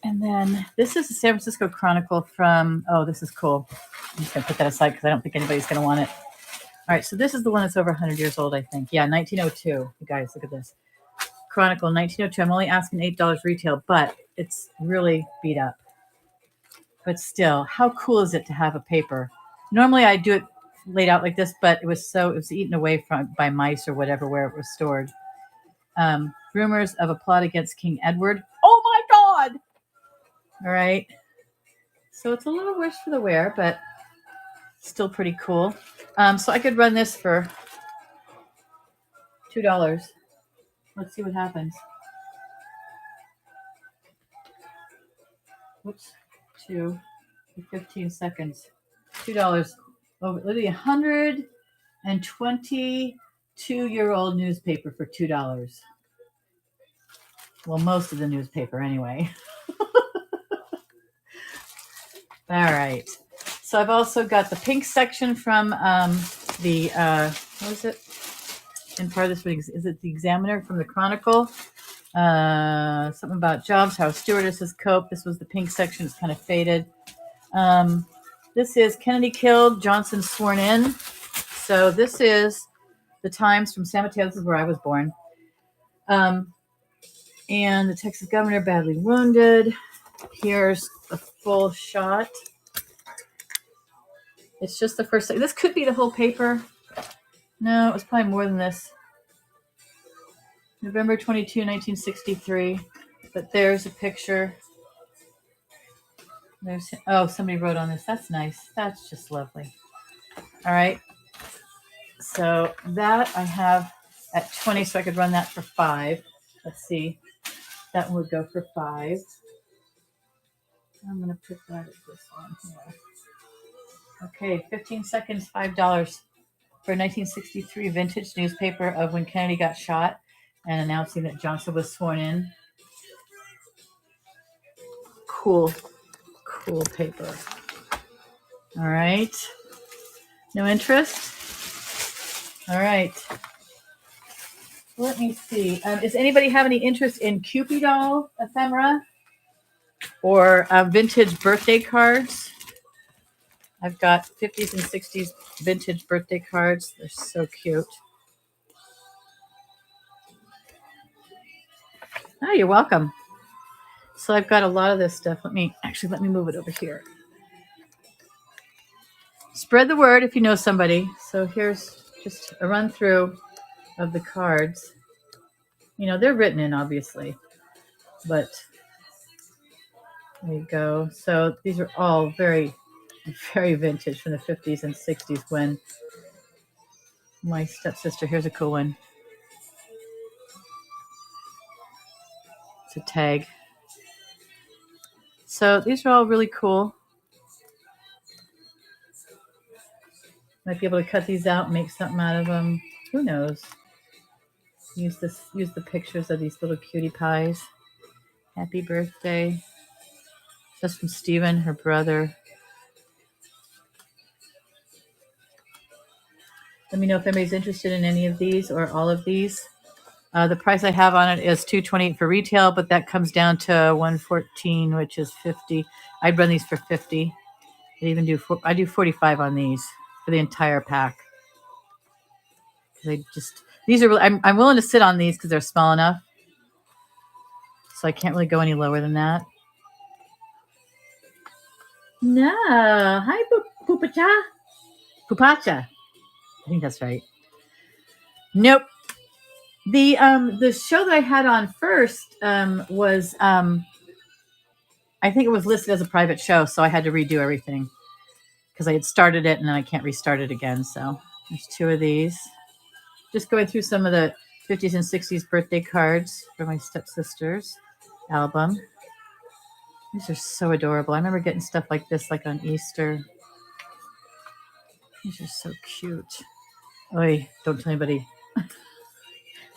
And then this is the San Francisco Chronicle from, oh, this is cool. I'm just going to put that aside because I don't think anybody's going to want it. All right, so this is the one that's over 100 years old, I think. Yeah, 1902. You guys, look at this. Chronicle, 1902. I'm only asking $8 retail, but it's really beat up. But still, how cool is it to have a paper? Normally, I do it laid out like this, but it was eaten away by mice or whatever where it was stored. Rumors of a plot against King Edward. Oh my God! All right. So it's a little worse for the wear, but still pretty cool. So I could run this for $2. Let's see what happens. Whoops. 2 for 15 seconds. $2. Over literally 122-year-old newspaper for $2. Well, most of the newspaper anyway. All right. So I've also got the pink section from the what is it? And part of this is it the Examiner from the Chronicle? Something about jobs, how stewardesses cope. This was the pink section. It's kind of faded. This is Kennedy killed, Johnson sworn in. So this is the Times from San Mateo. This is where I was born. And the Texas governor badly wounded. Here's a full shot. It's just the first. This could be the whole paper. No, it was probably more than this. November 22, 1963. But there's a picture. Somebody wrote on this. That's nice. That's just lovely. All right. So that I have at 20, so I could run that for $5. Let's see. That one would go for $5. I'm going to put that at this one here. Okay, 15 seconds, $5 for a 1963 vintage newspaper of when Kennedy got shot and announcing that Johnson was sworn in. Cool paper. All right. No interest? All right. Let me see. Does anybody have any interest in Kewpie doll ephemera or vintage birthday cards? I've got 50s and 60s vintage birthday cards. They're so cute. Oh, you're welcome. So I've got a lot of this stuff. Let me move it over here. Spread the word if you know somebody. So here's just a run through of the cards. You know, they're written in, obviously, but there you go. So these are all very, very vintage from the 50s and 60s when my stepsister, here's a cool one. It's a tag. So these are all really cool. Might be able to cut these out and make something out of them. Who knows? Use the pictures of these little cutie pies. Happy birthday. That's from Steven, her brother. Let me know if anybody's interested in any of these or all of these. The price I have on it is $228 for retail, but that comes down to $114, which is $50. I'd run these for $50. I do $45 on these for the entire pack. These are. I'm willing to sit on these because they're small enough, so I can't really go any lower than that. No, hi, Pupacha. Pupacha. I think that's right. Nope. The show that I had on first was I think it was listed as a private show, so I had to redo everything because I had started it and then I can't restart it again. So there's two of these. Just going through some of the 50s and 60s birthday cards for my stepsister's album. These are so adorable. I remember getting stuff like this like on Easter. These are so cute. Oy, don't tell anybody.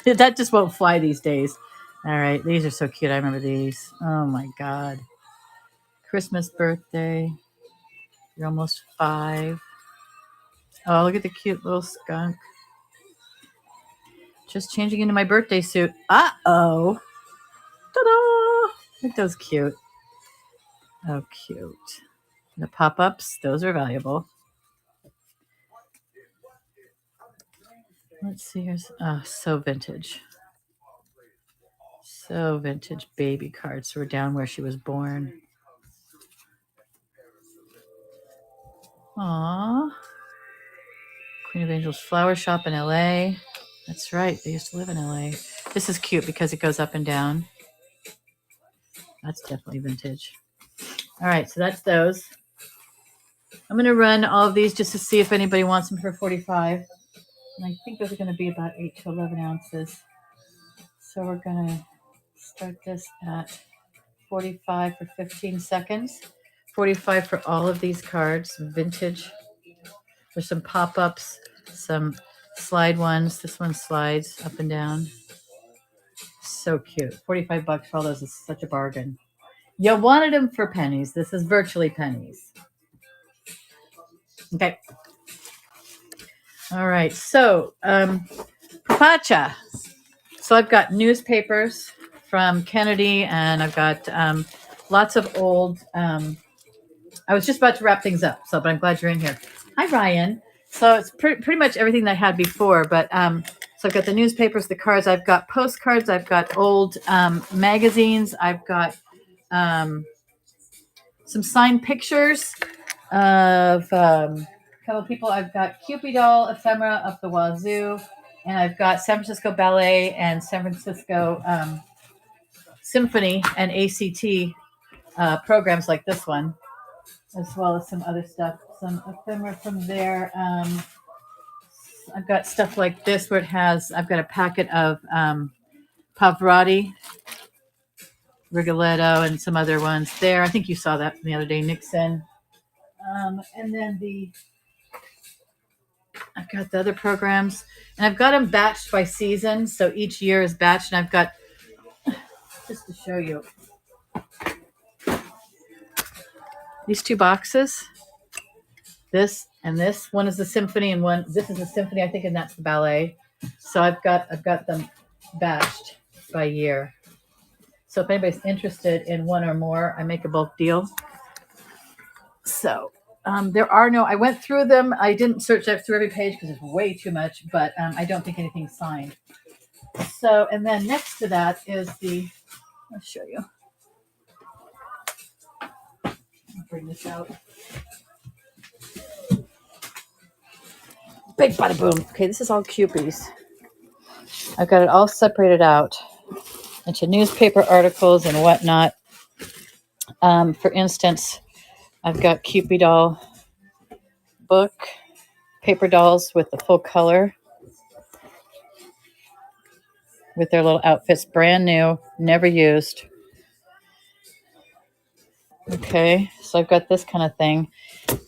That just won't fly these days. All right, these are so cute. I remember these. Oh my God. Christmas birthday. You're almost 5. Oh, look at the cute little skunk. Just changing into my birthday suit. Uh-oh. Ta-da! Aren't those cute? Oh, cute. The pop-ups, those are valuable. Let's see. Here's so vintage. So vintage baby cards. We're down where she was born. Aww. Queen of Angels Flower Shop in LA. That's right. They used to live in LA. This is cute because it goes up and down. That's definitely vintage. All right, so that's those. I'm going to run all of these just to see if anybody wants them for $45. And I think those are going to be about 8 to 11 ounces. So we're going to start this at $45 for 15 seconds. $45 for all of these cards, vintage. There's some pop-ups, some slide ones. This one slides up and down. So cute. $45 for all those is such a bargain. You wanted them for pennies. This is virtually pennies. Okay. All right. So, Papacha. So I've got newspapers from Kennedy, and I've got lots of old. I was just about to wrap things up, but I'm glad you're in here. Hi, Ryan. So it's pretty much everything that I had before, but so I've got the newspapers, the cards. I've got postcards. I've got old magazines. I've got some signed pictures of a couple people. I've got Kewpie doll, Ephemera up the wazoo, and I've got San Francisco Ballet and San Francisco Symphony and ACT programs like this one, as well as some other stuff. Some ephemera from there. I've got stuff like this where I've got a packet of Pavarotti, Rigoletto, and some other ones there. I think you saw that from the other day, Nixon. And then I've got the other programs, and I've got them batched by season. So each year is batched, and I've got, just to show you, these 2 boxes. This and this. One is the symphony, and this is the symphony, I think, and that's the ballet. So I've got them batched by year. So if anybody's interested in one or more, I make a bulk deal. So I went through them. I didn't search through every page because it's way too much, but I don't think anything's signed. So, and then next to that is I'll show you. I'll bring this out. Big bada boom. Okay, this is all Kewpies. I've got it all separated out into newspaper articles and whatnot. For instance, I've got Kewpie doll book, paper dolls with the full color, with their little outfits, brand new, never used. Okay, so I've got this kind of thing.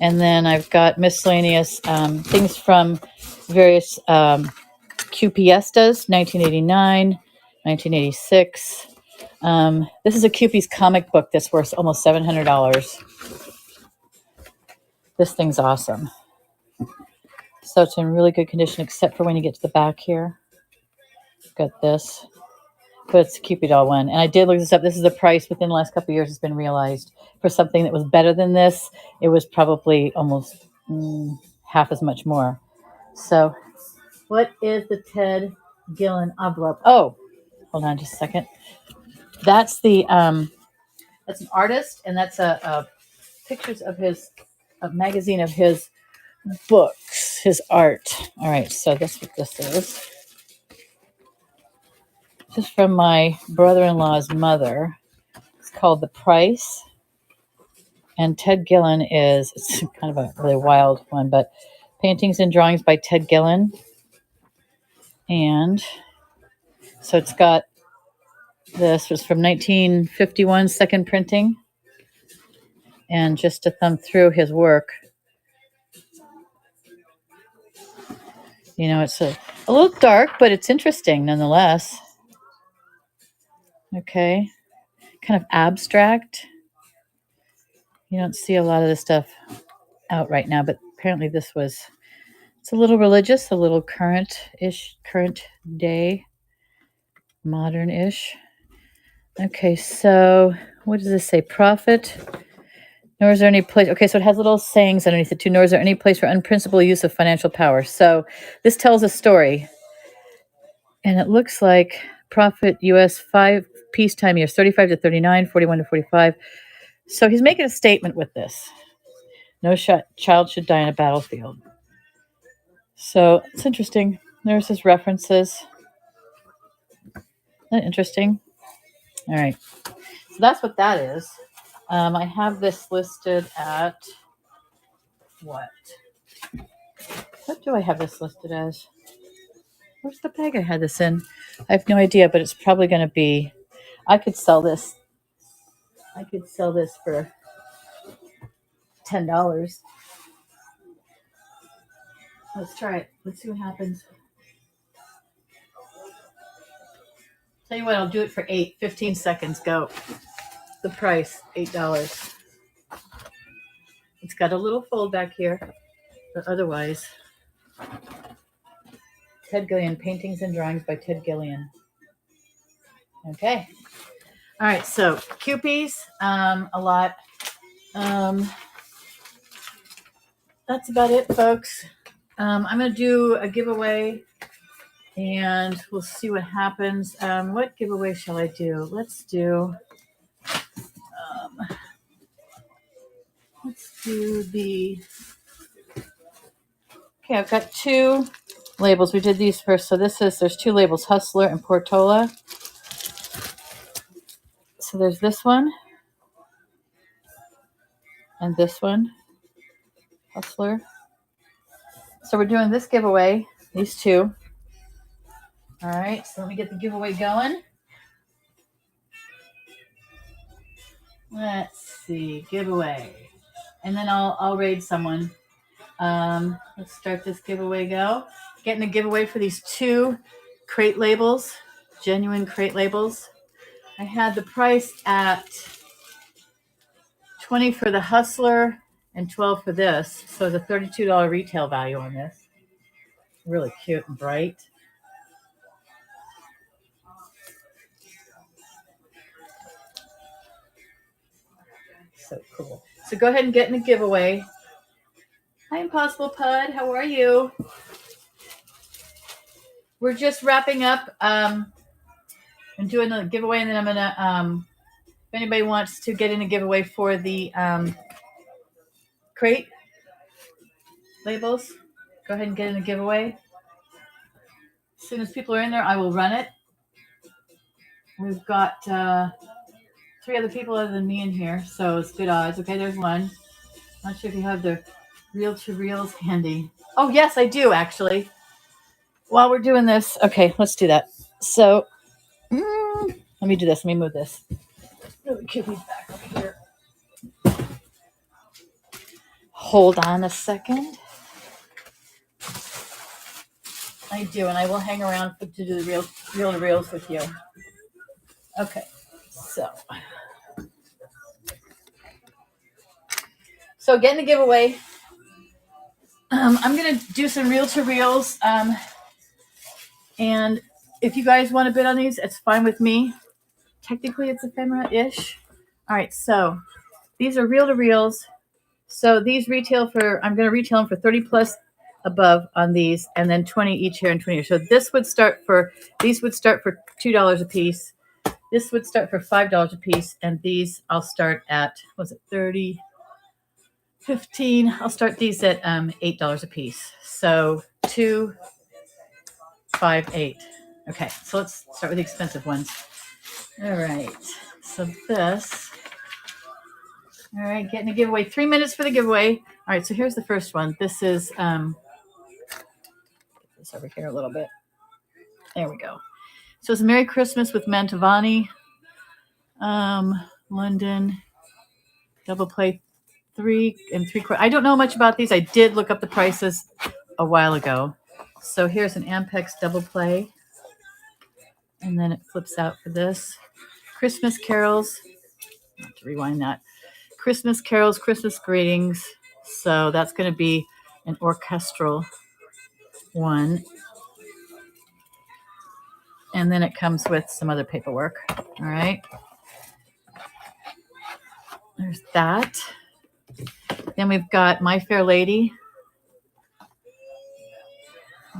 And then I've got miscellaneous things from various Kewpiestas, 1989, 1986. This is a Kewpies comic book that's worth almost $700. This thing's awesome. So it's in really good condition, except for when you get to the back here. Got this, but it's a Cupid doll one. And I did look this up. This is the price within the last couple of years has been realized for something that was better than this. It was probably almost half as much more. So, what is the Ted Gillen envelope? Oh, hold on just a second. That's the that's an artist, and that's a pictures of his a magazine of his books, his art. All right, so that's what this is. This is from my brother-in-law's mother. It's called The Price. And Ted Gillen it's kind of a really wild one, but paintings and drawings by Ted Gillen. And so it's got, this was from 1951, second printing. And just to thumb through his work, it's a little dark, but it's interesting nonetheless. Okay. Kind of abstract. You don't see a lot of this stuff out right now, but apparently it's a little religious, a little current day, modern-ish. Okay, so what does this say? Prophet. Nor is there any place. Okay, so it has little sayings underneath it too. Nor is there any place for unprincipled use of financial power. So this tells a story. And it looks like Prophet US 5 peacetime years, 35 to 39, 41 to 45. So he's making a statement with this. No child should die on a battlefield. So it's interesting. There's his references. Isn't that interesting? All right. So that's what that is. I have this listed at what? What do I have this listed as? Where's the bag I had this in? I have no idea, but it's probably going to be, I could sell this. I could sell this for $10. Let's try it. Let's see what happens. Tell you what, I'll do it for 15 seconds. Go. The price, $8. It's got a little fold back here, but otherwise, Ted Gillian, paintings and drawings by Ted Gillian. Okay. All right, so Kewpies, a lot. That's about it, folks. I'm going to do a giveaway, and we'll see what happens. What giveaway shall I do? Let's do the... Okay, I've got two labels. We did these first. So there's two labels, Hustler and Portola. So there's this one and this one, Hustler. So we're doing this giveaway, these two. All right, so let me get the giveaway going. Let's see, giveaway. And then I'll raid someone. Let's start this giveaway go. Getting a giveaway for these two crate labels, genuine crate labels. I had the price at $20 for the Hustler and $12 for this. So the $32 retail value on this. Really cute and bright. So cool. So go ahead and get in the giveaway. Hi, Impossible Pud. How are you? We're just wrapping up. I'm doing the giveaway, and then I'm gonna. If anybody wants to get in a giveaway for the crate labels, go ahead and get in the giveaway. As soon as people are in there, I will run it. We've got 3 other people other than me in here, so it's good odds. Okay, there's one. Not sure if you have the reel-to-reels handy. Oh, yes, I do, actually. While we're doing this, okay, let's do that. So, let me do this. Let me move this. Move the Kewpies back over here. Hold on a second. I do, and I will hang around to do the reel reels with you. Okay, so getting the giveaway. I'm gonna do some reel to reels, and if you guys want to bid on these, it's fine with me. Technically, it's ephemera-ish. All right, so these are reel to reels. So these retail for, I'm going to retail them for 30 plus above on these, and then 20 each here and 20 here. So these would start for $2 a piece. This would start for $5 a piece, and these I'll start at, was it 30, 15? I'll start these at $8 a piece. So 2, 5, 8. Okay, so let's start with the expensive ones. All right, so this. All right, getting a giveaway. 3 minutes for the giveaway. All right, so here's the first one. This is get this over here a little bit. There we go. So it's Merry Christmas with Mantovani. London double play 3 3/4. I don't know much about these. I did look up the prices a while ago. So here's an Ampex double play, and then it flips out for this. Christmas carols. I have to rewind that. Christmas carols, Christmas greetings. So that's going to be an orchestral one. And then it comes with some other paperwork. All right. There's that. Then we've got My Fair Lady.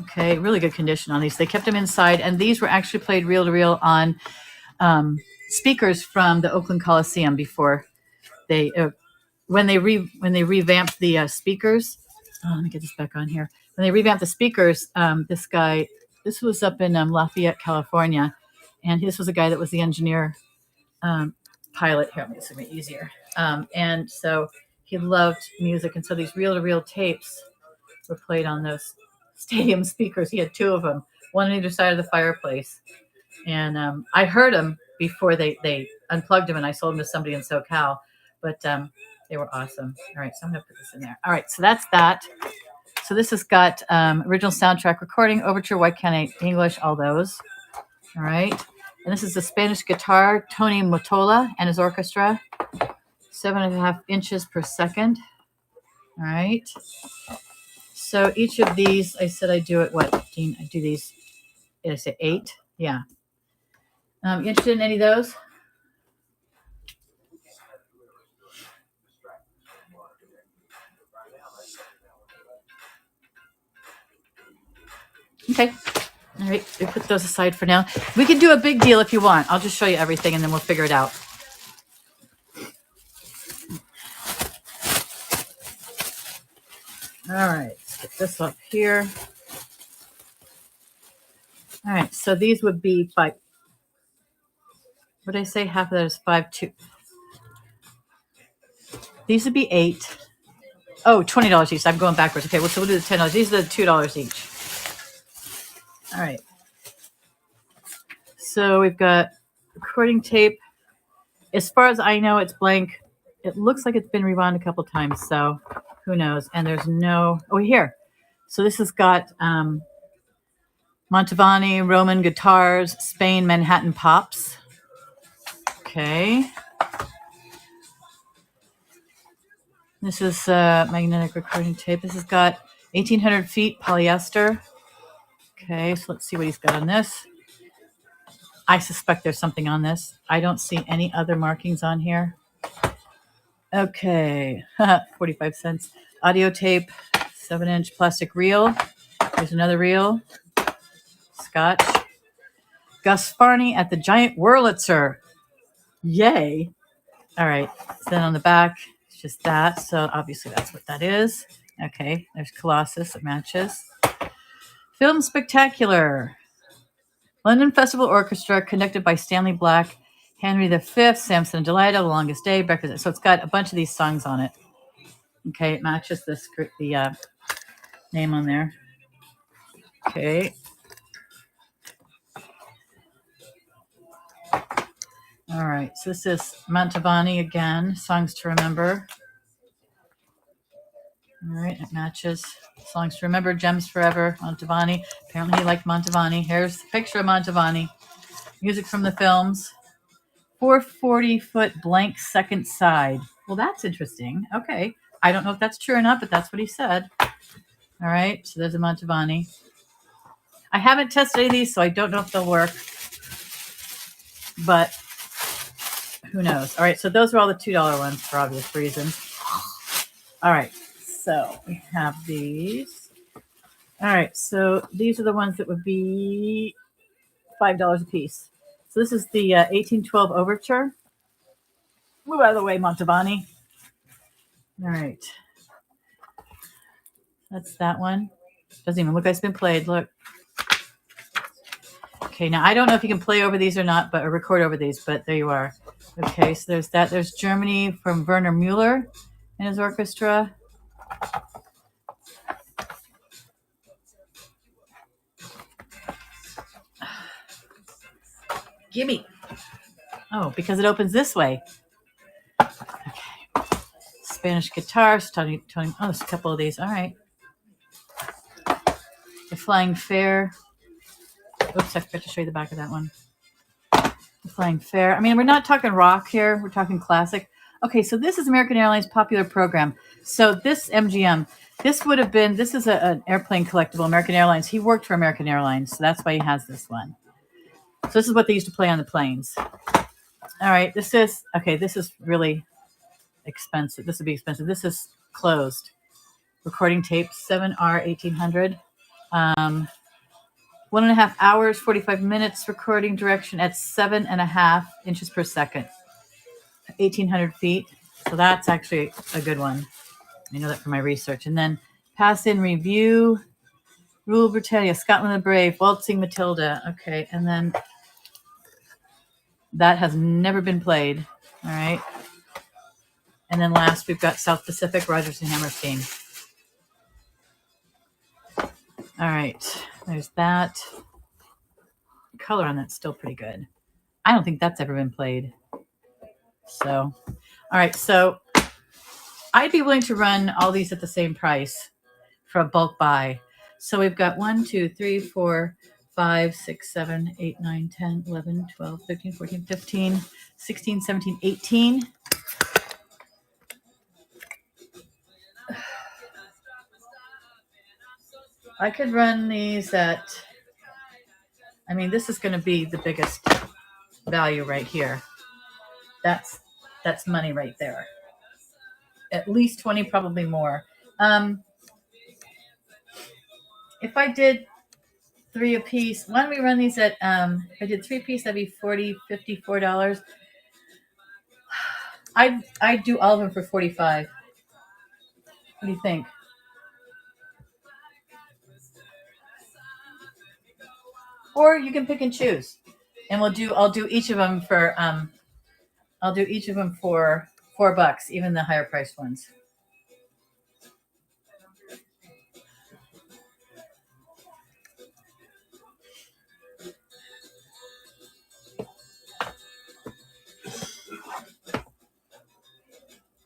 Okay, really good condition on these. They kept them inside, and these were actually played reel to reel on speakers from the Oakland Coliseum before they when they revamped the speakers. Oh, let me get this back on here. When they revamped the speakers, this was up in Lafayette, California, and this was a guy that was the engineer pilot. Here, let me make it easier. And so he loved music, and so these reel to reel tapes were played on those stadium speakers. He had 2 of them, one on either side of the fireplace. And I heard them before they unplugged them, and I sold them to somebody in SoCal. But they were awesome. All right, so I'm going to put this in there. All right, so that's that. So this has got original soundtrack recording, overture, White Can't English, all those. All right. And this is the Spanish guitar, Tony Motola and his orchestra, 7.5 inches per second. All right. So each of these, I said I do it, what, Dean? I do these, did I say 8? Yeah. You interested in any of those? Okay. All right. We put those aside for now. We can do a big deal if you want. I'll just show you everything and then we'll figure it out. All right. Let's get this up here. All right. So these would be 5. What did I say? Half of that is 5, 2. These would be 8. Oh, $20 each. I'm going backwards. Okay. Well, so we'll do the $10. These are the $2 each. All right. So we've got recording tape. As far as I know, it's blank. It looks like it's been rewound a couple times, so who knows? And there's no, oh, here. So this has got Mantovani, Roman guitars, Spain, Manhattan Pops. Okay. This is magnetic recording tape. This has got 1,800 feet polyester. Okay, so let's see what he's got on this. I suspect there's something on this. I don't see any other markings on here. Okay, 45 cents. Audio tape, 7-inch plastic reel. There's another reel. Scotch. Gus Farney at the Giant Wurlitzer. Yay. All right, so then on the back, it's just that. So obviously that's what that is. Okay, there's Colossus. It matches. Film Spectacular. London Festival Orchestra, conducted by Stanley Black, Henry V, Samson and Delilah, The Longest Day, Breakfast. So it's got a bunch of these songs on it. Okay, it matches the name on there. Okay. All right, so this is Mantovani again, Songs to Remember. All right, it matches. Songs to remember, Gems Forever, Mantovani. Apparently he liked Mantovani. Here's the picture of Mantovani. Music from the films. 440-foot blank second side. Well, that's interesting. Okay. I don't know if that's true or not, but that's what he said. All right, so there's a Mantovani. I haven't tested any of these, so I don't know if they'll work, but who knows? All right, so those are all the $2 ones for obvious reasons. All right, so we have these. All right, so these are the ones that would be $5 a piece. So this is the 1812 Overture. Move out of the way, Mantovani. All right. That's that one. Doesn't even look like it's been played. Look. Okay, now I don't know if you can play over these or not, or record over these, but there you are. Okay, so there's that. There's Germany from Werner Mueller and his orchestra. Gimme. Oh, because it opens this way. Okay. Spanish guitars. Tony. Oh, there's a couple of these. All right. The Flying Fair. Oops, I forgot to show you the back of that one. The Flying Fair. I mean, we're not talking rock here. We're talking classic. Okay, so this is American Airlines popular program. So this MGM, this would have been, this is an airplane collectible, American Airlines. He worked for American Airlines, so that's why he has this one. So this is what they used to play on the planes. All right, this is really expensive. This would be expensive. This is closed. Recording tape, 7R 1800. 1.5 hours, 45 minutes recording direction at 7.5 inches per second. 1,800 feet. So that's actually a good one. I know that from my research. And then Pass in Review, Rule Britannia, Scotland the Brave, Waltzing Matilda. Okay, and then that has never been played. All right. And then last, we've got South Pacific, Rodgers and Hammerstein. All right, there's that. The color on that's still pretty good. I don't think that's ever been played. So, all right, so I'd be willing to run all these at the same price for a bulk buy. So we've got 1, 2, 3, 4, 5, 6, 7, 8, 9, 10, 11, 12, 13, 14, 15, 16, 17, 18. I could run these at, I mean, this is going to be the biggest value right here. That's money right there. At least 20, probably more. If I did 3 a piece, why don't we run these at, if I did 3 a piece, that'd be $40, $54. I'd do all of them for $45. What do you think? Or you can pick and choose, and I'll do each of them for $4, even the higher priced ones.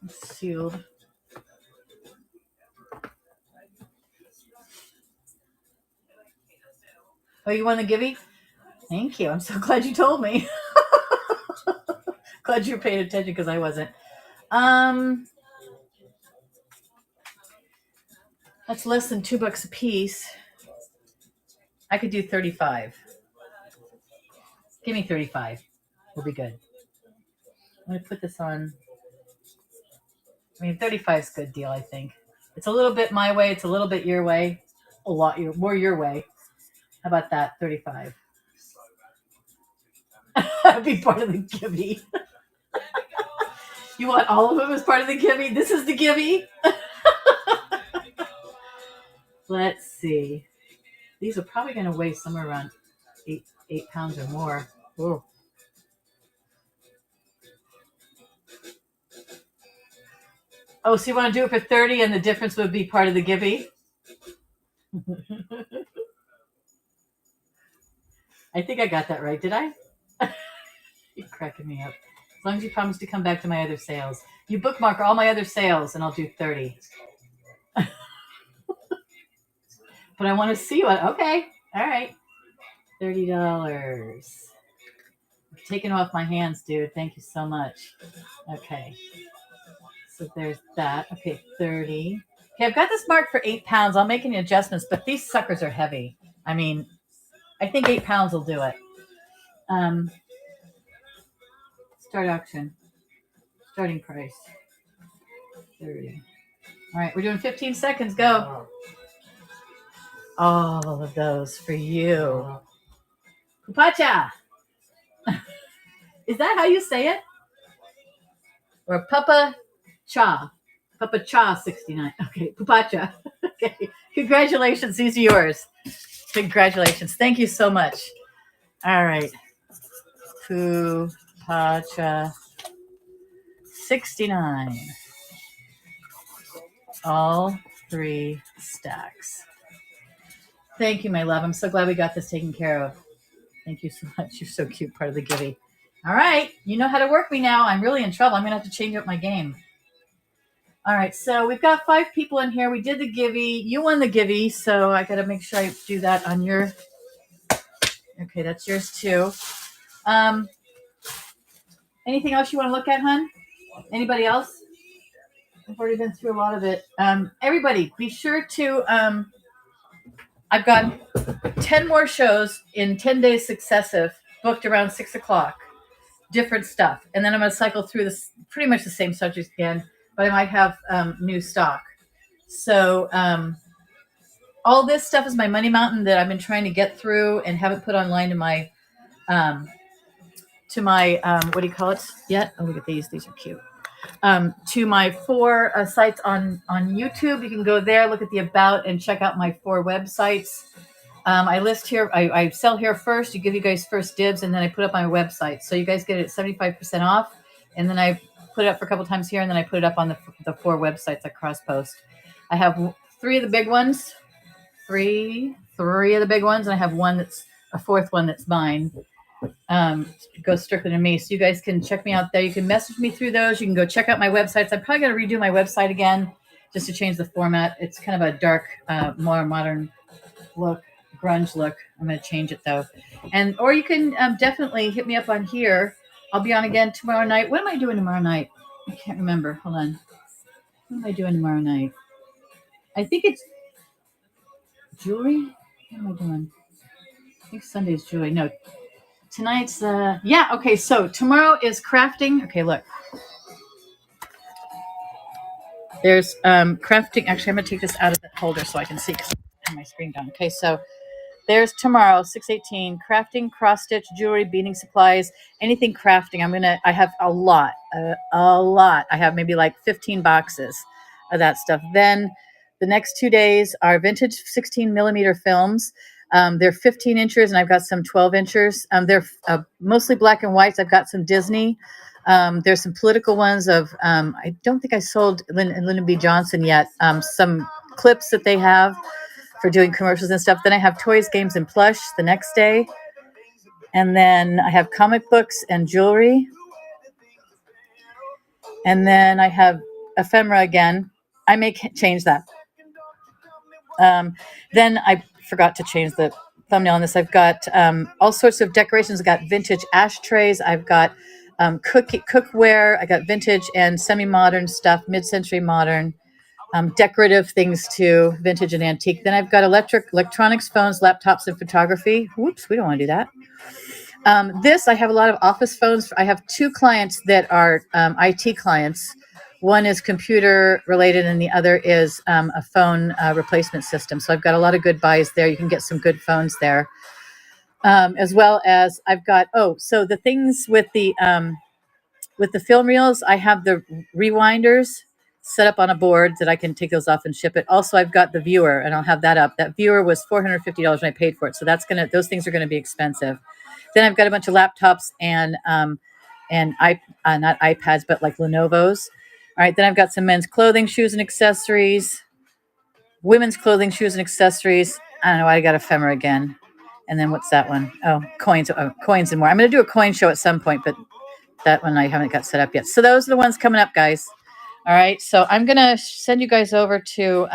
It's sealed. Oh, you want the Gibby? Thank you. I'm so glad you told me. Glad you were paying attention because I wasn't. That's less than $2 a piece. I could do 35. Give me 35. We'll be good. I'm going to put this on. I mean, 35 is a good deal, I think. It's a little bit my way. It's a little bit your way. A lot more your way. How about that? 35. That'd be part of the Gibby. You want all of them as part of the Gibby? This is the Gibby. Let's see. These are probably going to weigh somewhere around 8 pounds or more. Ooh. Oh, so you want to do it for 30 and the difference would be part of the Gibby? I think I got that right. Did I? You're cracking me up. As long as you promise to come back to my other sales. You bookmark all my other sales and I'll do 30. But I want to see what. Okay. All right. $30. Taking off my hands, dude. Thank you so much. Okay. So there's that. Okay, 30. Okay, I've got this marked for 8 pounds. I'll make any adjustments, but these suckers are heavy. I mean, I think 8 pounds will do it. Start auction. Starting price. 30. All right, we're doing 15 seconds. Go. All of those for you. Pupacha. Is that how you say it? Or Papa Cha? Papa Cha 69. Okay, Pupacha. Okay, congratulations. These are yours. Congratulations. Thank you so much. All right. Pupacha 69. All 3 stacks. Thank you, my love. I'm so glad we got this taken care of. Thank you so much. You're so cute, part of the Givey. All right. You know how to work me now. I'm really in trouble. I'm going to have to change up my game. All right. So we've got 5 people in here. We did the Givey. You won the Givey. So I got to make sure I do that on your. Okay. That's yours too. Anything else you want to look at, hon? Anybody else? I've already been through a lot of it. Everybody, be sure to. I've got 10 more shows in 10 days successive, booked around 6 o'clock. Different stuff. And then I'm going to cycle through this pretty much the same subjects again, but I might have new stock. So all this stuff is my money mountain that I've been trying to get through and haven't put online to my what do you call it yet? Oh, look at these. These are cute. To my 4 sites on YouTube. You can go there, look at the about, and check out my 4 websites. I list here, I sell here first, to give you guys first dibs, and then I put up my website. So you guys get it at 75% off, and then I put it up for a couple times here, and then I put it up on the 4 websites I cross-post. I have 3 of the big ones, three of the big ones, and I have one that's a 4th one that's mine. It goes strictly to me. So you guys can check me out there. You can message me through those. You can go check out my websites. I'm probably going to redo my website again just to change the format. It's kind of a dark, more modern look, grunge look. I'm going to change it though. Or you can definitely hit me up on here. I'll be on again tomorrow night. What am I doing tomorrow night? I can't remember. Hold on. What am I doing tomorrow night? I think it's jewelry. What am I doing? I think Sunday's jewelry. No. Tonight's, okay, so tomorrow is crafting. Okay, look. There's crafting. Actually, I'm going to take this out of the holder so I can see because I have my screen down. Okay, so there's tomorrow, 6/18, crafting, cross-stitch, jewelry, beading supplies, anything crafting. I have a lot. I have maybe like 15 boxes of that stuff. Then the next 2 days are vintage 16 millimeter films. They're 15 inches, and I've got some 12 inches. They're mostly black and whites. I've got some Disney. There's some political ones of, I don't think I sold Lyndon B. Johnson yet, some clips that they have for doing commercials and stuff. Then I have toys, games, and plush the next day. And then I have comic books and jewelry. And then I have ephemera again. I may change that. Then I forgot to change the thumbnail on this. I've got all sorts of decorations. I've got vintage ashtrays. I've got cookware. I got vintage and semi-modern stuff, mid-century modern, decorative things too, vintage and antique. Then I've got electronics, phones, laptops, and photography. Whoops, we don't want to do that. I have a lot of office phones. I have 2 clients that are IT clients. One is computer related and the other is a phone replacement system. So I've got a lot of good buys there. You can get some good phones there. As well as I've got, so the things with the film reels, I have the rewinders set up on a board that I can take those off and ship it. Also, I've got the viewer, and I'll have that up. That viewer was $450 when I paid for it. So those things are going to be expensive. Then I've got a bunch of laptops and not iPads, but like Lenovo's. All right, then I've got some men's clothing, shoes, and accessories, women's clothing, shoes, and accessories. I don't know why I got ephemera again. And then what's that one? Oh, coins and more. I'm going to do a coin show at some point, but that one I haven't got set up yet. So those are the ones coming up, guys. All right. So I'm going to send you guys over to,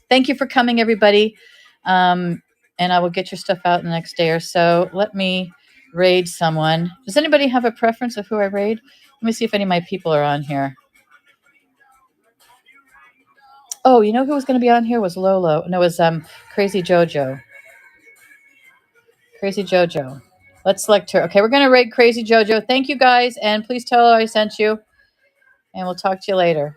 thank you for coming, everybody. And I will get your stuff out in the next day or so. Let me raid someone. Does anybody have a preference of who I raid? Let me see if any of my people are on here. Oh, you know who was going to be on here was Lolo. No, it was Crazy Jojo. Crazy Jojo. Let's select her. Okay, we're going to raid Crazy Jojo. Thank you guys, and please tell her I sent you, and we'll talk to you later.